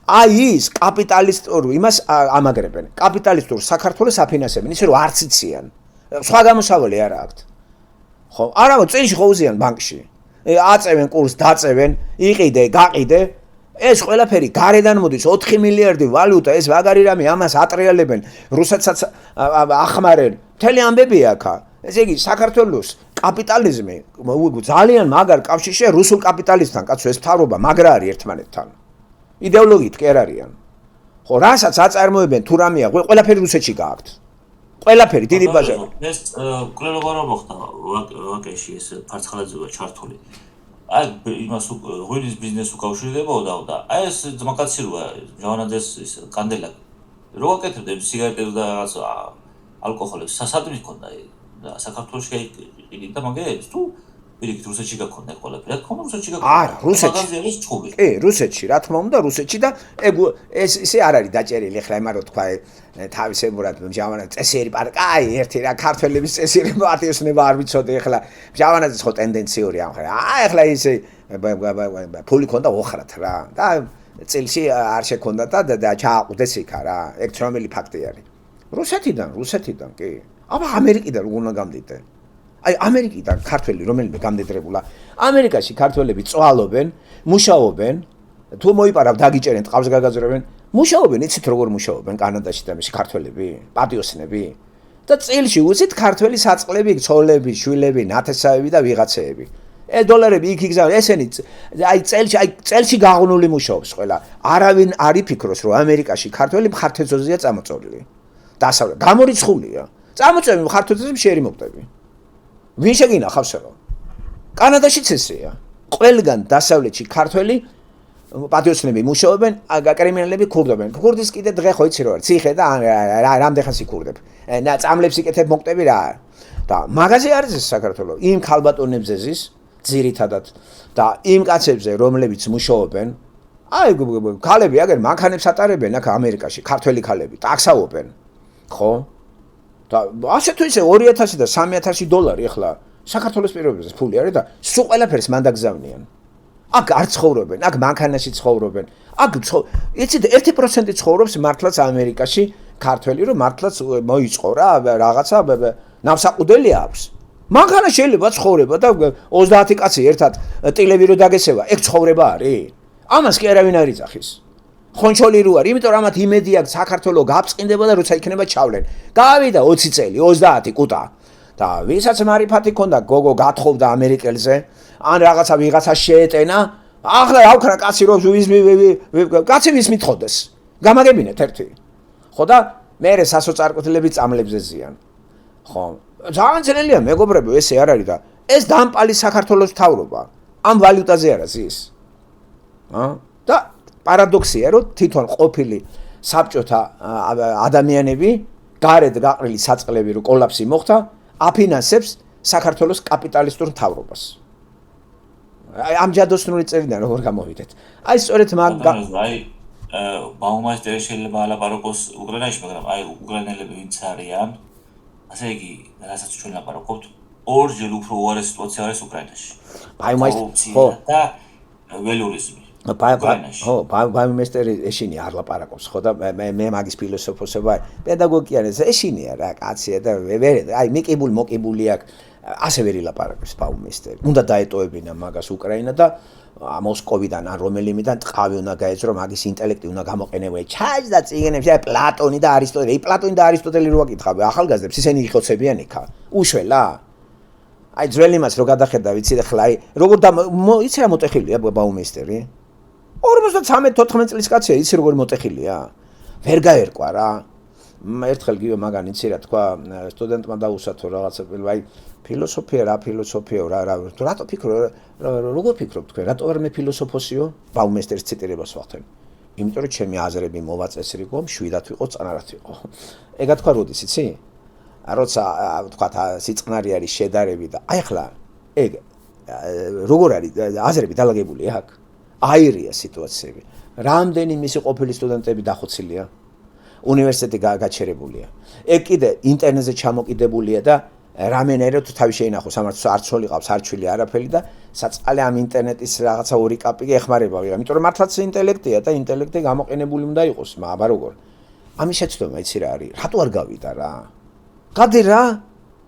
აი ის კაპიტალისტურ იმას ამაგრებენ. კაპიტალისტურ საქართველოს აფინანსებენ, ისე რომ არც იციან. სხვა გამოსავალი არა აქვთ. ხო, არა, წინში ხო უზიან ბანკში. აწევენ კურს, დაწევენ, იყიდე, გაყიდე. ეს ყველაფერი გარედან მოდის 4 მილიარდი ვალუტა, ეს მაგარი რამე, ამას ატრიალებენ, რუსეთსაც ახმარენ. მთელი ამბებია აქა. ესე იგი, საქართველოს კაპიტალიზმი ძალიან მაგარ კავშირშია რუსულ კაპიტალისტთან, კაცო, ეს მთავრობა მაგრა არის ერთმანეთთან. იდეოლოგიით კი არ არიან. ხო, რასაც აწარმოებენ თუ რამეა, ყველაფერი რუსეთში გააქვთ. ყველაფერი დიდი ბაზარი. ეს კვლევა რა მოხდა ვაკეში ეს ფარცხალაძეა ჩართული. აი იმას ღვინის ბიზნესს უკავშირდებოდა და აი ეს ძმაკაცი როა ჯავანაძეს ის კანდელა რო აკეთებდა სიგარეტებს და რაღაც ალკოჰოლებს სასადმი ჰქონდა და საქართველოს შეიყიდა და მაგერებს თუ პირიქით რუსეთში გაქონდა ყველაფერი რა თქმა უნდა რუსეთში გაქონდა არა რუსეთში კი რუსეთში რა თქმა უნდა რუსეთში და ეს ისე არ არის დაჭერილი ახლა იმარო თქვა თავისებურად ჯავანაძე წესიერი აი ერთი რა ქართველების წესიერი პარტიოსნება არ ვიცოდი ახლა ჯავანაძეს ხო ტენდენციური ამ ხარ აი ახლა ისე ფული ქონდა ოხრათ რა და წელში არ შექონდა და ჩააყუდეს იქა რა ეგ ცნობილი ფაქტი არის რუსეთიდან კი აბა ამერიკიდან როგორ უნდა გამდიდე აი ამერიკიდან ქართველი რომელიმე გამდიდრებულა ამერიკაში ქართველები წვალობენ მუშაობენ თუ მოიპარავ დაგიჭერენ ტყავს გაგაზრებენ მუშაობენ იცით როგორ მუშაობენ კანადაში და მისი ქართველები პატიოსნები და წილში უცით ქართველი საწყლები ცოლები შვილები ნათესავები და ვიღაცეები $1 იქ იგზავნენ ესენი აი წელში გაღუნული მუშაობს ყველა არავინ არ იფიქროს რომ ამერიკაში ქართველი მხართეწოზია წამოწოლილი დასავლეთ გამორიცხულია წამოწევი მხართეწოზი შეერი მოგდები ვინ შეგინახავს რა კანადაშიც ესეა ყველგან დასავლეთში ქართველი პატიოსნები მუშაობენ კრიმინალები ქურდობენ ქურდის კიდე დღე ხო იცი რა ციხე და რამდენხანს იქურდებ წამლებს იკეთებ მოკტები რა და მაღაზია არის ეს საქართველოს იმ ქალბატონებზე ზის ძირითადად და იმ კაცებზე რომლებიც მუშაობენ აი ქალები აგერ მანქანებს ატარებენ აქ ამერიკაში ქართველი ქალები ტაქსაობენ ხო და ასე თუ ისე $2000 და $3000 ახლა საქართველოს პირობებზე ფული არის და სულ ყველაფერს მან დაგზავნიან აქ არ ცხოვრობენ აქ მანქანაში ცხოვრობენ აქ იცით 1% ცხოვრობს მართლაც ამერიკაში ქართველი რომ მართლაც მოიწყო რა რაღაცა ნავსაყუდელი აქვს მანქანა შეიძლება ცხოვრება და 30 კაცი ერთად ტილები რო დაგესევა ეგ ცხოვრება არის ამას კი არავინ არ იძახის ხონჩოლი რო არის იმიტომ რომ ამათ იმედი აქვს საქართველოს გაფწყინდება და როცა იქნება ჩავლენ გავიდა 20 წელი 30 კუტა და ვისაც მარიფათი ქონდა გოგო გათხოვდა ამერიკელზე ან რაღაცა ვიღაცა შეეტენა ახლა რა ვქნა კაცი რომ კაცი ვის მithოდეს გამაგებინეთ ერთი ხო და მე სასოწარკვეთილები წამლებზე ზიან ხო ძალიან ძნელია მეგობრებო ესე არ არის და ეს დამპალი საქართველოს მთავრობა ამ ვალუტაზე არა ზის და პარადოქსია რომ თვითონ ყოფილი საბჭოთა ადამიანები გარეთ გაყრილი საწყლები რომ კოლაფსი მოხდა აფინანსებს საქართველოს კაპიტალისტურ მთავრობას აი ამ ჯადოსნური წერიდან როგორ გამოვიდეთ აი სწორედ მაგ აი ბაუმაისტერი შეიძლება ალაპარაკოს უკრაინაში მაგრამ აი უკრაინელები ვინც არიან ასე იგი რასაც ჩვენ ლაპარაკობთ ორჯერ უფრო უარესი სიტუაცია არის უკრაინაში ბაუმაისტერი ხო და ველურიზმი ხო ბაუმაისტერი ეშინი არ ლაპარაკობს ხო და მე მაგის ფილოსოფოსობა პედაგოგია ეშინია რა კაცია და აი მოკებული აქვს ასე ვერი ლაპარაკობს ბაუმაისტერი უნდა დაეტოვებინა მაგას უკრაინა და მოსკოვიდან ან რომელიმედან ტყავი უნდა გაეცრო, მაგის ინტელექტი უნდა გამოყენებო. ჩაჯ და წიგნებში პლატონი და არისტოტელი, პლატონი და არისტოტელი რო ვაკითხავ, ახალგაზრდებს ისინი იხოცებიან იქა. უშველა. აი ძველი მას რო გადახედა, ვიცი ხლა აი როგორ იცი რა მოტეხილია ბაუმეისტერი? 43-14 წლის კაცია, იცი როგორ მოტეხილია? ვერ გაერკვა რა. ერთხელ გიო მაგან იცი რა თქვა სტუდენტმა დაუსათო რაღაცა აი ფილოსოფია რა რატო ფიქრო როგორ ფიქრობ თქვენ რატო არ მე ფილოსოფოსიო ბაუმეისტერის ციტირებას ვახდენ იმიტომ რომ ჩემი აზრები მოვაწესრიგო მშვიდად ვიყო წანარად ვიყო ეგა თქვა როდის იცი როცა თქვა სიწყნარი არის შედარები და აი ახლა ეგ როგორ არის აზრები დალაგებული აქ აირია სიტუაციები რამდენი მისი ყოფილი სტუდენტები დახოცილია უნივერსიტეტი გაჩერებულია. ეგ კიდე ინტერნეტზე ჩამოკიდებულია და რამენერე თუ თავი შეინახო სამართლოს არ ცოლი ყავს, არ ჩვილი არაფერი და საწყალე ამ ინტერნეტის რაღაცა ორი კაპიკი ეხმარება ვიღა. იმიტომ რომ მართლაც ინტელექტია და ინტელექტი გამოყენებული უნდა იყოს, აბა როგორ. ამის შეცდომა იცი რა არის? რატო არ გავიდა რა? გადი რა?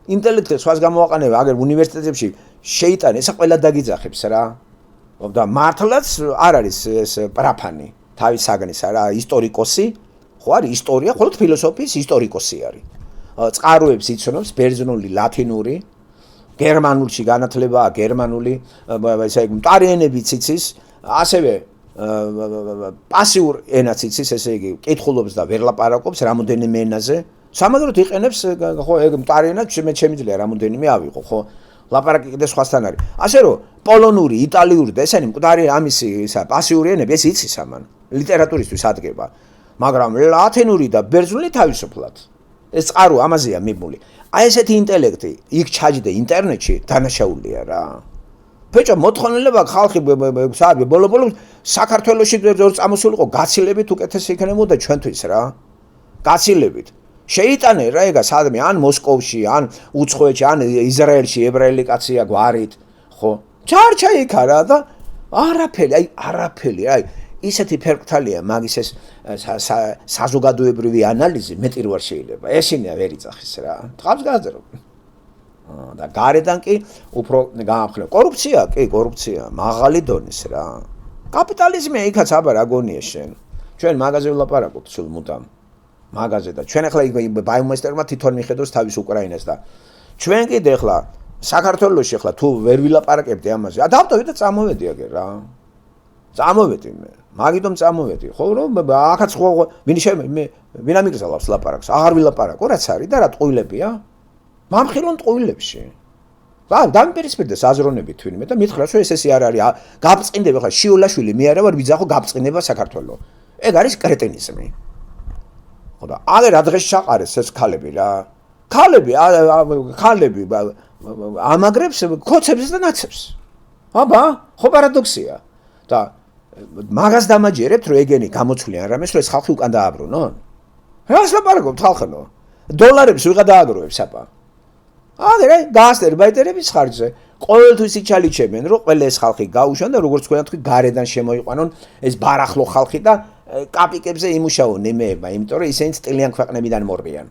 ინტელექტი სხვას გამოვაყენება, აგერ უნივერსიტეტებში შეიტანე, ესა ყველა დაგიძახებს რა. და მართლაც არ არის ეს პრაფანი, თავის საგნისა რა, ისტორიკოსი ხო არის ისტორია, ხოლო ფილოსოფიის ისტორიკოსი არის. წყაროებს იცნობს ბერძნული, ლათინური, გერმანულში განათლებაა გერმანული, ესე იგი მტარიენებიც იცის, ასევე პასიურ ენაც იცის, ესე იგი კითხულობს და ვერ ლაპარაკობს რამოდენიმე ენაზე. სამაგროდ იყენებს ხო ეგ მტარიენად ჩემი ძლია რამოდენიმე ავიღო, ხო? ლაპარაკი კიდე სხვასთან არის. ასე რომ პოლონური, იტალიური და ესენი მკვდარი ამისი ისა პასიური ენები ეს იცის ამან. ლიტერატურისთვის ადგება. მაგრამ ლათინური და ბერძნული თავისუფლად. ეს წყარო ამაზეა მიბმული. აი ესეთი ინტელექტი იქ ჩაჯდე ინტერნეტში დანაშაულია რა. ბეჭო მოთხოვნილება ხალხი საათი ბოლო საქართველოში ძორ წამოსულიყო გაცილებით უკეთესი იქნებოდა ჩვენთვის რა. გაცილებით. შეიტანე რა ეგა სადმე ან მოსკოვში, ან უცხოეთში, ან ისრაელში ებრაელი კაცია გვარით, ხო? ჩარჩა იქა რა და არაფერი, აი ისეთი ფერკთალია მაგის ეს საზოგადოებრივი ანალიზი მეტი როარ შეიძლება. ესინია ვერ იცახის რა. თავს გააძრო. და გარედან კი უფრო გაამხნევ. კორუფცია, მაღალი დონის რა. კაპიტალიზმია იქაც აბა რა გონია შენ. ჩვენ მაღაზიაზე ვლაპარაკობთ სულ მუდამ. მაღაზე და ჩვენ ახლა ბაუმეისტერმა თვითონ მიხედავს თავის უკრაინას და ჩვენ კიდე ახლა საქართველოში ახლა თუ ვერ ვილაპარაკებდი ამაზე. დავტოვე და წამოვედი აგერ რა. წამოვედი მე. მაგიტომ წამოვედი. ხო რომ ახაც ხო ვინ ამიგზავნებს ლაპარაკს. აღარ ვილაპარაკო რაც არის და რა ტყუილებია? მამხილონ ტყუილებში. დამიპირისპირდა საზრონები თვინმე და მითხრა რომ ესე არ არის. გაბწყინდება ხა შიოლაშვილი მე არა ვარ ვიძახო გაბწყინება საქართველოს. ეგ არის კრეტინიზმი. ხო და აღარ დღეს ჩაყარეს ეს ქალები რა. ქალები ამაგრებს ქოცებს და ნაცებს. აბა, ხო პარადოქსია. და მაგას დამაჯერებთ რომ ეგენი გამოცვლიან რამეს რომ ეს ხალხი უკან დააბრუნონ. რას ლაპარაკობთ ხალხო? დოლარებს ვიღა დააგროვებს აბა. აგერე გასტერბაიტერების ხარჯზე. ყოველთვის იჩალიჩებენ რომ ყველა ეს ხალხი გაუშვან და როგორც თქვენ თქვი გარედან შემოიყვანონ ეს ბარახლო ხალხი და კაპიკებზე იმუშაონ იმეება, იმიტომ რომ ისინი წილიან ქვეყნებიდან მორბიან.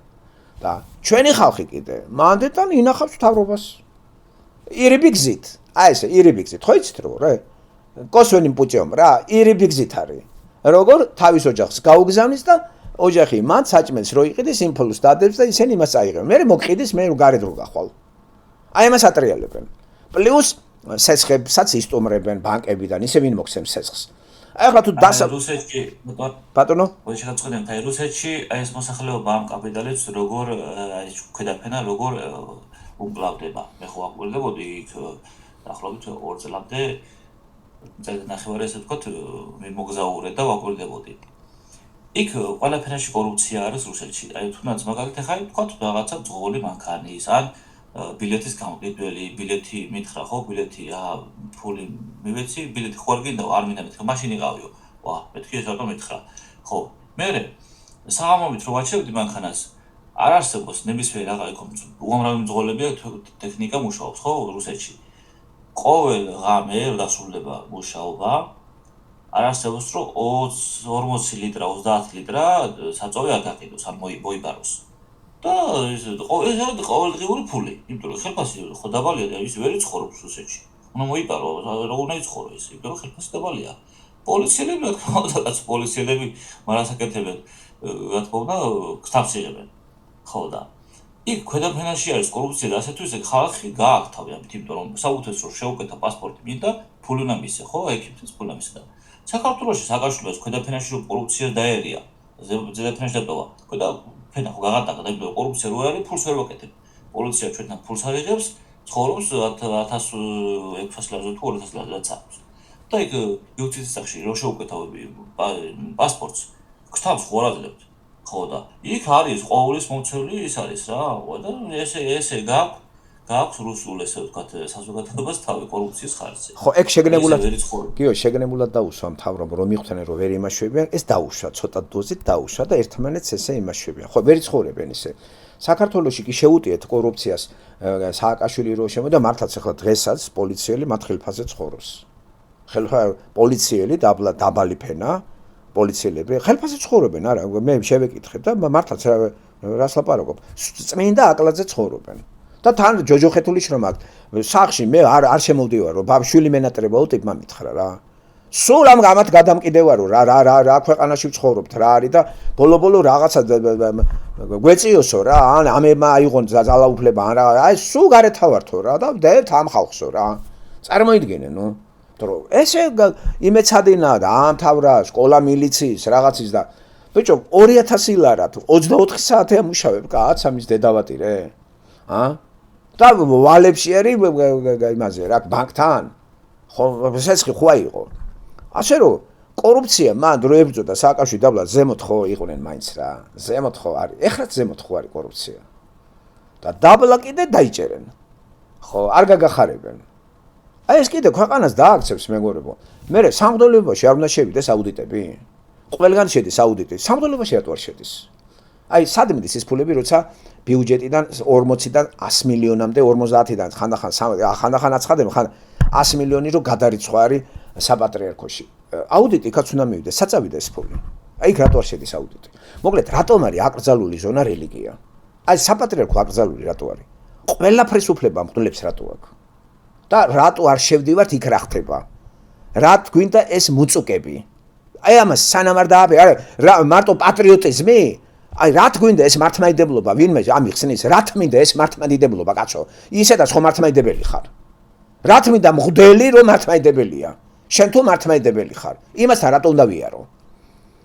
და ჩვენი ხალხი კიდე მანდეთთან ინახავს მთავრობას. ირიბიგზით. აი ესე ირიბიგზით, ხო იცით რო რა? კოსვენი პუჭიომ რა, ირიბიგზით არის. როგორ თავის ოჯახს გაუგზავნის და ოჯახი მან საჭმელს რო იყიდეს იმპულს დადებს და ისინი იმას აიღებენ. მე მოყიდეს მე გარეთ რო გახვალ. აი ამას ატრიალებენ. პლუს სესხებსაც ისტუმრებენ ბანკებიდან, ისე ვინ მოხსენს სესხს. აი ახლა თუ რუსეთში ბატონო ორი შეხედავთ აი რუსეთში აი ეს მოსახლეობა ამ კაპიტალებს როგორ აი ქვედაფენა როგორ უმკლავდება. მე ხო აკვირდებოდი იქ დაახლოებით 2 წლამდე ნახევარი ესე ვთქვათ მიმოგზაურე და ვაკვირდებოდი. იქ ყველაფერში კორუფცია არის რუსეთში. აი თუნდაც მაგალითად ახლა ვთქვათ რაღაცა ძღოლი მანქანის ან ბილეთის გამყიდველი, ბილეთი მითხრა ხო, ბილეთი ფული მივეცი, ბილეთი ხო არ გინდა, არ მინდა მითხრა, მაშინ იყავიო. ვა, მეთქი ეს რატომ მითხრა. ხო, მე საღამომით რო ვაჩერებდი მანქანას, არ არსებობს ნებისმიერ რაღა იქ უამრავი მძღოლებია ტექნიკა მუშაობს, ხო, რუსეთში. ყოველ ღამე დასრულდება მუშაობა, არ არსებობს რომ 40 ლიტრა, 30 ლიტრა საწოვი არ გაყიდოს, არ მოიბაროს. და ეს არის ყოველდღიური ფული, იმიტომ რომ ხელფასი ხო დაბალია და ის ვერ იცხოვრობს რუსეთში. უნდა მოიპარო, როგორ უნდა იცხოვრო ეს, იმიტომ რომ ხელფასდებელია. პოლიციელები რა თქმა უნდა, რაც პოლიციელები მარასაკეთებენ, რა თქმა უნდა, გზავს იღებენ. ხო და იქ ქვედაფენაში არის კორუფცია და ასე თუ ისე ხალხი გააქთავი ამით, იმიტომ რომ საუთეს რომ შეუკეთა პასპორტი მინდა, ფული უნდა მისცე, ხო, ეკიპთის ფული უნდა მისცე და საქართველოში საქართველოს ქვედაფენაში რომ კორუფცია დაერია, ზედაფენაში დატოვა. ქვედაფენა ხო გაღატაკა და იმიტომ რომ კორუფცია რო არის, ფულს ვერ ვაკეთებ. პოლიცია ჩვენთან ფულს არიღებს, ცხოვრობს 1600 ლარზე თუ 2000 ლარზეც აქვს. და იქ იუთის სახში რო შეუკეთა პასპორტს, გზავს ხო არ აძლევთ. ხო და იქ არის ყოვლის მომცველი ის არის რა, და ესე გააქვს რუსულ ესე ვთქვათ საზოგადოებას თავი კორუფციის ხარჯზე. ხო, ეგ შეგნებულად გიო, შეგნებულად დაუსვა მთავრობ რომ მიხვდნენ რომ ვერ იმაშვებიან, ეს დაუშვა, ცოტა დოზით დაუშვა და ერთმანეთს ესე იმაშვებიან. ხო, ვერ იცხოვრებენ ისე. საქართველოში კი შეუტიეთ კორუფციას სააკაშვილი რო შემოდა მართლაც ახლა დღესაც პოლიციელი მათ ხელფასზე ცხოვრობს. პოლიციელი დაბალი ფენა პოლიციელები ხელფასზე ცხოვრობენ, არა, მე შევეკითხებ და მართლაც რას ლაპარაკობ. წმინდა აკლაძე ცხოვრობენ. და თან ჯოჯოხეთული შრომ აქვს. სახში მე არ შემოვდივარ, რომ ბავშვი მენატრებაო ტიპმა მითხრა რა. სულ ამ გამათ გადამკიდევარო რა ქვეყანაში ვცხოვრობთ რა არის და ბოლო რაღაცა გვეწიოსო რა, ან ამება აიღონ ძალაუფლება ან რა, აი სულ გარეთავართო რა და დებთ ამ ხალხსო რა. წარმოიდგინე, ნუ. რომ ესე იმეცადინა და ამთავრა სკოლა მილიციის რაღაცის და ბიჭო 2000 ლარა თუ 24 საათი ამუშავებ კაც ამის დედავატირე? და ვალებში არის იმაზე რა ბანკთან? ხო, სესხი ხო აიღო. ასე რომ კორუფცია მან რო ებრძოდა სააკაშვილი დაბლა ზემოთ ხო იყვნენ მაინც რა. ზემოთ ხო არის. ეხლაც ზემოთ ხო არის კორუფცია. და დაბლა კიდე დაიჭერენ. ხო, არ გაგახარებენ. აი ეს კიდე ქვეყანას დააქცევს მეგობრებო. მე სამღვდელოებაში არ უნდა შევიდეს აუდიტები? ყველგან შედის აუდიტი. სამღვდელოებაში რატო არ შედის? აი სად მიდის ის ფულები, როცა ბიუჯეტიდან 40-დან 100 მილიონამდე 50-დან ხანდახან აცხადებენ, ხან 100 მილიონი რო გადარიცხვა არის საპატრიარქოში. აუდიტი იქაც უნდა მივიდეს, საწავიდა ეს ფული. აი იქ რატო არ შედის აუდიტი? მოკლედ, რატომ არის აკრძალული ზონა რელიგია? აი საპატრიარქო აკრძალული რატო არის? ყველაფრის უფლება მღვდლებს რატო აქვს? და რატო არ შევდივართ იქ რა ხდება? რა გვინდა ეს მუწუკები? აი ამას სანამ არ დააბე, არა მარტო პატრიოტიზმი? აი რა გვინდა ეს მართლმადიდებლობა? ვინმე ამიხსნის, რა თმინდა ეს მართლმადიდებლობა, კაცო? ისედაც ხო მართლმადიდებელი ხარ. რა თმინდა მღვდელი რომ მართლმადიდებელია? შენ თუ მართლმადიდებელი ხარ. იმასთან რატო უნდა ვიარო?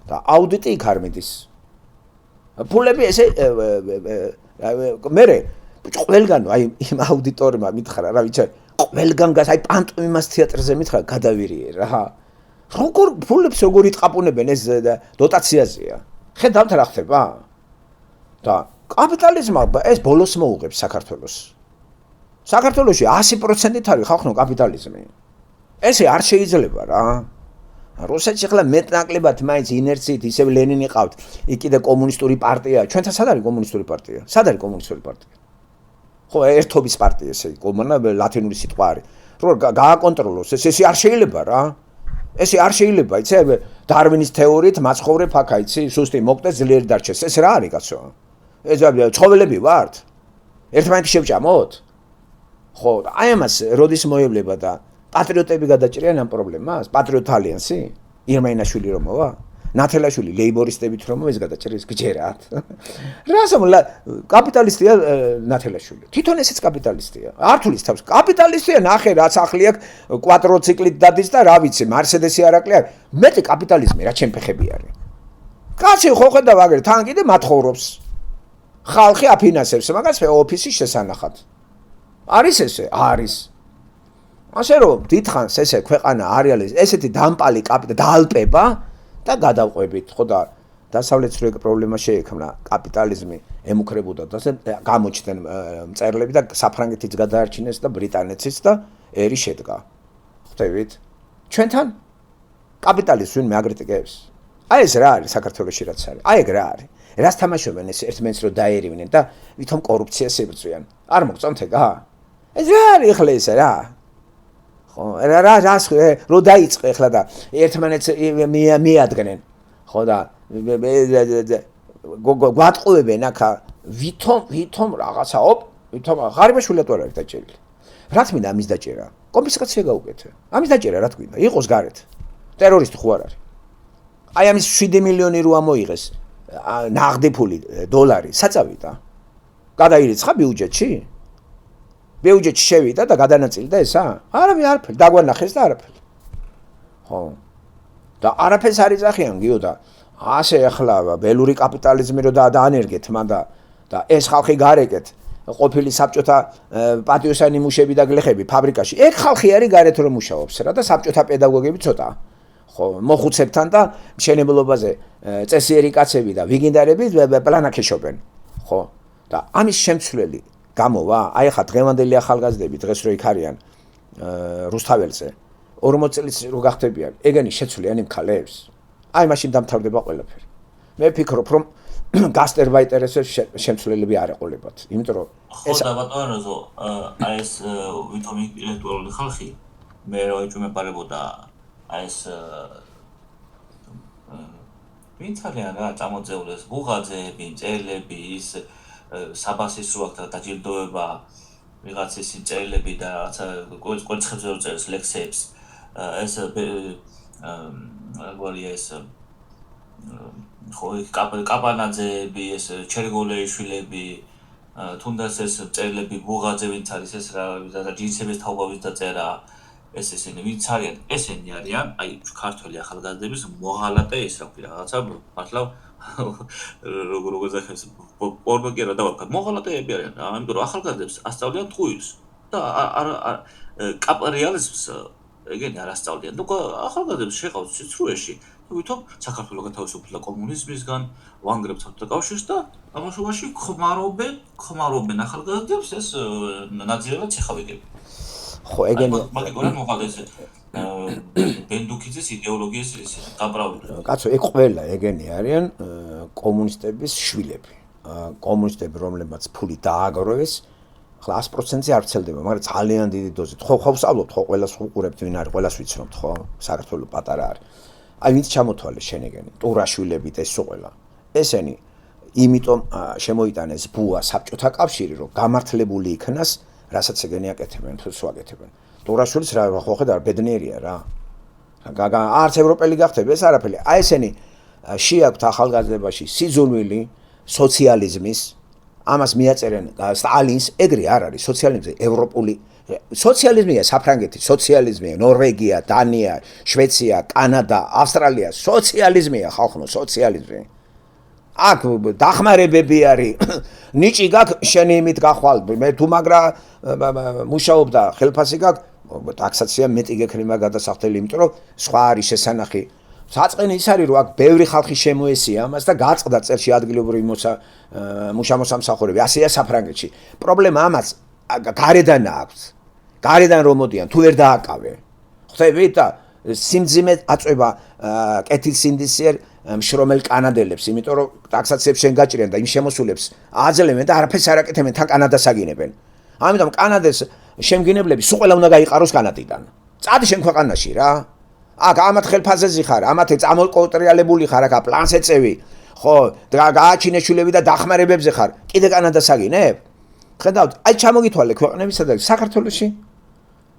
და აუდიტი იქ არ მიდის. ფულები ესე მე ყველგან აი იმ აუდიტორმა მითხრა რა ვიცი ყველგან გას აი პანტომიმას თეატრზე მითხრა გადავირიე რა. როგორ ფულებს როგორ იტყაპუნებენ ეს დოტაციაზეა. ხედავთ რა ხდება? და კაპიტალიზმმა ეს ბოლოს მოუღებს საქართველოს. საქართველოში 100%-ით არის ხალხო კაპიტალიზმი. ესე არ შეიძლება რა. რუსეთში ახლა მეტნაკლებად მაინც ინერციით ისევ ლენინი ყავთ. იქ კიდე კომუნისტური პარტია. ჩვენთან სად არის კომუნისტური პარტია? სად არის კომუნისტური პარტია? ხო, ერთობის პარტია ესე კომუნა ლათინური სიტყვა არის. რომ გააკონტროლოს ესე არ შეიძლება რა. ესე არ შეიძლება, იცი, დარვინის თეორიით მაცხოვრე ფაქა, იცი, სუსტი მოკდეს ძლიერი დარჩეს. ეს რა არის კაცო? ეს ცხოველები ვართ? ერთმანეთი შევჭამოთ? ხო, აი ამას როდის მოევლება და პატრიოტები გადაჭრიან ამ პრობლემას? პატრიოტ ალიანსი? ირმაინაშვილი რომ მოვა? ნათელაშვილი ლეიბორისტებით რომ ეს გადაჭრის გჯერათ. რასომ კაპიტალისტია ნათელაშვილი. თვითონ ესეც კაპიტალისტია. ართულის თავს კაპიტალისტია ნახე რაც ახლი აქვს კვადროციკლით დადის და რა ვიცი მარსედესი არაკლი არის. მეტი კაპიტალიზმი რა ჩემ ფეხები არის. კაცი ხო ხედავ აგერ თან კიდე მათხოვრობს. ხალხი აფინანსებს მაგას ოფისის შესანახად. არის ესე? არის. ასე რომ დიდხანს ესე ქვეყანა არის ესეთი დამპალი კაპიტალი დაალპება და გადავყვებით, ხო და დასავლეთს რო ეგ პრობლემა შეექმნა, კაპიტალიზმი ემუქრებოდა და გამოჩნდნენ მწერლები და საფრანგეთიც გადაარჩინეს და ბრიტანეთიც და ერი შედგა. ხვდებით? ჩვენთან კაპიტალიზმს ვინმე აგრიტიკებს? აი ეს რა არის საქართველოში რაც არის? აი ეგ რა არის? რას თამაშობენ ეს ერთმანეთს რო დაერივნენ და ვითომ კორუფციას ებრძვიან? არ მოგწონთ ეგა? ეს რა არის ახლა ეს რა? ხო, რას რო დაიწყე ახლა და ერთმანეთს მიადგნენ. ხო და გვატყუებენ ახლა ვითომ რაღაცა ვითომ ღარიბაშვილი თუ არ არის დაჭერილი. რაც მინდა ამის დაჭერა კომპენსაცია გაუკეთე ამის დაჭერა რა თქვი იყოს გარეთ ტერორისტი ხო არ არის აი ამის 7 მილიონი რო ამოიღეს ნაღდი ფული დოლარი საწავიდა გადაირიცხა ბიუჯეტში შევიდა და გადანაწილდა ესა არაფერი დაგვანახეს და არაფერი ხო და არაფერს არ იძახიან გიო და ასე ახლა ველური კაპიტალიზმი რო დაანერგეთ მან და ეს ხალხი გარეკეთ ყოფილი საბჭოთა პატიოსანი მუშები და გლეხები ფაბრიკაში ეგ ხალხი არის გარეთ რომ მუშაობს რა და საბჭოთა პედაგოგები ცოტა ხო მოხუცებთან და მშენებლობაზე წესიერი კაცები და ვიგინდარები პლანაკეშობენ ხო და ამის შემცვლელი გამოვა აი ხა დღევანდელი ახალგაზრდები დღეს რო იქ არიან რუსთაველზე 40 წელიწ რო გახდებიან ეგენი შეცვლიან იმ ქალებს აი მაშინ დამთავრდება ყველაფერი მე ვფიქრობ რომ გასტერბაიტერებს შემცვლელები არ ეყოლებათ იმიტომ რომ ხო და ბატონო აი ეს ვითომ ინტელექტუალური ხალხი მე რო ეჭვმეპარებოდა აი ეს ვინც არიან რა წამოწეულეს ბუღაძეები წერილები ის საბასის როაქთა დაჯილდოება ვიღაცის წერილები და რაცა კვერცხებზე რო წერს ლექსებს ეს როგორია ეს ხო კაპანაძეები ეს ჩერგოლეიშვილები თუნდაც ეს წერილები ბუღაძე ვინც არის ეს რა ჯინსების თაობავის დაწერა ეს ესენი ვინც არიან ესენი არიან აი ქართველი ახალგაზრდების მოღალატე ის რა ქვია რაღაცა მართლა როგორ ზახეს პორნოგერა დავარქვა მოღალატეები არიან ამიტომ რომ ახალგაზრდებს ასწავლიან ტყუილს და კაპიტალიზმს ეგენი არ ასწავლიან და ახალგაზრდებს შეყავთ სიცრუეში ვითომ საქართველოს გათავისუფლდა კომუნიზმისგან ვანგრებს საბჭოთა კავშირს და ამაშობაში ხმარობენ ახალგაზრდებს ეს ნაძილებად შეხავებები ხო ეგენი მაგალითად მოხდეს ბენდუქიძის იდეოლოგიის ის გაბრალდა კაცო ეგ ყველა ეგენი არიან კომუნისტების შვილები კომუნისტები რომლებმაც ფული დააგროვეს ახლა 100%-ზე არ ვრცელდება მაგრამ ძალიან დიდი დოზით ხო ვსწავლობთ ხო ყველას უყურებთ ვინ არის ყველას ვიცნობთ ხო საქართველოს პატარა არის აი ვინც ჩამოთვალეს შენ ეგენი ტურაშვილებით ეს ყველა ესენი იმიტომ შემოიტანეს ბუა საბჭოთა კავშირი რომ გამართლებული იქნას რასაც ეგენი აკეთებენ თუ სულ აკეთებენ ტურაშვილიც რა ხო ხედავ ბედნიერია რა არც ევროპელი გახდება ეს არაფერი აი ესენი შეაქვთ ახალგაზრდებაში სიძულვილი სოციალიზმის ამას მიაწერენ სტალინს ეგრე არ არის სოციალიზმი ევროპული სოციალიზმია საფრანგეთი სოციალიზმია ნორვეგია დანია შვეიცარია კანადა ავსტრალია სოციალიზმია ხალხო სოციალიზმი აქ დახმარებები არის ნიჭი გაქვს შენი იმით გახვალ მე თუ მაგრა მუშაობდა ხელფასი გაქვს ტაქსაცია მეტი გექნება გადასახდელი იმიტომ რომ სხვა არის შესანახი საწყენი ის არის რომ აქ ბევრი ხალხი შემოესია ამას და გაწყდა წელში ადგილობრივი მუშამოსამსახურები ასეა საფრანგეთში პრობლემა ამას გარედან აქვს გარედან რომ მოდიან თუ ვერ დააკავე ხვდებით და სიმძიმე აწובה კეთილსინდისიერ მშრომელ კანადელებს იმიტომ რომ ტაქსაციებს შენ გაჭრიან და იმ შემოსულებს აძლევენ და არაფერს არ აკეთებენ თან კანადას აგინებენ ამიტომ კანადეს შემგინებლები სულ ყველა უნდა გაიყაროს კანადიდან წადი შენ ქვეყანაში რა აქ ამათ ხელფასზე ხარ ამათ წამოკონტროლებული ხარ აქ პლანს ეწევი ხო გააჩინე შულები და დახმარებებზე ხარ კიდე კანადას აგინებ ხედავთ აი ჩამოგითვალე ქვეყნებისა და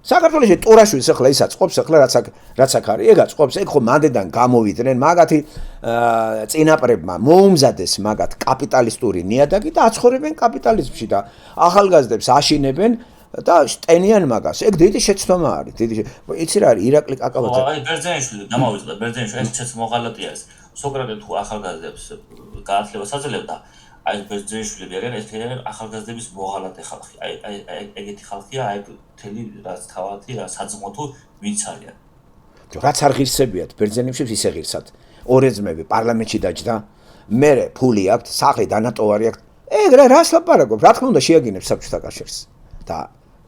საქართველოში ტურაშვილს ახლა ის აწყობს ახლა რაც აქ არის ეგ აწყობს ეგ ხო მანდედან გამოვიდნენ მაგათი წინაპრებმა მოუმზადეს მაგათ კაპიტალისტური ნიადაგი და აცხოვრებენ კაპიტალიზმში და ახალგაზრდებს აშინებენ და სტენიან მაგას ეგ დიდი შეცდომა არის დიდი იცი რა არის ირაკლი კაკაბაძე აი ბერძენიშვილი დამოვიწყდა ბერძენიშვილი ეს მოღალატეა ეს სოკრატე თუ ახალგაზრდებს გაათლებას აძლევდა აი ბერძენიშვილები არიან ეს ახალგაზრდების მოღალატე ხალხი აი ეგეთი ხალხია აი თელი რაც თავათი რა საძმოთო ვინც არიან რაც არ ღირსებიათ ბერძენიშვილს ისე ღირსად ორეძმები პარლამენტში დაჯდა მე ფული აქვს სახლი დანატოვარი აქვს ეგ რას ლაპარაკობ რა თქმა უნდა შეაგინებს საბჭოთა კავშირს და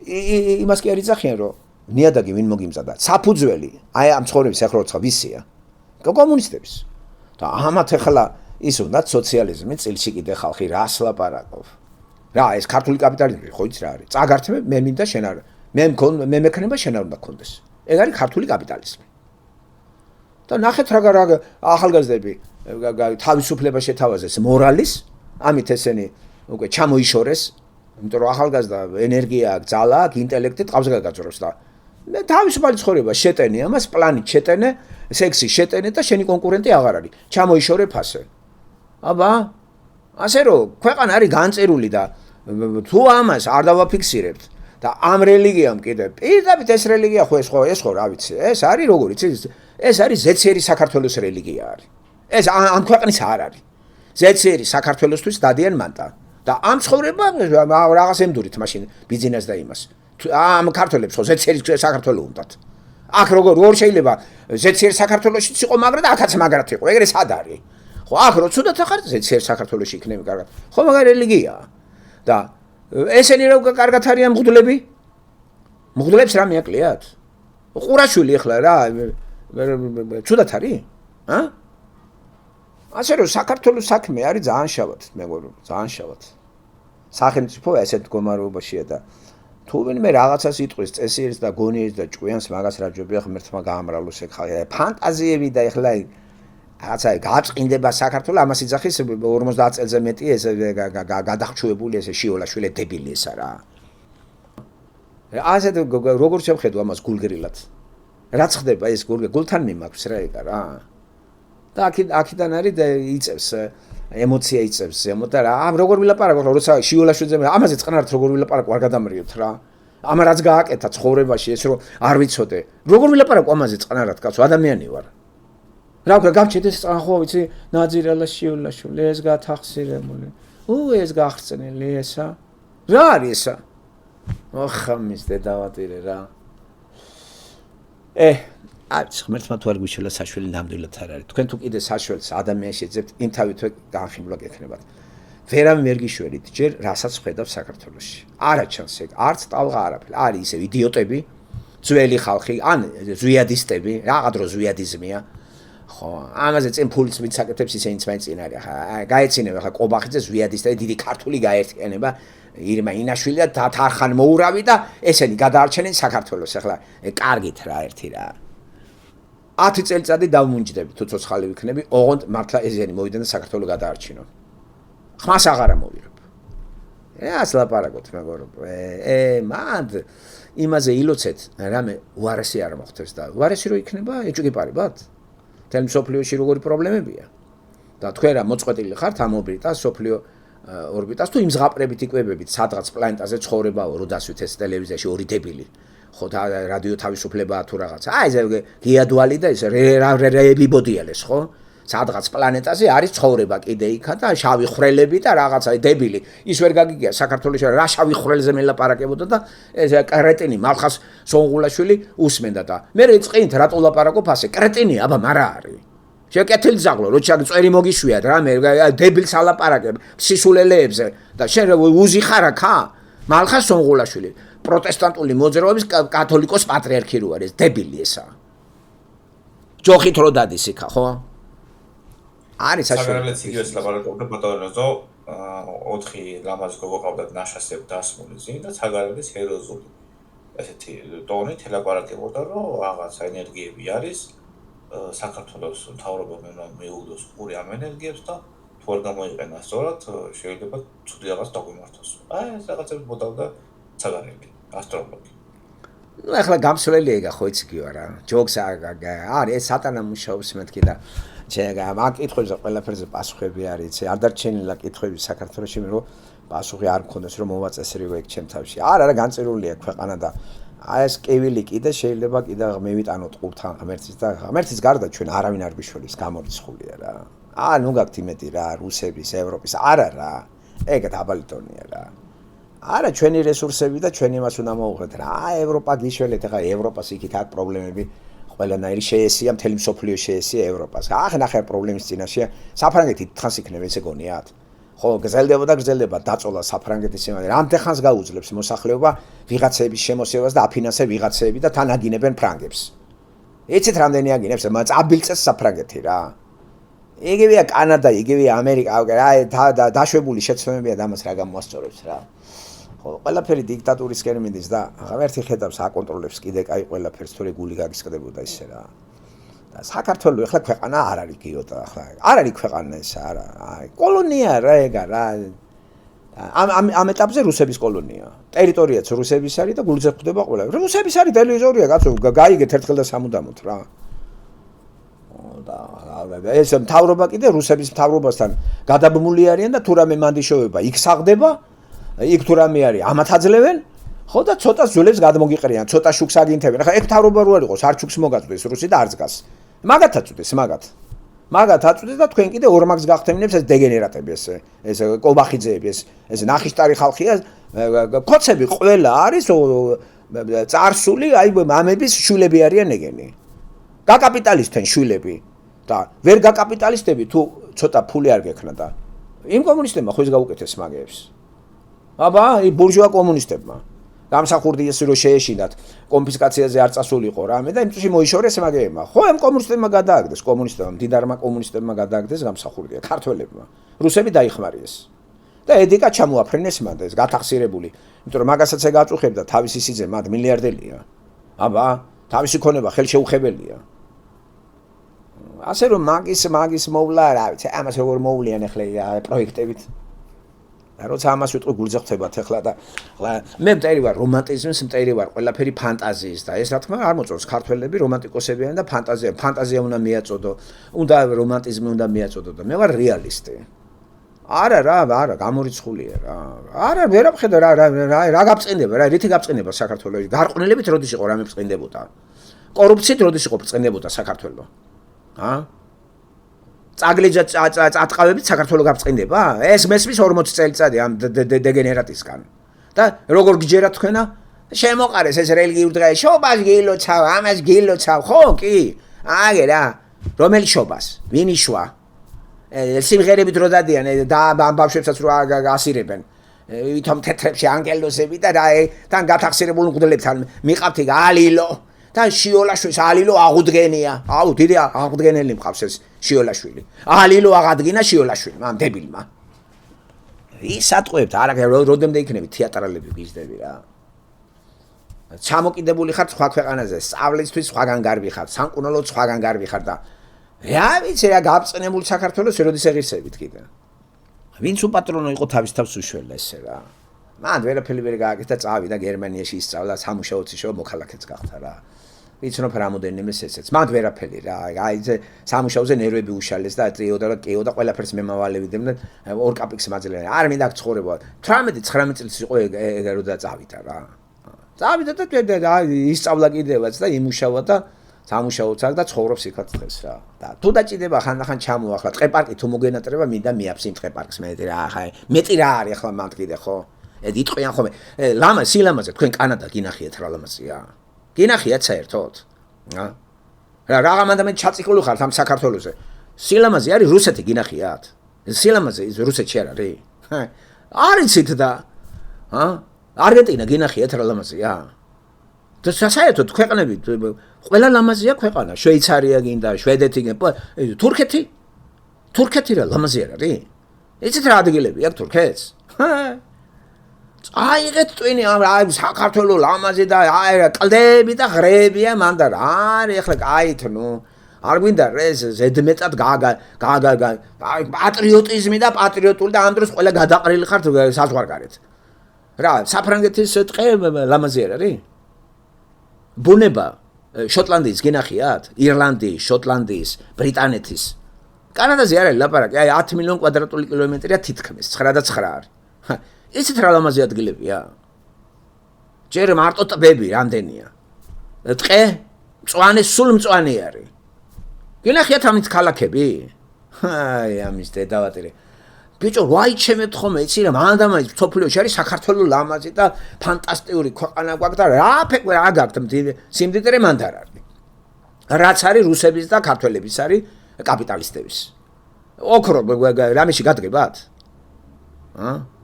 იმას კი არ იძახიან რომ ნიადაგი ვინ მოგიმზადა საფუძველი აი ამ ცხოვრების ახლა როცა ვისია კომუნისტების და ამათ ახლა ის უნდა სოციალიზმი წილში კიდე ხალხი რას ლაპარაკობ რა ეს ქართული კაპიტალიზმი ხო იცი რა არის წაგართმე მე მინდა შენ არ მე მექნება შენ არ უნდა გქონდეს ეგ არის ქართული კაპიტალიზმი და ნახეთ რა ახალგაზრდები თავისუფლება შეთავაზეს მორალის ამით ესენი უკვე ჩამოიშორეს იმიტომ რომ ახალგაზრდა ენერგია აქვს, ძალა აქვს, ინტელექტი ტყავზე გაგაძრობს და მე თავისუფალი ცხოვრება შეტენე, ამას პლანით შეტენე, სექსი შეტენე და შენი კონკურენტი აღარ არის. ჩამოიშორე ფასე. აბა, ასე რომ ქვეყანა არის განწერული და თუ ამას არ დავაფიქსირებთ და ამ რელიგიამ კიდე პირდაპირ ეს რელიგია ხო ეს ხო რა ვიცი, ეს არის როგორ იცი, ეს არის ზეციერი საქართველოს რელიგია არის. ეს ამ ქვეყნის არ არის. ზეციერი საქართველოსთვის დადიან მანტა. და ამ ცხოვრება რაღაც ემდურით მაშინ ბიზნეს და იმას. ამ ქართველებს ხო ზეციერი საქართველო უნდათ. აქ როგორ შეიძლება ზეციერი საქართველოსიც იყო, მაგრამ და აქაც მაგრად იყო. ეგრე სად არის? ხო, აქ რო ცუდად ახარ ზეციერი საქართველოში იქნები კარგად. ხო, მაგარი რელიგიაა. და ესენი რა კარგად არიან მღვდლები? მღვდლებს რა მიაკლიათ? ყურაშვილი ახლა რა ცუდად არის? ა? ასე რომ საქართველოს საქმე არის ძალიან შავად, მეგობრებო, ძალიან შავად. სახელმწიფო ესეთ მდგომარეობაშია და თუ ვინმე რაღაცას იტყვის წესიერს და გონიერს და ჭკვიანს მაგას რა ჯობია ღმერთმა გაამრავლოს ეგ ფანტაზიები და ეხლა რაღაცა გააწყინდება საქართველოს ამას იძახის 50 წელზე მეტი ეს გადახჩუებული ეს შიოლაშვილი დებილი ესა რა. ასეთ როგორ შევხედო ამას გულგრილად. რაც ხდება ეს გულთან მიმაქვს რა ეგა რა. და აქედან არის და იწევს ემოცია იწევს ზემოთ და რა ამ როგორ ვილაპარაკო როცა შიოლაშვილზე ამაზე წყნარად როგორ ვილაპარაკო არ გადამრიოთ რა ამ რაც გააკეთა ცხოვრებაში ეს რომ არ ვიცოდე როგორ ვილაპარაკო ამაზე წყნარად კაცო ადამიანი ვარ რა ვქნა გამჩედეს წყნა ხო ვიცი ნაძირალა შიოლაშვილი ეს გათახსირებული ეს გახსნილი ესა რა არის ესა ოხამის დედავატირე რა არის ღმერთმა თუ არ გვიშველა საშველი ნამდვილად არ არის. თქვენ თუ კიდე საშველს ადამიანს შეძებთ, იმ თავითვე განხილვა გექნებათ. ვერავინ ვერ გიშველით ჯერ რასაც ხედავ საქართველოში. არა ჩანს ეგ, არც ტალღა არაფერი. არის ისე იდიოტები, ძველი ხალხი, ან ზვიადისტები, რაღა დრო ზვიადიზმია. ხო, ამაზე წინ ფულიც მიცაკეთებს ისინიც მაინც წინ არის. ხა, გაეცინებ ხა ყობახიძე ზვიადისტები დიდი ქართული გაერთიანება ირმა ინაშვილი და თარხან მოურავი და ესენი გადაარჩენენ საქართველოს. ახლა კარგით რა ერთი რა. 10 წელიწადი დავმუნჯდები თუ ცოცხალი ვიქნები, ოღონდ მართლა ესენი მოვიდნენ და საქართველოს გადაარჩინო. ხმას აღარა მოვირებ. ას ლაპარაკობთ მეგობრებო. მანდ იმაზე ილოცეთ, რამე უარესი არ მოხდეს და უარესი რო იქნება, ეჭვგიპარებად. თელ მსოფლიოში როგორი პრობლემებია. და თქვენ რა მოწყვეტილი ხართ ამ ორბიტას, სოფლიო ორბიტას თუ იმ ზღაპრებით იკვებებით, სადღაც პლანეტაზე ცხოვრებაო, რო დასვით ეს ტელევიზიაში ორი დებილი. ხო და რადიო თავისუფლებაა თუ რაღაცა. აი ეს გიადვალი და ეს რეები ბოდიალეს, ხო? სადღაც პლანეტაზე არის ცხოვრება კიდე იქა და შავი ხვრელები და რაღაცა დებილი. ის ვერ გაგიგია საქართველოში რა შავი ხვრელზე მელაპარაკებოდა და ეს კრეტინი მალხას სონღულაშვილი უსმენდა და მე რეწყინთ რატო ლაპარაკობ ასე? კრეტინი, აბა მარა არის. შეკეთილი ზაღლო, როცა წვერი მოგიშვიათ რა მე დებილს ალაპარაკებ სისულელეებზე და შენ უზი ხარ აქა? მალხას სონღულაშვილი პროტესტანტული მოძრაობის კათოლიკოს პატრიარქი რო არის დებილი ესა. ჯოხით რო დადის იქა, ხო? არის საგარელებიც იგივეს ლაპარაკობდა ბატონოზო 4 ლამაზ გოგო ყავდათ ნაშასებ დასმული წინ და საგარელებიც ეროზული. ესეთი ტონით ლაპარაკებოდა რომ რაღაცა ენერგიები არის საქართველოს მთავრობამ მეუღლოს ყური ამ ენერგიებს და თუ არ გამოიყენა სწორად შეიძლება ცუდი რაღაც დაგვიმართოს. აი ეს რაღაცები ბოდავდა საგარელი ასტროლოგი. ნუ ახლა გამსვლელი ეგა ხო იცი კი არა. ჯოქს არის ეს სატანა მუშაობს მეთქი და ჩეგა მაგ კითხვებზე ყველაფერზე პასუხები არის. იცი არ დარჩენილა კითხვები საქართველოში მე რომ პასუხი არ მქონდეს რომ მოვაწესრიგო ეგ ჩემ თავში. არა განწერულია ქვეყანა და აი ეს კევილი კიდე შეიძლება კიდე მევიტანოთ ყურთან ღმერთის და ღმერთის გარდა ჩვენ არავინ არ გვიშველის გამორიცხულია რა. ნუ გაქვთ იმედი რა რუსების, ევროპის, არა რა. ეგ დაბალი ტონია რა. არა ჩვენი რესურსები და ჩვენ იმას უნდა მოვუღეთ რა. ევროპა გიშველეთ, ახლა ევროპას იქით აქ პრობლემები ყველანაირი შეესია, მთელი მსოფლიო შეესია ევროპას. ნახე პრობლემის წინაშეა. საფრანგეთი თხანს იქნება ესე გონიათ. ხო, გრძელდება დაწოლა საფრანგეთის იმაზე. რამდენ ხანს გაუძლებს მოსახლეობა ვიღაცების შემოსევას და აფინანსებს ვიღაცები და თან აგინებენ ფრანგებს. იცით რამდენი აგინებს? წაბილწეს საფრანგეთი რა. იგივეა კანადა, იგივეა ამერიკა, რა დაშვებული შეცდომებია და ამას რა გამოასწორებს რა. ხო, ყველაფერი დიქტატურისკენ მიდის და ღმერთი ხედავს აკონტროლებს კიდე კაი ყველაფერს თორე გული გაგისყდებოდა ისე რა. და საქართველოს ახლა ქვეყანა არ არის გიოტა ახლა. არ არის ქვეყანა ეს არა. კოლონია რა ეგა რა. ამ ეტაპზე რუსების კოლონია. ტერიტორიაც რუსების არის და გულზე ხვდება ყველა. რუსების არის ტელევიზორია, კაცო, გაიგეთ ერთხელ და სამუდამოდ რა. და ეს მთავრობა კიდე რუსების მთავრობასთან გადაბმული არიან და თუ რამე მანდიშოვება იქ საღდება, იქ თუ რამე არის ამათ აძლევენ, ხო და ცოტა ძვლებს გადმოგიყრიან, ცოტა შუქს აგინთებენ. ახლა ეგ მთავრობა რო არ იყოს, არ შუქს მოგაწვდეს რუსი და არ ზგას. მაგათ აწვდეს, მაგათ აწვდეს და თქვენ კიდე ორმაგს გახთემინებს ეს დეგენერატები ეს კობახიძეები ეს ნახიშტარი ხალხია, ქოცები ყველა არის წარსული, აი მამების შვილები არიან ეგენი. გაკაპიტალისტენ შვილები და ვერ გაკაპიტალისტები თუ ცოტა ფული არ გექნა და იმ კომუნისტებმა ხვის გაუკეთეს მაგეებს. აბა, აი ბურჟუა კომუნისტებმა გამსახურდიეს რომ შეეშინათ კონფისკაციაზე არ წასულიყო რამე და იმწუში მოიშორეს მაგეებმა. ხო, ამ კომუნისტებმა გადააგდეს, კომუნისტებმა, მდიდარმა კომუნისტებმა გადააგდეს გამსახურდია ქართველებმა. რუსები დაიხმარიეს. და ედიკა ჩამოაფრენეს მანდ ეს გათახსირებული, იმიტომ რომ მაგასაც ეგ აწუხებდა თავისი სიძე, მათ მილიარდელია. აბა, თავისი ქონება ხელშეუხებელია. ასე რომ მაგის მოვლა რა ვიცი, ამას როგორ მოვლიან ახლა პროექტებით. და როცა ამას ვიტყვი გულზე ხვდებათ ახლა და მე მტერი ვარ რომანტიზმის, მტერი ვარ ყველაფერი ფანტაზიის და ეს რა თქმა არ მოწონს ქართველები რომანტიკოსები არიან და ფანტაზია უნდა მიაწოდო, უნდა რომანტიზმი უნდა მიაწოდო და მე ვარ რეალისტი. არა, გამორიცხულია რა. არა, ვერაფხედა რა გაბწყინდება, რა რითი გაბწყინდება საქართველოში? გარყვნილებით როდის იყო რამე ბწყინდებოდა? კორუფციით როდის იყო ბწყინდებოდა საქართველო? წაგლიჯა წატყავებით საქართველოს გაბწყინდება? ეს მესმის 40 წელიწადი ამ დეგენერატისგან. და როგორ გიჯერა თქვენა? შემოყარეს ეს რელიგიურ დღეს, შობას გილოცავ, ამას გილოცავ, ხო, კი? აგე რა. რომელი შობას? ვინ იშვა? სიმღერებით რო დადიან და ამ ბავშვებსაც რო ასირებენ. ვითომ თეთრებში ანგელოზები და თან გათახსირებულ მღვდლებთან მიყავთ იქ ალილო. და შიოლაშვილს ალილო აღუდგენია. აუ, დიდი აღუდგენელი მყავს ეს შიოლაშვილი. ალილო აღადგინა შიოლაშვილმა, ამ დებილმა. ის ატყვევთ, არა, როდემდე იქნები თეატრალები გიზდები რა. ჩამოკიდებული ხარ სხვა ქვეყანაზე, სწავლისთვის სხვაგან გარბი ხარ, სამკურნალოდ სხვაგან გარბი ხარ და რა ვიცი რა გაბწყინებულ საქართველოს როდის ეღირსებით კიდე. ვინც უპატრონო იყო თავის თავს უშველა ესე რა. მან ვერაფერი ვერ გააკეთა, წავიდა გერმანიაში ისწავლა, სამუშაოც ისო მოქალაქეც გახდა რა. ვიცნობ რამოდენიმეს ესეც. მან ვერაფერი რა. აი ეს სამუშაოზე ნერვები უშალეს და ტრიოდა და კეოდა ყველაფერს მემავალებიდან და ორ კაპიკს მაძლევენ. არ მინდა ცხოვრება. 18-19 წელს იყო ეგ რო და წავიდა რა. წავიდა და ისწავლა კიდევაც და იმუშავა და სამუშაოც აქვს და ცხოვრობს იქაც დღეს რა. და თუ დაჭიდება ხანდახან ჩამოახლა ტყეპარკი თუ მოგენატრება მინდა მიაფს იმ ტყეპარკს მე რა ხა მეტი რა არის ახლა მანდ კიდე ხო? ედ იტყვიან ხოლმე სილამაზე თქვენ კანადა გინახიათ რა ლამაზია? გინახიათ საერთოდ? რა რაღაცა მე ჩაწიკული ხართ ამ საქართველოზე. სილამაზე არის რუსეთი გინახიათ? სილამაზე ის რუსეთში არ არის? არიცით და არგენტინა გინახიათ რა ლამაზია? და საერთოდ ქვეყნები ყველა ლამაზია ქვეყანა, შვეიცარია გინდა, შვედეთი გინდა, თურქეთი რა ლამაზი არ არის? იცით რა ადგილები აქვს თურქეთს? აიღეთ ტვინი აი საქართველოს ლამაზი და აი რა კლდეები და ღრებია მანდ რა არის ახლა კაით ნუ არ გვინდა ეს ზედმეტად პატრიოტიზმი და პატრიოტული და ამ დროს ყველა გადაყრილი ხართ საზღვარგარეთ. რა საფრანგეთის ტყე ლამაზი არ არის? ბუნება შოტლანდიის გინახიათ? ირლანდიის, შოტლანდიის, ბრიტანეთის. კანადაზე არის ლაპარაკი, აი 10 მილიონი კვადრატული კილომეტრია თითქმის, 9 არის. ისეთ რა ლამაზი ადგილებია. ჯერ მარტო ტბები რამდენია. ტყე, მწვანე, სულ მწვანე არის. გინახიათ ამით ქალაქები? აი ამის დედავატირი. ბიჭო, ვაიჩემებთ ხოლმე, იცი რა, მანდამაის სოფლიოში არის საქართველოს ლამაზი და ფანტასტიკური ქვეყანა გვაქვს და რა გაქვთ სიმდიდრე მანდ არ არის. რაც არის რუსების და ქართველების არის კაპიტალისტების. ოქრო რამეში გადგებათ?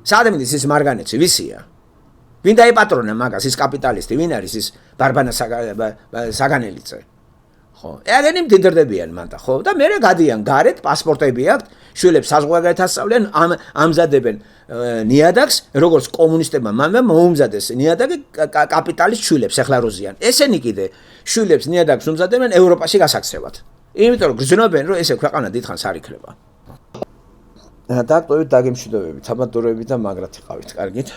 საადამის ის მარგანეცი ვისია? ვინ დაიპატრონა მაგას ის კაპიტალისტი? ვინ არის ის ბარბანა საგანელიძე? ხო, ეგენი მდიდრდებიან მანდა, ხო? და მერე გადიან გარეთ, პასპორტები აქვთ, შვილებს საზღვარგარეთ ასწავლიან, ამზადებენ ნიადაგს, როგორც კომუნისტებმა მამამ მოუმზადეს ნიადაგი კაპიტალის შვილებს ახლა როზიან. ესენი კიდე შვილებს ნიადაგს უმზადებენ ევროპაში გასაქცევად. იმიტომ რომ გრძნობენ, რომ ესე ქვეყანა დიდხანს არ იქნება. დაგტოვეთ, დაგემშვიდობებით, საბადოები და მაგრად იყავით, კარგით?